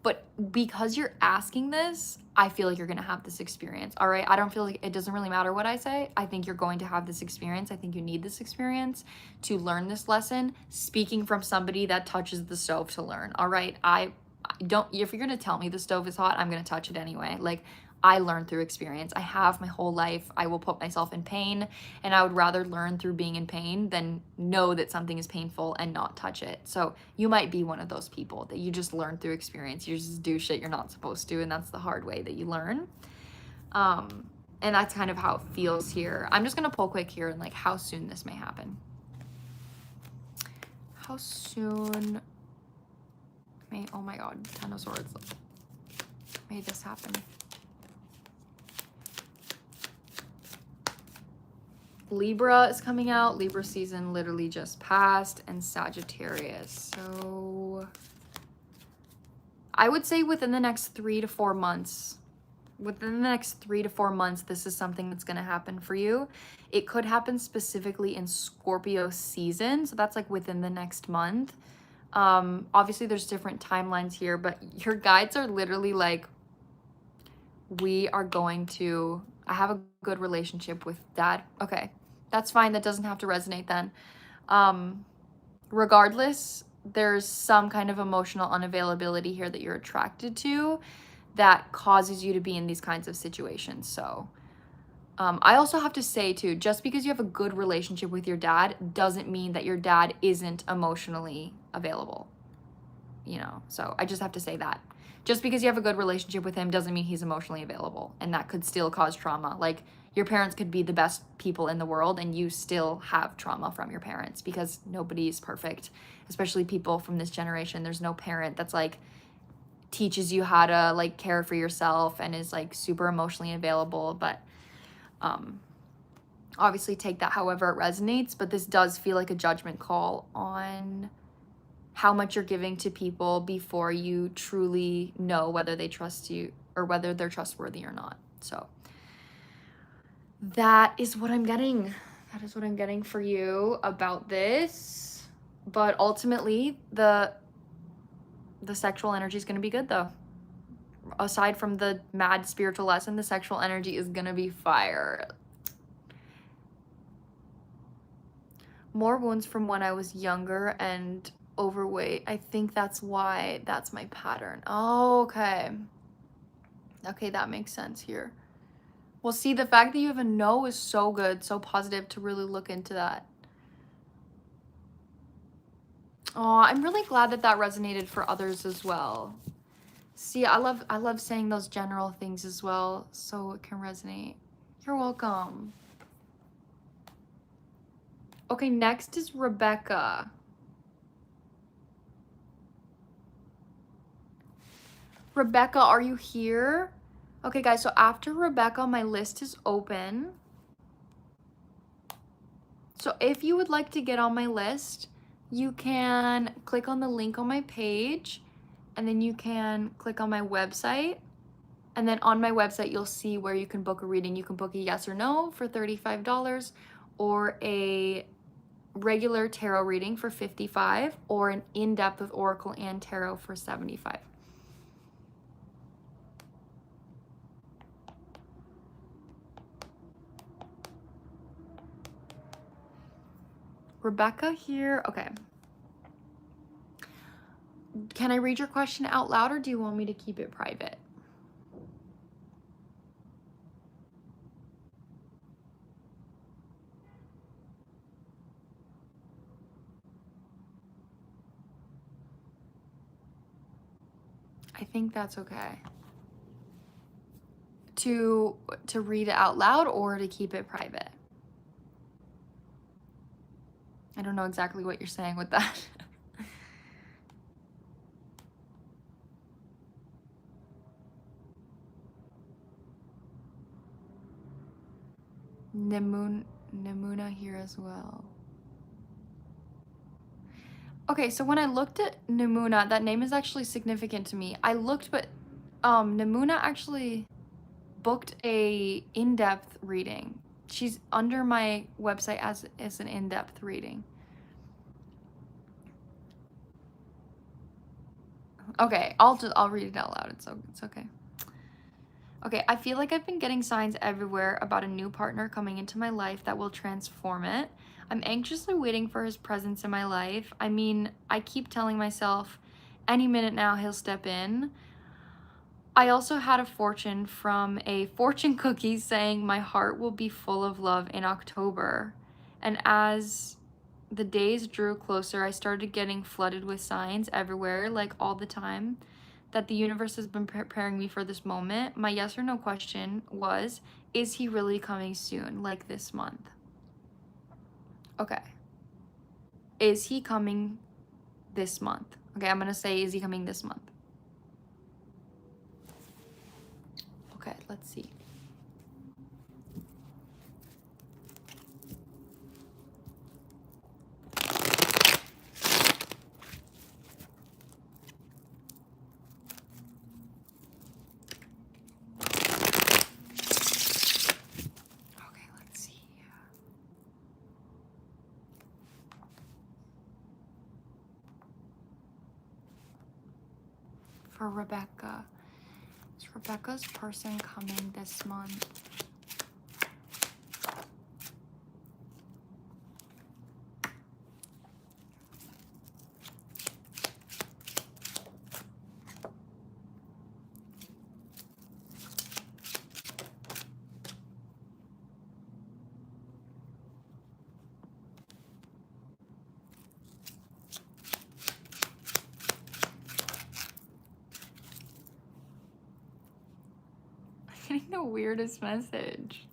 But because you're asking this, I feel like you're going to have this experience. All right. I don't feel like it doesn't really matter what I say. I think you're going to have this experience. I think you need this experience to learn this lesson. Speaking from somebody that touches the stove to learn. All right. I don't, if you're going to tell me the stove is hot, I'm going to touch it anyway. Like, I learned through experience. I have my whole life. I will put myself in pain, and I would rather learn through being in pain than know that something is painful and not touch it. So you might be one of those people that you just learn through experience. You just do shit you're not supposed to, and that's the hard way that you learn. And that's kind of how it feels here. I'm just going to pull quick here and like how soon this may happen. How soon may, oh my God, 10 of Swords, may this happen? Libra is coming out. Libra season literally just passed, and Sagittarius. So I would say within the next 3 to 4 months, this is something that's going to happen for you. It could happen specifically in Scorpio season. So that's like within the next month. Obviously there's different timelines here, but your guides are literally like, I have a good relationship with dad. Okay. That's fine. That doesn't have to resonate then. Regardless, there's some kind of emotional unavailability here that you're attracted to that causes you to be in these kinds of situations. So I also have to say too, just because you have a good relationship with your dad doesn't mean that your dad isn't emotionally available, you know? So I just have to say that. Just because you have a good relationship with him doesn't mean he's emotionally available, and that could still cause trauma. Like, your parents could be the best people in the world and you still have trauma from your parents, because nobody is perfect, especially people from this generation. There's no parent that's like teaches you how to like care for yourself and is like super emotionally available. But obviously take that however it resonates, but this does feel like a judgment call on how much you're giving to people before you truly know whether they trust you or whether they're trustworthy or not. So that is what I'm getting. That is what I'm getting for you about this. But ultimately, the sexual energy is going to be good though. Aside from the mad spiritual lesson, the sexual energy is going to be fire. More wounds from when I was younger and overweight. I think that's why that's my pattern. Oh, okay. Okay, that makes sense here. Well, see, the fact that you have a no is so good, so positive to really look into that. Oh, I'm really glad that that resonated for others as well. See, I love saying those general things as well, so it can resonate. You're welcome. Okay, next is Rebecca. Rebecca, are you here? Okay, guys, so after Rebecca, my list is open. So if you would like to get on my list, you can click on the link on my page, and then you can click on my website, And then on my website, you'll see where you can book a reading. You can book a yes or no for $35, or a regular tarot reading for $55, or an in-depth with Oracle and Tarot for $75. Rebecca here. Okay. Can I read your question out loud, or do you want me to keep it private? I think that's okay. To read it out loud or to keep it private? I don't know exactly what you're saying with that. Nimuna here as well. Okay, so when I looked at Nimuna, that name is actually significant to me. I looked, but Nimuna actually booked a in-depth reading. She's under my website as an in-depth reading. Okay, I'll read it out loud. It's okay. Okay, I feel like I've been getting signs everywhere about a new partner coming into my life that will transform it. I'm anxiously waiting for his presence in my life. I mean, I keep telling myself any minute now he'll step in. I also had a fortune from a fortune cookie saying my heart will be full of love in October. And as the days drew closer, I started getting flooded with signs everywhere, like all the time, that the universe has been preparing me for this moment. My yes or no question was, is he really coming soon, like this month? Okay. Is he coming this month? Okay, I'm gonna say, is he coming this month? Okay, let's see. Okay, let's see. For Rebecca. Is Rebecca's person coming this month? I'm getting the weirdest message.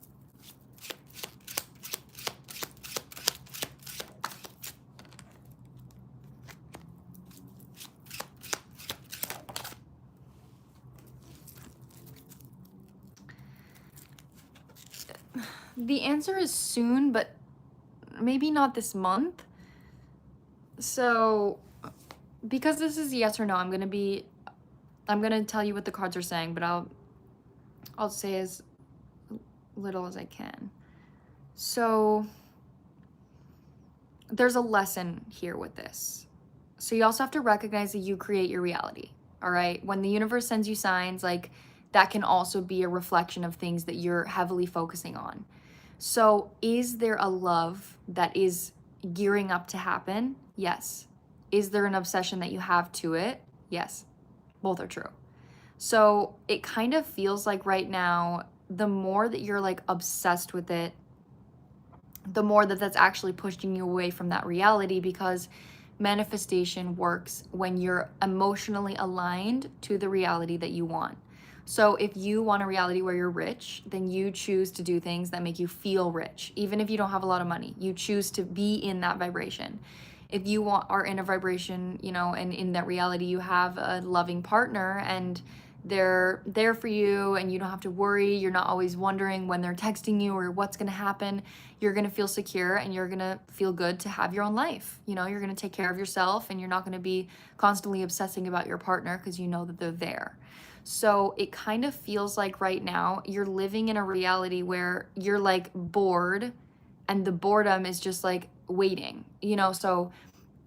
The answer is soon, but maybe not this month. So, because this is yes or no, I'm gonna tell you what the cards are saying, but I'll say as little as I can. So, there's a lesson here with this. So you also have to recognize that you create your reality, all right? When the universe sends you signs, like, that can also be a reflection of things that you're heavily focusing on. So is there a love that is gearing up to happen? Yes. Is there an obsession that you have to it? Yes. Both are true. So it kind of feels like right now, the more that you're like obsessed with it, the more that that's actually pushing you away from that reality, because manifestation works when you're emotionally aligned to the reality that you want. So if you want a reality where you're rich, then you choose to do things that make you feel rich. Even if you don't have a lot of money, you choose to be in that vibration. If you are in a vibration, and in that reality you have a loving partner and they're there for you and you don't have to worry. You're not always wondering when they're texting you or what's gonna happen. You're gonna feel secure and you're gonna feel good to have your own life. You know, you're gonna take care of yourself and you're not gonna be constantly obsessing about your partner because you know that they're there. So it kind of feels like right now you're living in a reality where you're like bored and the boredom is just like waiting, you know? So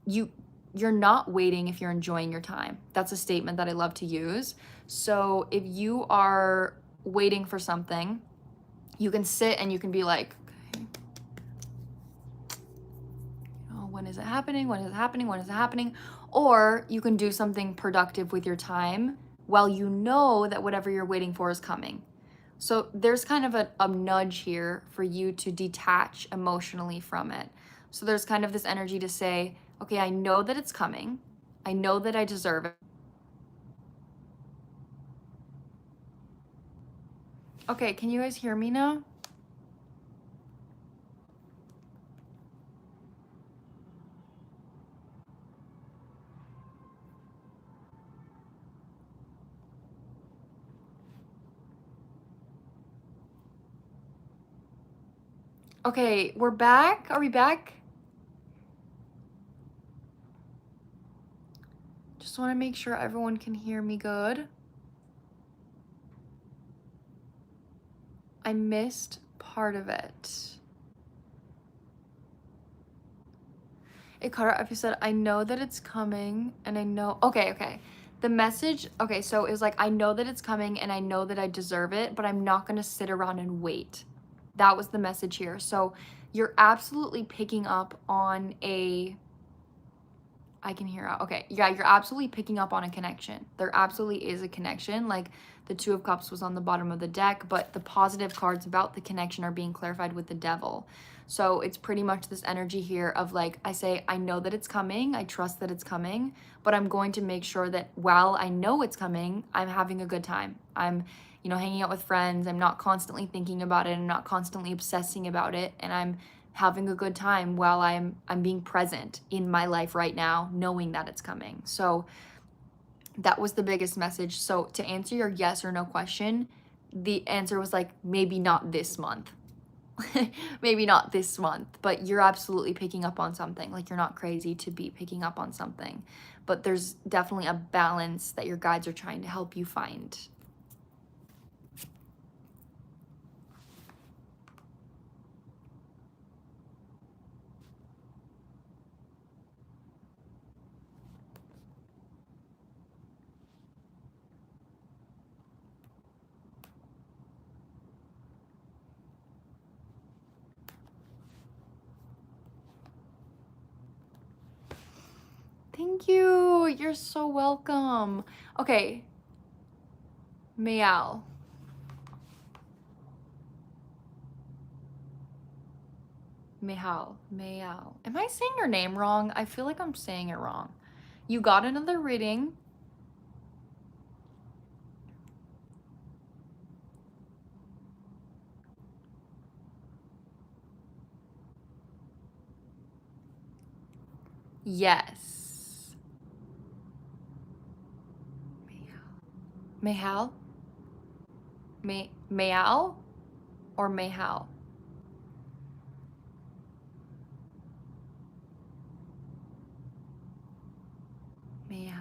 you're not waiting if you're enjoying your time. That's a statement that I love to use. So if you are waiting for something, you can sit and you can be like, okay, oh, when is it happening? When is it happening? When is it happening? Or you can do something productive with your time while you know that whatever you're waiting for is coming. So there's kind of a nudge here for you to detach emotionally from it. So there's kind of this energy to say, okay, I know that it's coming. I know that I deserve it. Okay, can you guys hear me now? Okay, we're back. Are we back? Just want to make sure everyone can hear me good. I missed part of it. It cut out. You said, I know that it's coming and I know. Okay. The message, okay, so it was like, I know that it's coming and I know that I deserve it, but I'm not going to sit around and wait. That was the message here. So you're absolutely picking up on I can hear out. Okay. Yeah, you're absolutely picking up on a connection. There absolutely is a connection. Like the Two of Cups was on the bottom of the deck, but the positive cards about the connection are being clarified with the Devil. So it's pretty much this energy here of like, I say, I know that it's coming. I trust that it's coming, but I'm going to make sure that while I know it's coming, I'm having a good time. I'm, you know, hanging out with friends. I'm not constantly thinking about it. I'm not constantly obsessing about it. And I'm having a good time while I'm being present in my life right now, knowing that it's coming. So that was the biggest message. So to answer your yes or no question, the answer was like, maybe not this month. Maybe not this month, but you're absolutely picking up on something. Like you're not crazy to be picking up on something, but there's definitely a balance that your guides are trying to help you find. Thank you. You're so welcome. Okay. Meow. Meow. Meow. Am I saying your name wrong? I feel like I'm saying it wrong. You got another reading. Yes. Mayhal? Mayal? Or Mayhal? Mayhal.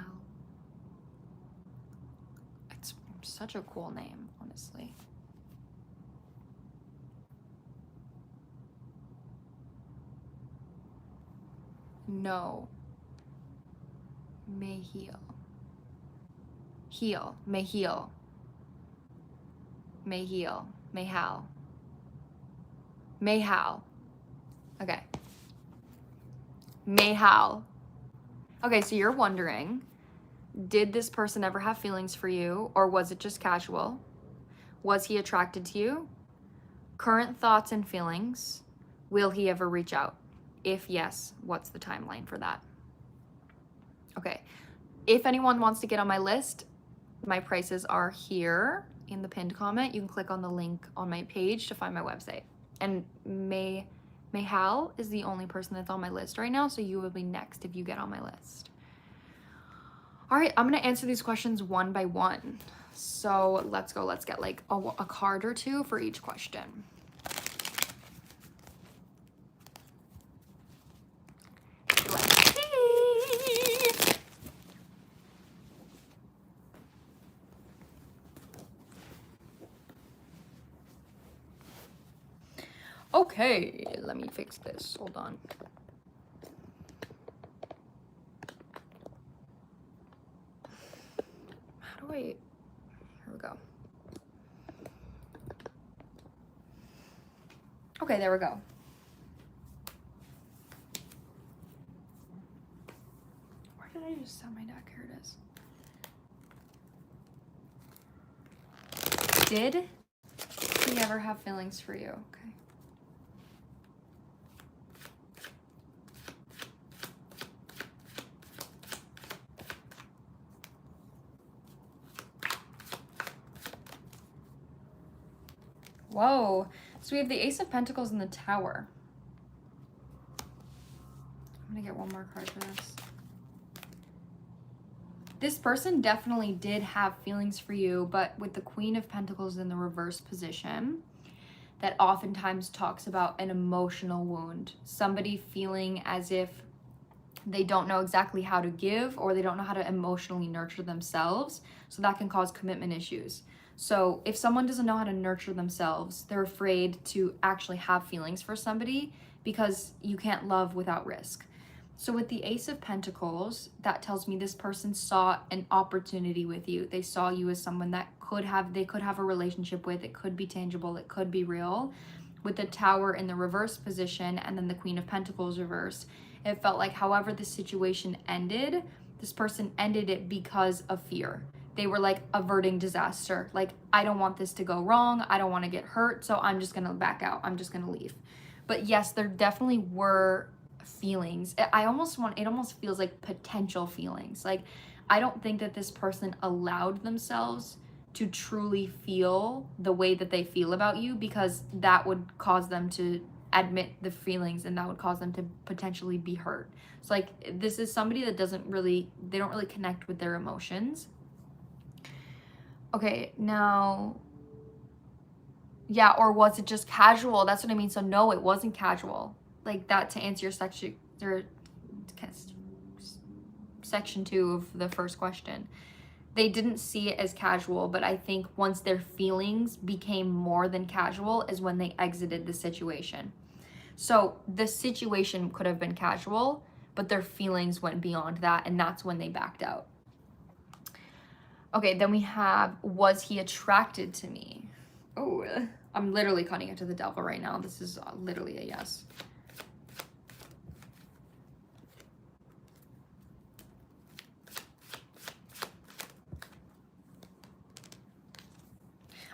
It's such a cool name, honestly. No. May heal. Heal. May heal. May heal. Mayhal. Mayhal. Okay. Mayhal. Okay, so you're wondering, did this person ever have feelings for you, or was it just casual? Was he attracted to you? Current thoughts and feelings. Will he ever reach out? If yes, what's the timeline for that? Okay. If anyone wants to get on my list, my prices are here in the pinned comment. You can click on the link on my page to find my website. And Mayhal is the only person that's on my list right now, so you will be next if you get on my list. All right, I'm gonna answer these questions one by one. So let's go. Let's get like a card or two for each question. Let's see. Okay, let me fix this. Hold on. How do I... Here we go. Okay, there we go. Where did I just set my deck? Here it is. Did he ever have feelings for you? Okay. Whoa. So we have the Ace of Pentacles and the Tower. I'm gonna get one more card for this. This person definitely did have feelings for you, but with the Queen of Pentacles in the reverse position, that oftentimes talks about an emotional wound. Somebody feeling as if they don't know exactly how to give, or they don't know how to emotionally nurture themselves. So that can cause commitment issues. So if someone doesn't know how to nurture themselves, they're afraid to actually have feelings for somebody because you can't love without risk. So with the Ace of Pentacles, that tells me this person saw an opportunity with you. They saw you as someone that they could have a relationship with. It could be tangible, it could be real. With the Tower in the reverse position and then the Queen of Pentacles reverse, it felt like however the situation ended, this person ended it because of fear. They were like averting disaster. Like, I don't want this to go wrong. I don't want to get hurt. So I'm just going to back out. I'm just going to leave. But yes, there definitely were feelings. It almost feels like potential feelings. Like, I don't think that this person allowed themselves to truly feel the way that they feel about you, because that would cause them to admit the feelings and that would cause them to potentially be hurt. So like, this is somebody that they don't really connect with their emotions. Okay, now, yeah, or was it just casual? That's what I mean. So no, it wasn't casual. Like that, to answer your section 2 of the first question. They didn't see it as casual, but I think once their feelings became more than casual is when they exited the situation. So the situation could have been casual, but their feelings went beyond that, and that's when they backed out. Okay, then we have, was he attracted to me? Oh, I'm literally cutting it to the devil right now. This is literally a yes.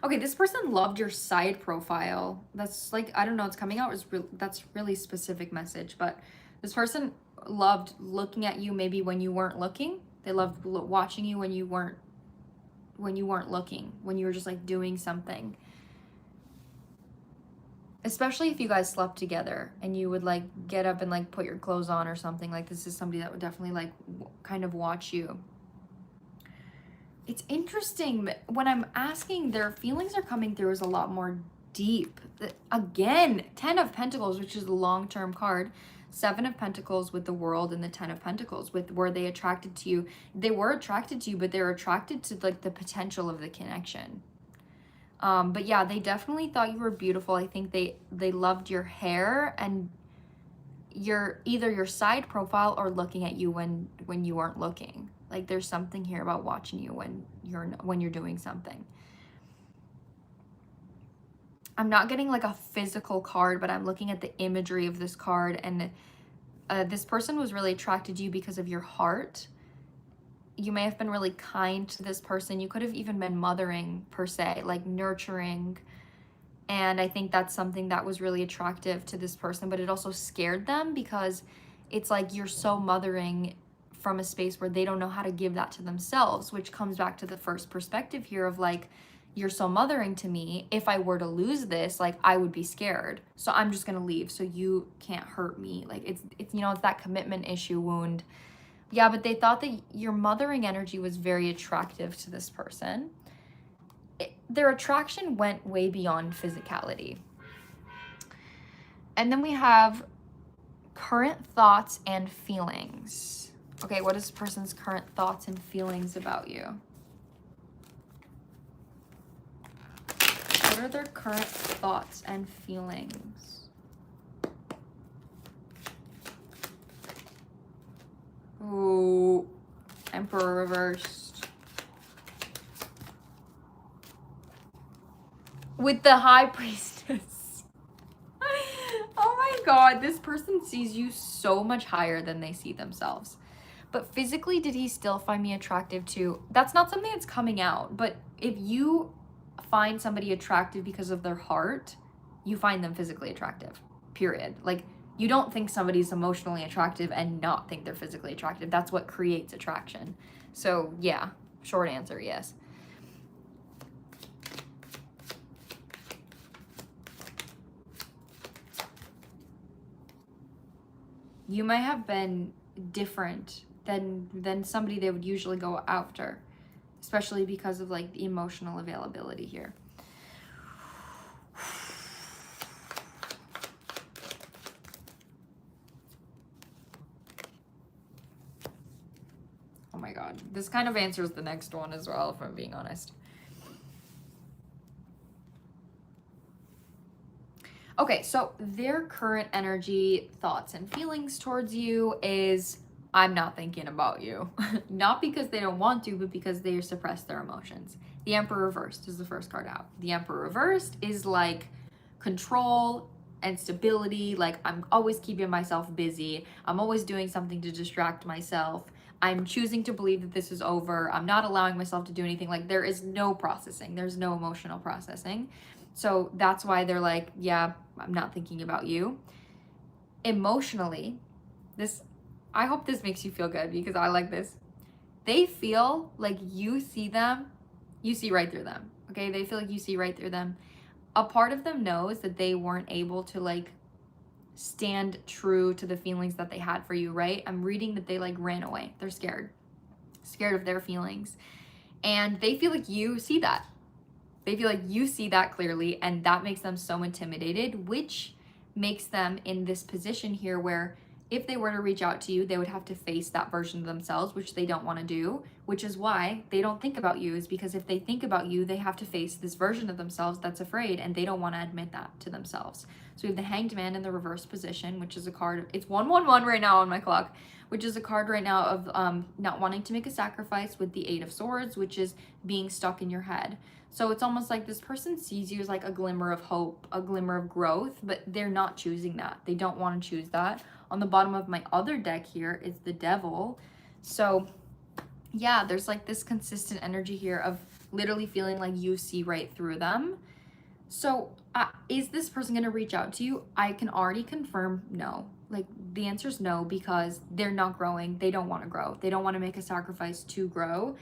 Okay, this person loved your side profile. That's like, I don't know, it's coming out as that's really specific message, but this person loved looking at you maybe when you weren't looking. They loved watching you when you weren't looking, when you were just like doing something. Especially if you guys slept together and you would like get up and like put your clothes on or something. Like, this is somebody that would definitely like kind of watch you. It's interesting. When I'm asking, their feelings are coming through as a lot more deep. Again, 10 of Pentacles, which is a long-term card. 7 of Pentacles with the World, and the 10 of Pentacles with, were they attracted to you? They were attracted to you, but they're attracted to like the potential of the connection. But yeah, they definitely thought you were beautiful. I think they loved your hair and either your side profile or looking at you when you weren't looking. Like, there's something here about watching you when you're doing something. I'm not getting like a physical card, but I'm looking at the imagery of this card, and this person was really attracted to you because of your heart. You may have been really kind to this person. You could have even been mothering per se, like nurturing. And I think that's something that was really attractive to this person, but it also scared them because it's like you're so mothering from a space where they don't know how to give that to themselves, which comes back to the first perspective here of like, you're so mothering to me. If I were to lose this, like, I would be scared. So I'm just going to leave so you can't hurt me. Like, it's you know, it's that commitment issue wound. Yeah, but they thought that your mothering energy was very attractive to this person. their attraction went way beyond physicality. And then we have current thoughts and feelings. Okay, what is this person's current thoughts and feelings about you? What are their current thoughts and feelings? Ooh, Emperor reversed. With the High Priestess. Oh my God, this person sees you so much higher than they see themselves. But physically, did he still find me attractive too? That's not something that's coming out. But if you find somebody attractive because of their heart, you find them physically attractive, period. Like, you don't think somebody's emotionally attractive and not think they're physically attractive. That's what creates attraction. So yeah, short answer, yes. You might have been different than somebody they would usually go after, especially because of like the emotional availability here. Oh my God, this kind of answers the next one as well, if I'm being honest. Okay, so their current energy, thoughts, and feelings towards you is, I'm not thinking about you. Not because they don't want to, but because they suppress their emotions. The Emperor reversed is the first card out. The Emperor reversed is like control and stability. Like, I'm always keeping myself busy. I'm always doing something to distract myself. I'm choosing to believe that this is over. I'm not allowing myself to do anything. Like, there is no processing. There's no emotional processing. So that's why they're like, yeah, I'm not thinking about you. Emotionally, I hope this makes you feel good, because I like this. They feel like you see them, you see right through them, okay? They feel like you see right through them. A part of them knows that they weren't able to like stand true to the feelings that they had for you, right? I'm reading that they like ran away. They're scared of their feelings. And they feel like you see that. They feel like you see that clearly, and that makes them so intimidated, which makes them in this position here where if they were to reach out to you, they would have to face that version of themselves, which they don't want to do, which is why they don't think about you, is because if they think about you, they have to face this version of themselves that's afraid, and they don't want to admit that to themselves. So we have the Hanged Man in the reverse position, which is a card, it's 111 right now on my clock, which is a card right now of not wanting to make a sacrifice, with the Eight of Swords, which is being stuck in your head. So it's almost like this person sees you as like a glimmer of hope, a glimmer of growth, but they're not choosing that. They don't want to choose that. On the bottom of my other deck here is the Devil. So yeah, there's like this consistent energy here of literally feeling like you see right through them. So is this person going to reach out to you? I can already confirm no. Like, the answer is no, because they're not growing. They don't want to grow. They don't want to make a sacrifice to grow,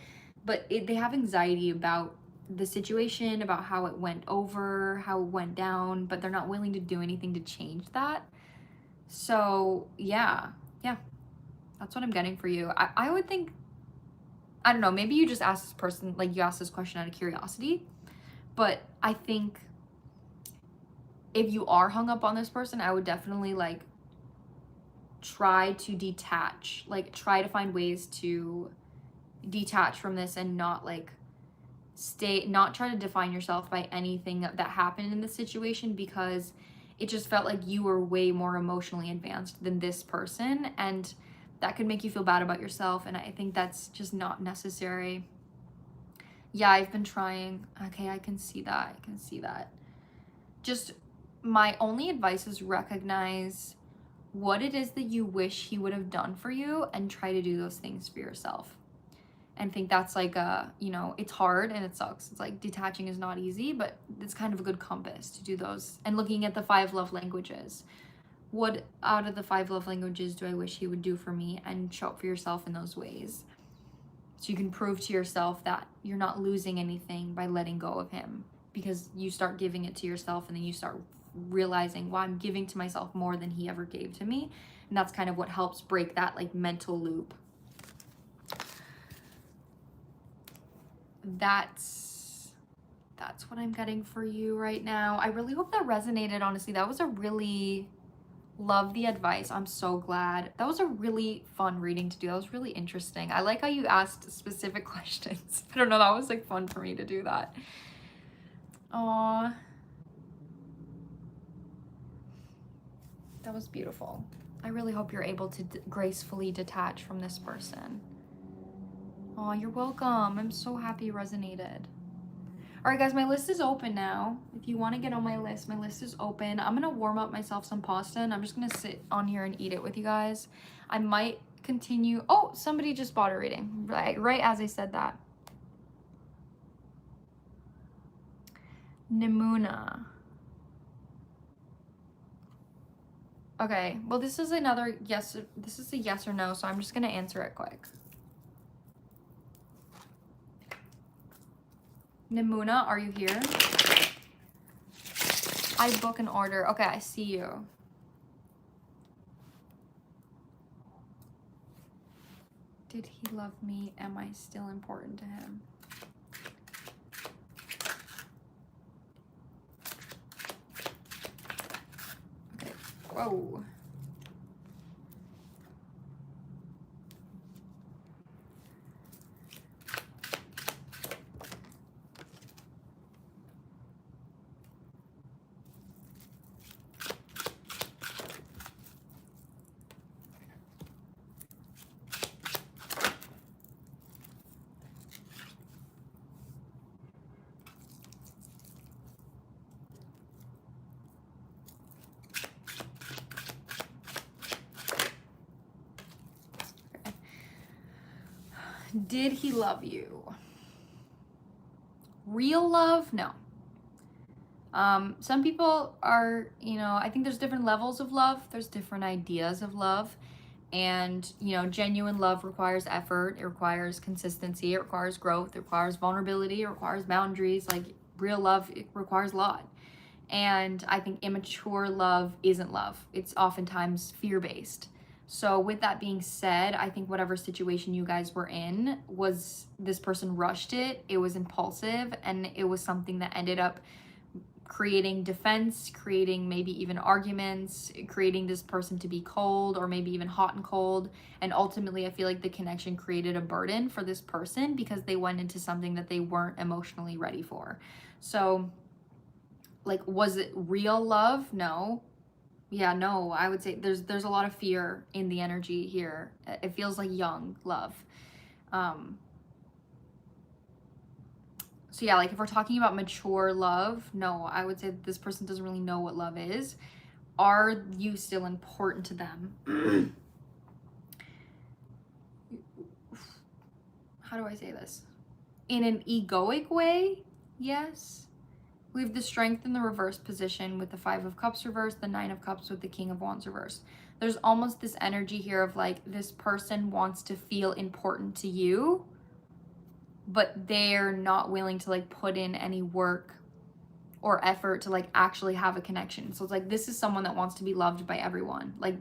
but they have anxiety about the situation, about how it went over, how it went down, but they're not willing to do anything to change that. So yeah, that's what I'm getting for you. I would think, I don't know, maybe you just ask this person, like you asked this question out of curiosity, but I think if you are hung up on this person, I would definitely like try to detach, like try to find ways to detach from this and not like not try to define yourself by anything that happened in the situation, because it just felt like you were way more emotionally advanced than this person, and that could make you feel bad about yourself, and I think that's just not necessary. Yeah, I've been trying. Okay, I can see that. Just my only advice is recognize what it is that you wish he would have done for you and try to do those things for yourself. And think that's like it's hard and it sucks. It's like detaching is not easy, but it's kind of a good compass to do those. And looking at the 5 love languages, what out of the 5 love languages do I wish he would do for me, and show up for yourself in those ways. So you can prove to yourself that you're not losing anything by letting go of him, because you start giving it to yourself, and then you start realizing, well, I'm giving to myself more than he ever gave to me. And that's kind of what helps break that like mental loop. That's That's what I'm getting for you right now. I really hope that resonated, honestly. That was a really, love the advice. I'm so glad. That was a really fun reading to do. That was really interesting. I like how you asked specific questions. I don't know, that was like fun for me to do that. Aw. That was beautiful. I really hope you're able to gracefully detach from this person. Oh, you're welcome. I'm so happy you resonated. All right, guys, my list is open now. If you want to get on my list is open. I'm going to warm up myself some pasta, and I'm just going to sit on here and eat it with you guys. I might continue. Oh, somebody just bought a reading. Right as I said that. Nimuna. Okay, well, this is another yes. This is a yes or no, so I'm just going to answer it quick. Nimuna, are you here? I book an order. Okay, I see you. Did he love me? Am I still important to him? Okay, whoa. Did he love you? Real love? No. Some people are, you know, I think there's different levels of love. There's different ideas of love. And, you know, genuine love requires effort. It requires consistency. It requires growth. It requires vulnerability. It requires boundaries. Like, real love, it requires a lot. And I think immature love isn't love. It's oftentimes fear-based. So with that being said, I think whatever situation you guys were in was, this person rushed it. It was impulsive, and it was something that ended up creating defense, creating maybe even arguments, creating this person to be cold or maybe even hot and cold. And ultimately, I feel like the connection created a burden for this person because they went into something that they weren't emotionally ready for. So, like, was it real love? No. Yeah, no, I would say there's a lot of fear in the energy here. It feels like young love. So yeah, like if we're talking about mature love, no, I would say that this person doesn't really know what love is. Are you still important to them? How do I say this? In an egoic way, yes. We have the Strength in the reverse position with the 5 of Cups reversed, the 9 of Cups with the King of Wands reversed. There's almost this energy here of like, this person wants to feel important to you, but they're not willing to like put in any work or effort to like actually have a connection. So it's like, this is someone that wants to be loved by everyone. Like,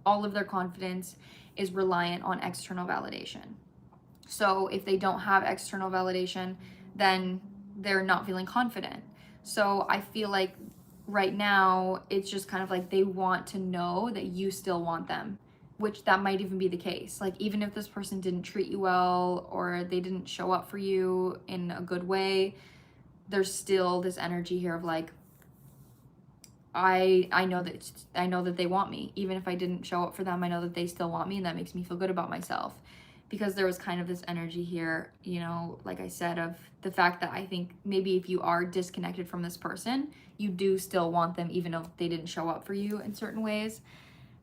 all of their confidence is reliant on external validation. So if they don't have external validation, then they're not feeling confident. So I feel like right now it's just kind of like they want to know that you still want them, which that might even be the case. Like, even if this person didn't treat you well or they didn't show up for you in a good way, there's still this energy here of like, I know that they want me. Even if I didn't show up for them, I know that they still want me, and that makes me feel good about myself. Because there was kind of this energy here, you know, like I said, of the fact that I think maybe if you are disconnected from this person, you do still want them, even if they didn't show up for you in certain ways.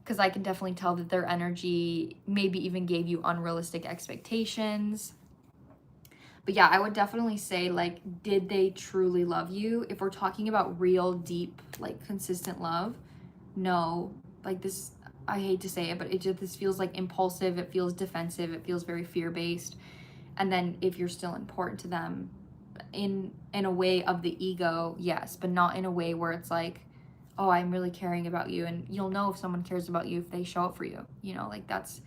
Because I can definitely tell that their energy maybe even gave you unrealistic expectations. But yeah, I would definitely say, like, did they truly love you? If we're talking about real, deep, like, consistent love, no. Like, this, I hate to say it, but this feels like impulsive. It feels defensive. It feels very fear-based. And then if you're still important to them in a way of the ego, yes, but not in a way where it's like, oh, I'm really caring about you. And you'll know if someone cares about you if they show up for you. You know, like, that's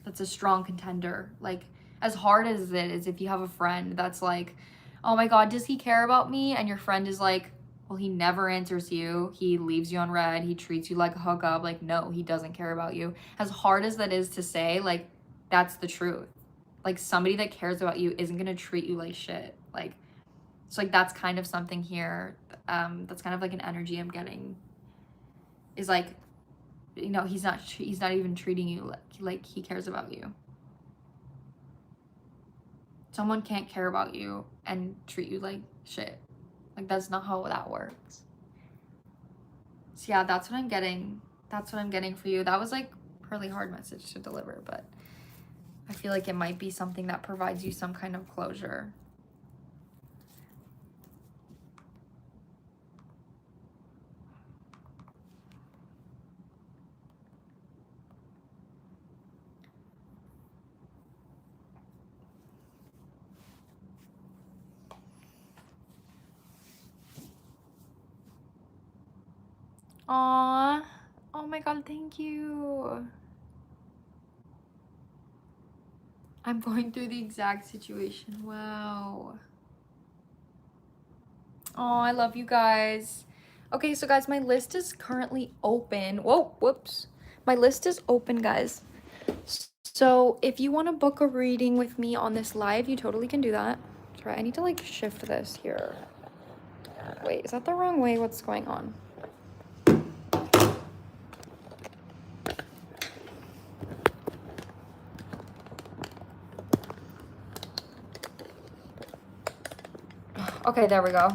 a strong contender. Like, as hard as it is, if you have a friend that's like, Oh my God, does he care about me? And your friend is like, well, he never answers you. He leaves you on red. He treats you like a hookup. Like, no, he doesn't care about you. As hard as that is to say, like, that's the truth. Like, somebody that cares about you isn't gonna treat you like shit. Like, so like that's kind of something here. That's kind of like an energy I'm getting. Is like, you know, he's not even treating you like he cares about you. Someone can't care about you and treat you like shit. Like, that's not how that works. So yeah, that's what I'm getting. That's what I'm getting for you. That was like a really hard message to deliver, but I feel like it might be something that provides you some kind of closure. Aww. Oh my God, thank you. I'm going through the exact situation. Wow. Oh, I love you guys. Okay, so guys, my list is currently open. Whoa, whoops. My list is open, guys. So if you want to book a reading with me on this live, you totally can do that. Sorry, I need to like shift this here. Wait, is that the wrong way? What's going on? Okay, there we go.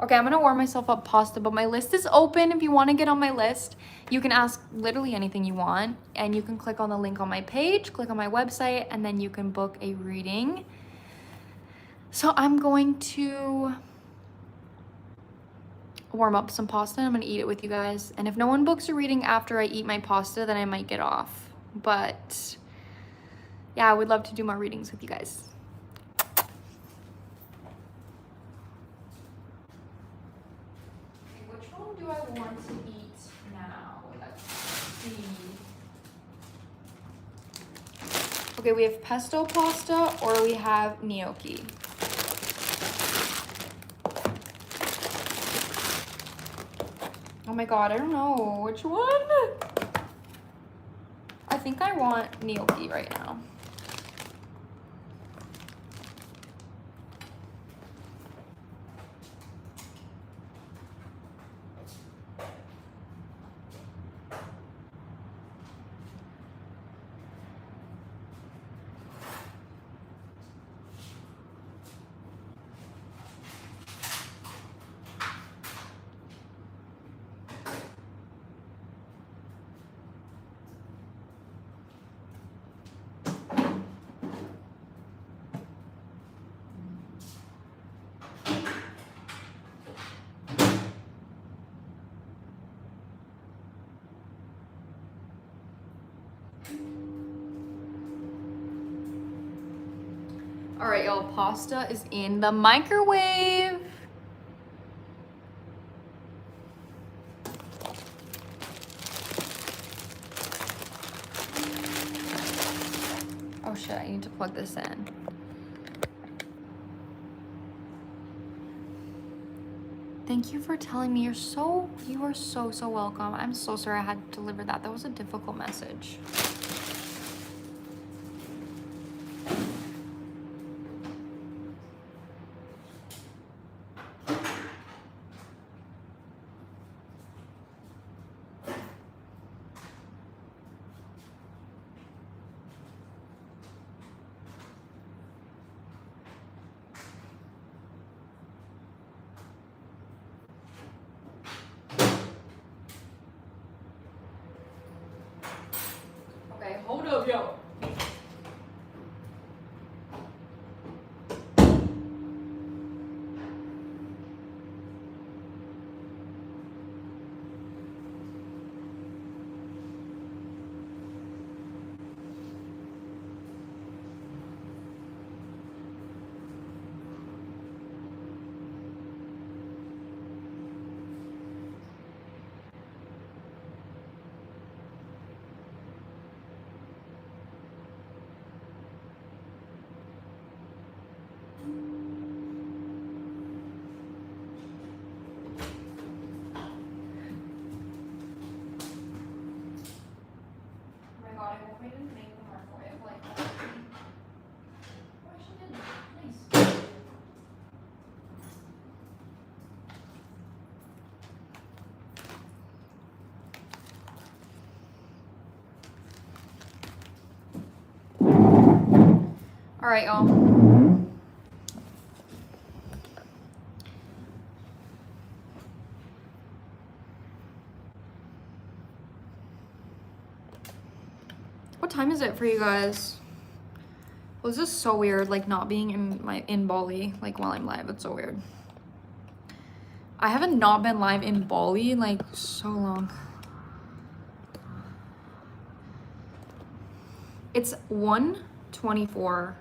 Okay, I'm gonna warm myself up pasta, but my list is open. If you want to get on my list, you can ask literally anything you want, and you can click on the link on my page, click on my website, and then you can book a reading. So I'm going to warm up some pasta and I'm gonna eat it with you guys. And if no one books a reading after I eat my pasta, then I might get off. But yeah, I would love to do more readings with you guys. Okay, which one do I want to eat now? Let's see. Okay, we have pesto pasta or we have gnocchi. Oh my God, I don't know which one. I think I want gnocchi right now. All right, y'all, pasta is in the microwave. Oh shit, I need to plug this in. Thank you for telling me. You are so welcome. I'm so sorry I had to deliver that. That was a difficult message. Okay, hold up, yo. All right, y'all. What time is it for you guys? Well, this is so weird, like not being in Bali, like while I'm live. It's so weird. I haven't not been live in Bali in like so long. It's 1:24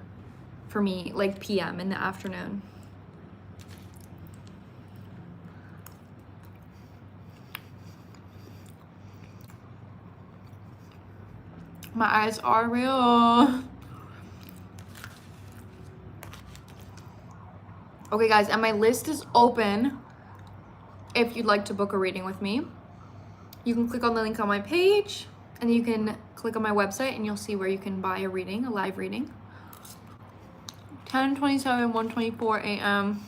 for me, like PM in the afternoon. My eyes are real. Okay, guys, and my list is open. If you'd like to book a reading with me, you can click on the link on my page and you can click on my website and you'll see where you can buy a reading, a live reading. 10:27, 1:24 a.m.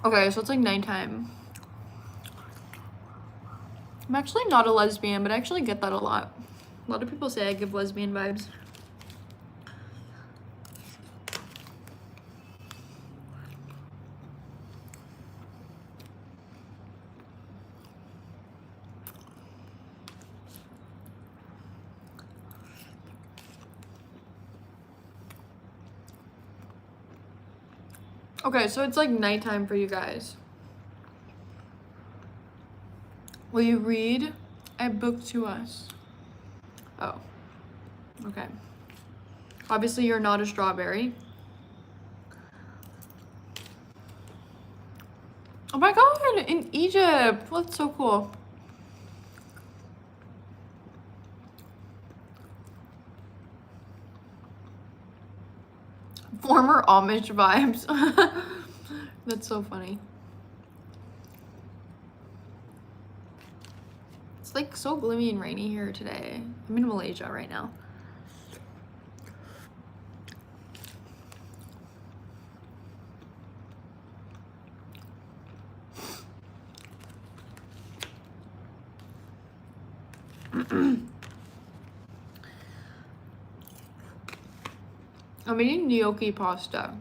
Okay, so it's like nighttime. I'm actually not a lesbian, but I actually get that a lot. A lot of people say I give lesbian vibes. Okay, so it's like nighttime for you guys. Will you read a book to us? Oh, okay. Obviously, you're not a strawberry. Oh my god, in Egypt. That's so cool. Former Amish vibes. That's so funny. It's like so gloomy and rainy here today. I'm in Malaysia right now. I'm eating gnocchi pasta.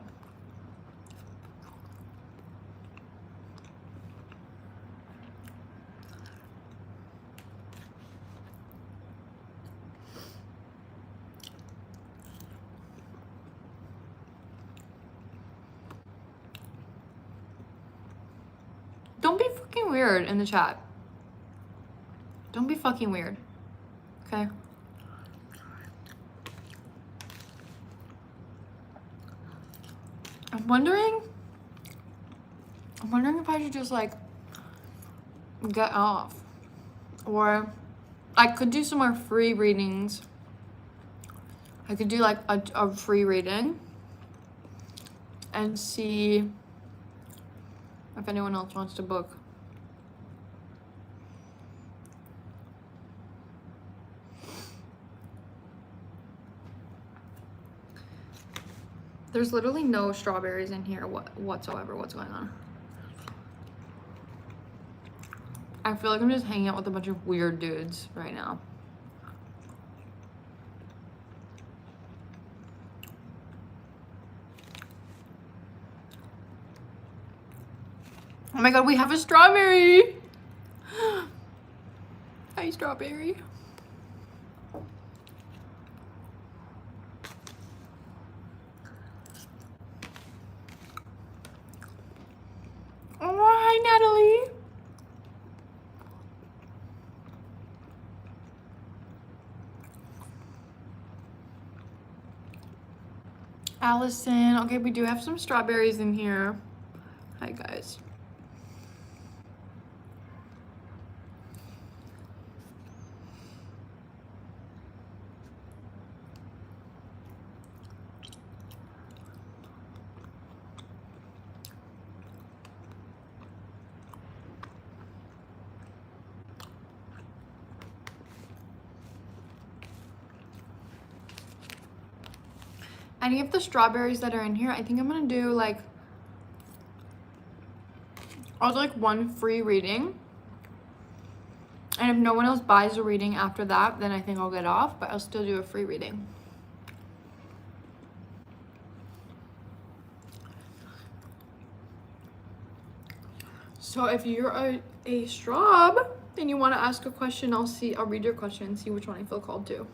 Don't be fucking weird in the chat. Don't be fucking weird. Okay? I'm wondering if I should just like get off, or I could do some more free readings. I could do like a free reading and see if anyone else wants to book. There's literally no strawberries in here whatsoever. What's going on? I feel like I'm just hanging out with a bunch of weird dudes right now. Oh my god, we have a strawberry! Hi, strawberry. Oh, hi, Natalie. Allison. Okay, we do have some strawberries in here. Hi, guys. Any of the strawberries that are in here, I think I'm gonna do like, I'll do like one free reading And if no one else buys a reading after that, then I think I'll get off, but I'll still do a free reading. So if you're a Straub and you want to ask a question, I'll read your question and see which one I feel called to.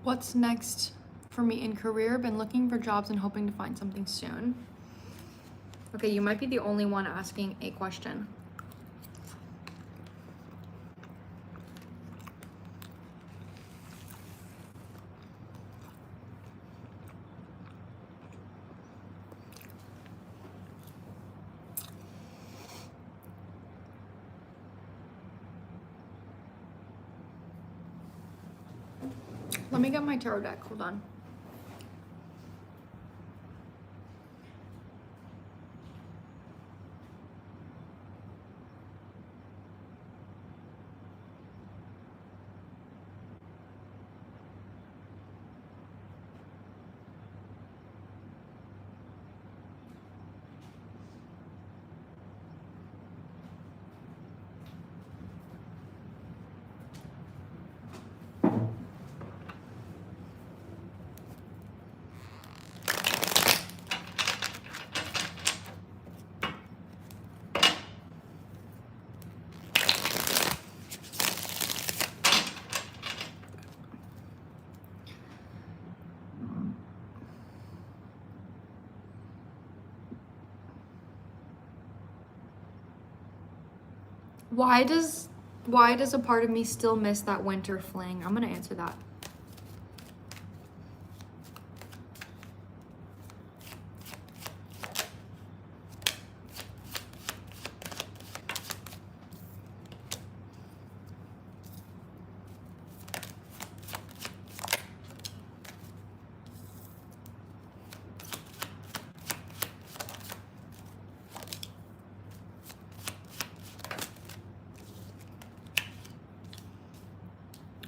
What's next for me in career? Been looking for jobs and hoping to find something soon. Okay, you might be the only one asking a question. Let me get my tarot deck, hold on. Why does a part of me still miss that winter fling? I'm gonna answer that.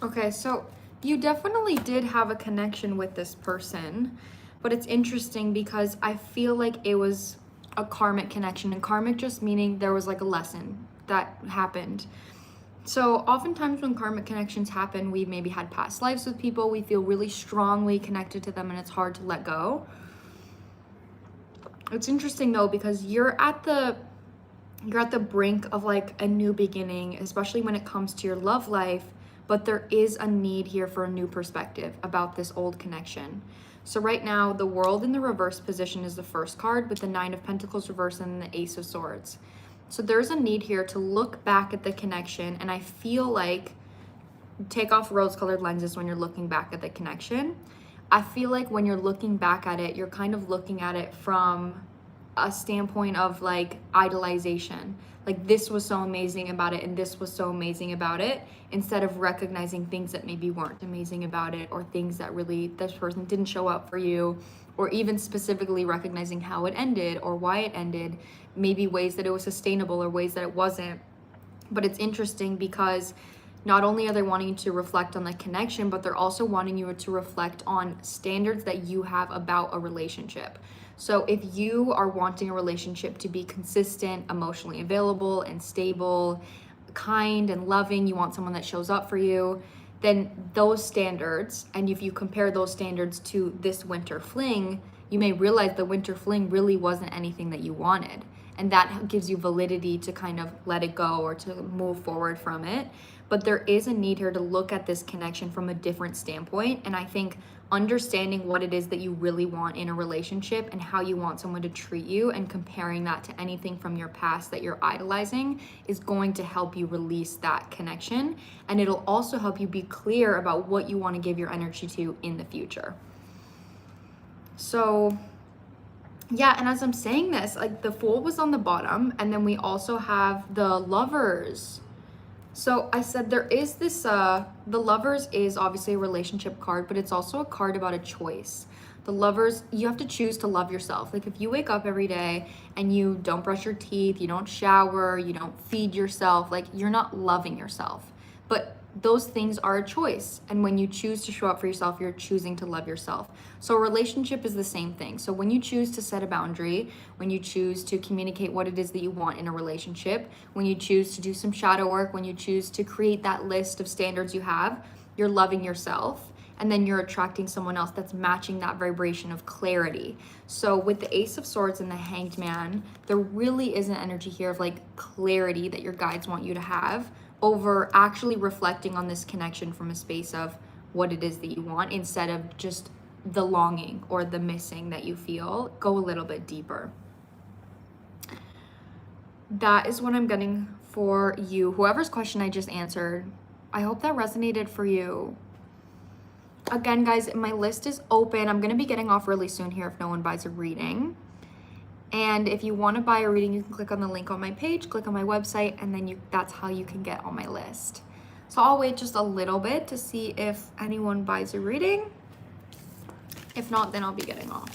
Okay, so you definitely did have a connection with this person, but it's interesting because I feel like it was a karmic connection, and karmic just meaning there was like a lesson that happened. So oftentimes when karmic connections happen, we maybe had past lives with people, we feel really strongly connected to them, and it's hard to let go. It's interesting though, because you're at the brink of like a new beginning, especially when it comes to your love life, but there is a need here for a new perspective about this old connection. So right now, the World in the reverse position is the first card, with the Nine of Pentacles reversed and the Ace of Swords. So there's a need here to look back at the connection, and I feel like, take off rose-colored lenses when you're looking back at the connection. I feel like when you're looking back at it, you're kind of looking at it from a standpoint of like idolization. Like, this was so amazing about it and this was so amazing about it, instead of recognizing things that maybe weren't amazing about it, or things that really this person didn't show up for you, or even specifically recognizing how it ended or why it ended, maybe ways that it was sustainable or ways that it wasn't. But it's interesting because not only are they wanting you to reflect on the connection, but they're also wanting you to reflect on standards that you have about a relationship. So if you are wanting a relationship to be consistent, emotionally available and stable, kind and loving, you want someone that shows up for you, then those standards, and if you compare those standards to this winter fling, you may realize the winter fling really wasn't anything that you wanted. And that gives you validity to kind of let it go or to move forward from it. But there is a need here to look at this connection from a different standpoint. And I think understanding what it is that you really want in a relationship and how you want someone to treat you, and comparing that to anything from your past that you're idolizing, is going to help you release that connection. And it'll also help you be clear about what you want to give your energy to in the future. So Yeah, and as I'm saying this, like the Fool was on the bottom, and then we also have the Lovers. So I said there is this, the Lovers is obviously a relationship card, but it's also a card about a choice. The Lovers, you have to choose to love yourself. Like if you wake up every day and you don't brush your teeth, you don't shower, you don't feed yourself, like you're not loving yourself. But those things are a choice. And when you choose to show up for yourself, you're choosing to love yourself. So a relationship is the same thing. So when you choose to set a boundary, when you choose to communicate what it is that you want in a relationship, when you choose to do some shadow work, when you choose to create that list of standards you have, you're loving yourself. And then you're attracting someone else that's matching that vibration of clarity. So with the Ace of Swords and the Hanged Man, there really is an energy here of like clarity that your guides want you to have over actually reflecting on this connection from a space of what it is that you want instead of just the longing or the missing that you feel. Go a little bit deeper. That is what I'm getting for you. Whoever's question I just answered, I hope that resonated for you. Again, guys, my list is open. I'm going to be getting off really soon here if no one buys a reading. And if you want to buy a reading, you can click on the link on my page, click on my website, and then that's how you can get on my list. So I'll wait just a little bit to see if anyone buys a reading. If not, then I'll be getting off.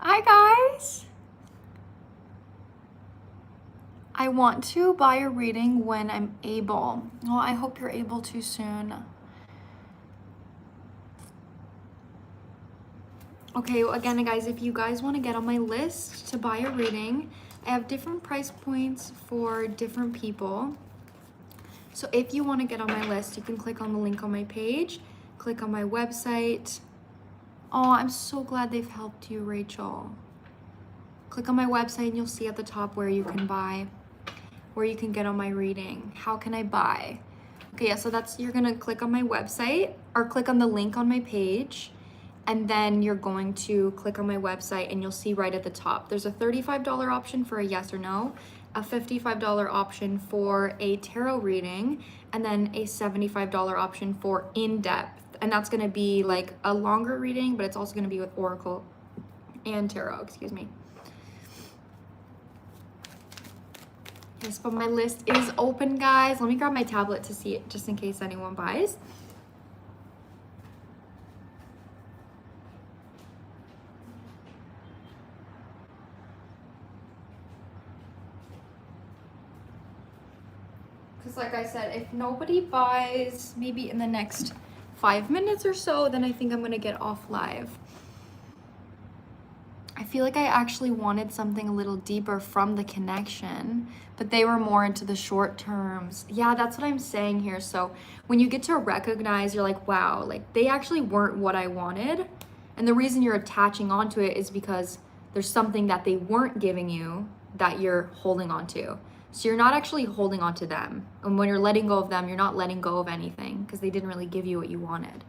Hi guys! I want to buy a reading when I'm able. Well, I hope you're able to soon. Okay, well, again, guys, if you guys want to get on my list to buy a reading, I have different price points for different people. So if you want to get on my list, you can click on the link on my page, click on my website. Oh, I'm so glad they've helped you, Rachel. Click on my website and you'll see at the top where you can buy, where you can get on my reading. How can I buy? Okay, yeah, so you're gonna click on my website or click on the link on my page, and then you're going to click on my website and you'll see right at the top, there's a $35 option for a yes or no, a $55 option for a tarot reading, and then a $75 option for in-depth. And that's gonna be like a longer reading, but it's also gonna be with Oracle and Tarot, excuse me. Yes, but my list is open, guys. Let me grab my tablet to see it, just in case anyone buys. Because like I said, if nobody buys maybe in the next 5 minutes or so, then I think I'm gonna get off live. I feel like I actually wanted something a little deeper from the connection, but they were more into the short terms. Yeah, that's what I'm saying here. So when you get to recognize, you're like, wow, like they actually weren't what I wanted. And the reason you're attaching onto it is because there's something that they weren't giving you that you're holding on to. So you're not actually holding on to them. And when you're letting go of them, you're not letting go of anything because they didn't really give you what you wanted.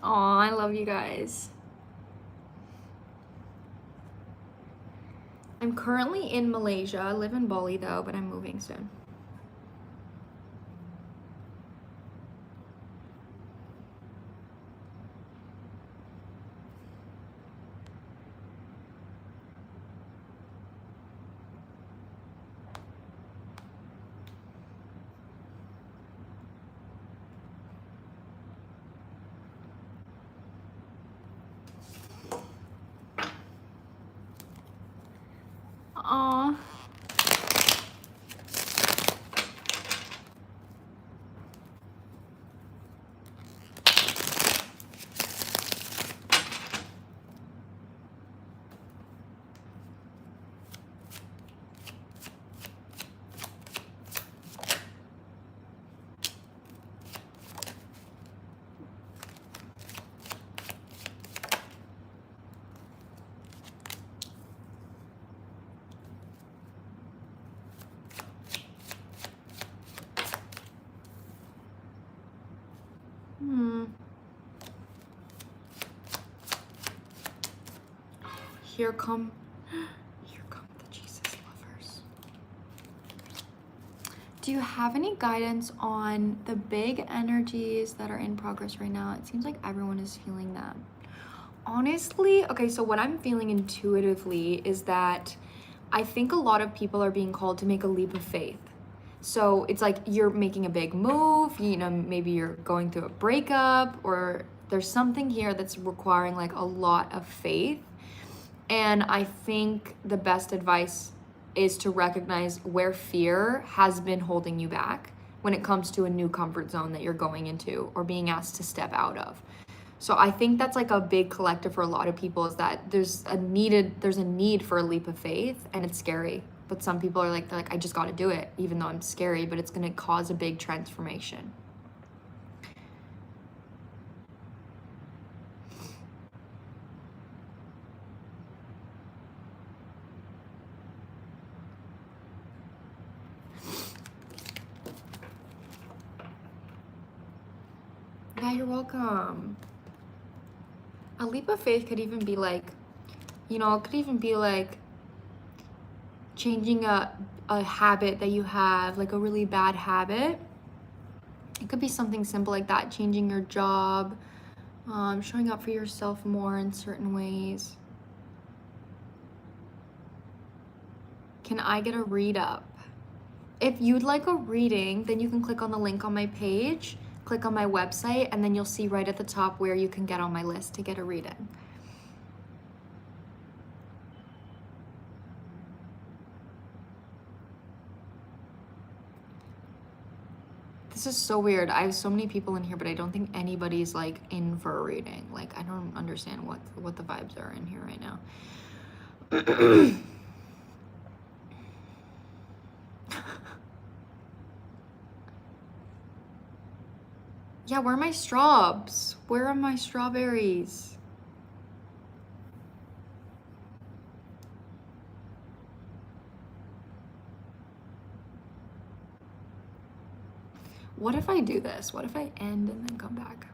Aw, I love you guys. I'm currently in Malaysia. I live in Bali though, but I'm moving soon. Aw. Here come the Jesus lovers. Do you have any guidance on the big energies that are in progress right now? It seems like everyone is feeling them. Honestly, okay, so what I'm feeling intuitively is that I think a lot of people are being called to make a leap of faith. So it's like you're making a big move, you know, maybe you're going through a breakup, or there's something here that's requiring like a lot of faith. And I think the best advice is to recognize where fear has been holding you back when it comes to a new comfort zone that you're going into or being asked to step out of. So I think that's like a big collective for a lot of people, is that there's a need for a leap of faith, and it's scary. But some people are like, I just got to do it, even though I'm scary, but it's going to cause a big transformation. Yeah, you're welcome. A leap of faith could even be like, you know, it could even be like changing a habit that you have, like a really bad habit. It could be something simple like that, changing your job, showing up for yourself more in certain ways. Can I get a read up? If you'd like a reading, then you can click on the link on my page, click on my website, and then you'll see right at the top where you can get on my list to get a reading. This is so weird. I have so many people in here, but I don't think anybody's like in for a reading. Like, I don't understand what the vibes are in here right now. Yeah, where are my straws? Where are my strawberries? What if I do this? What if I end and then come back?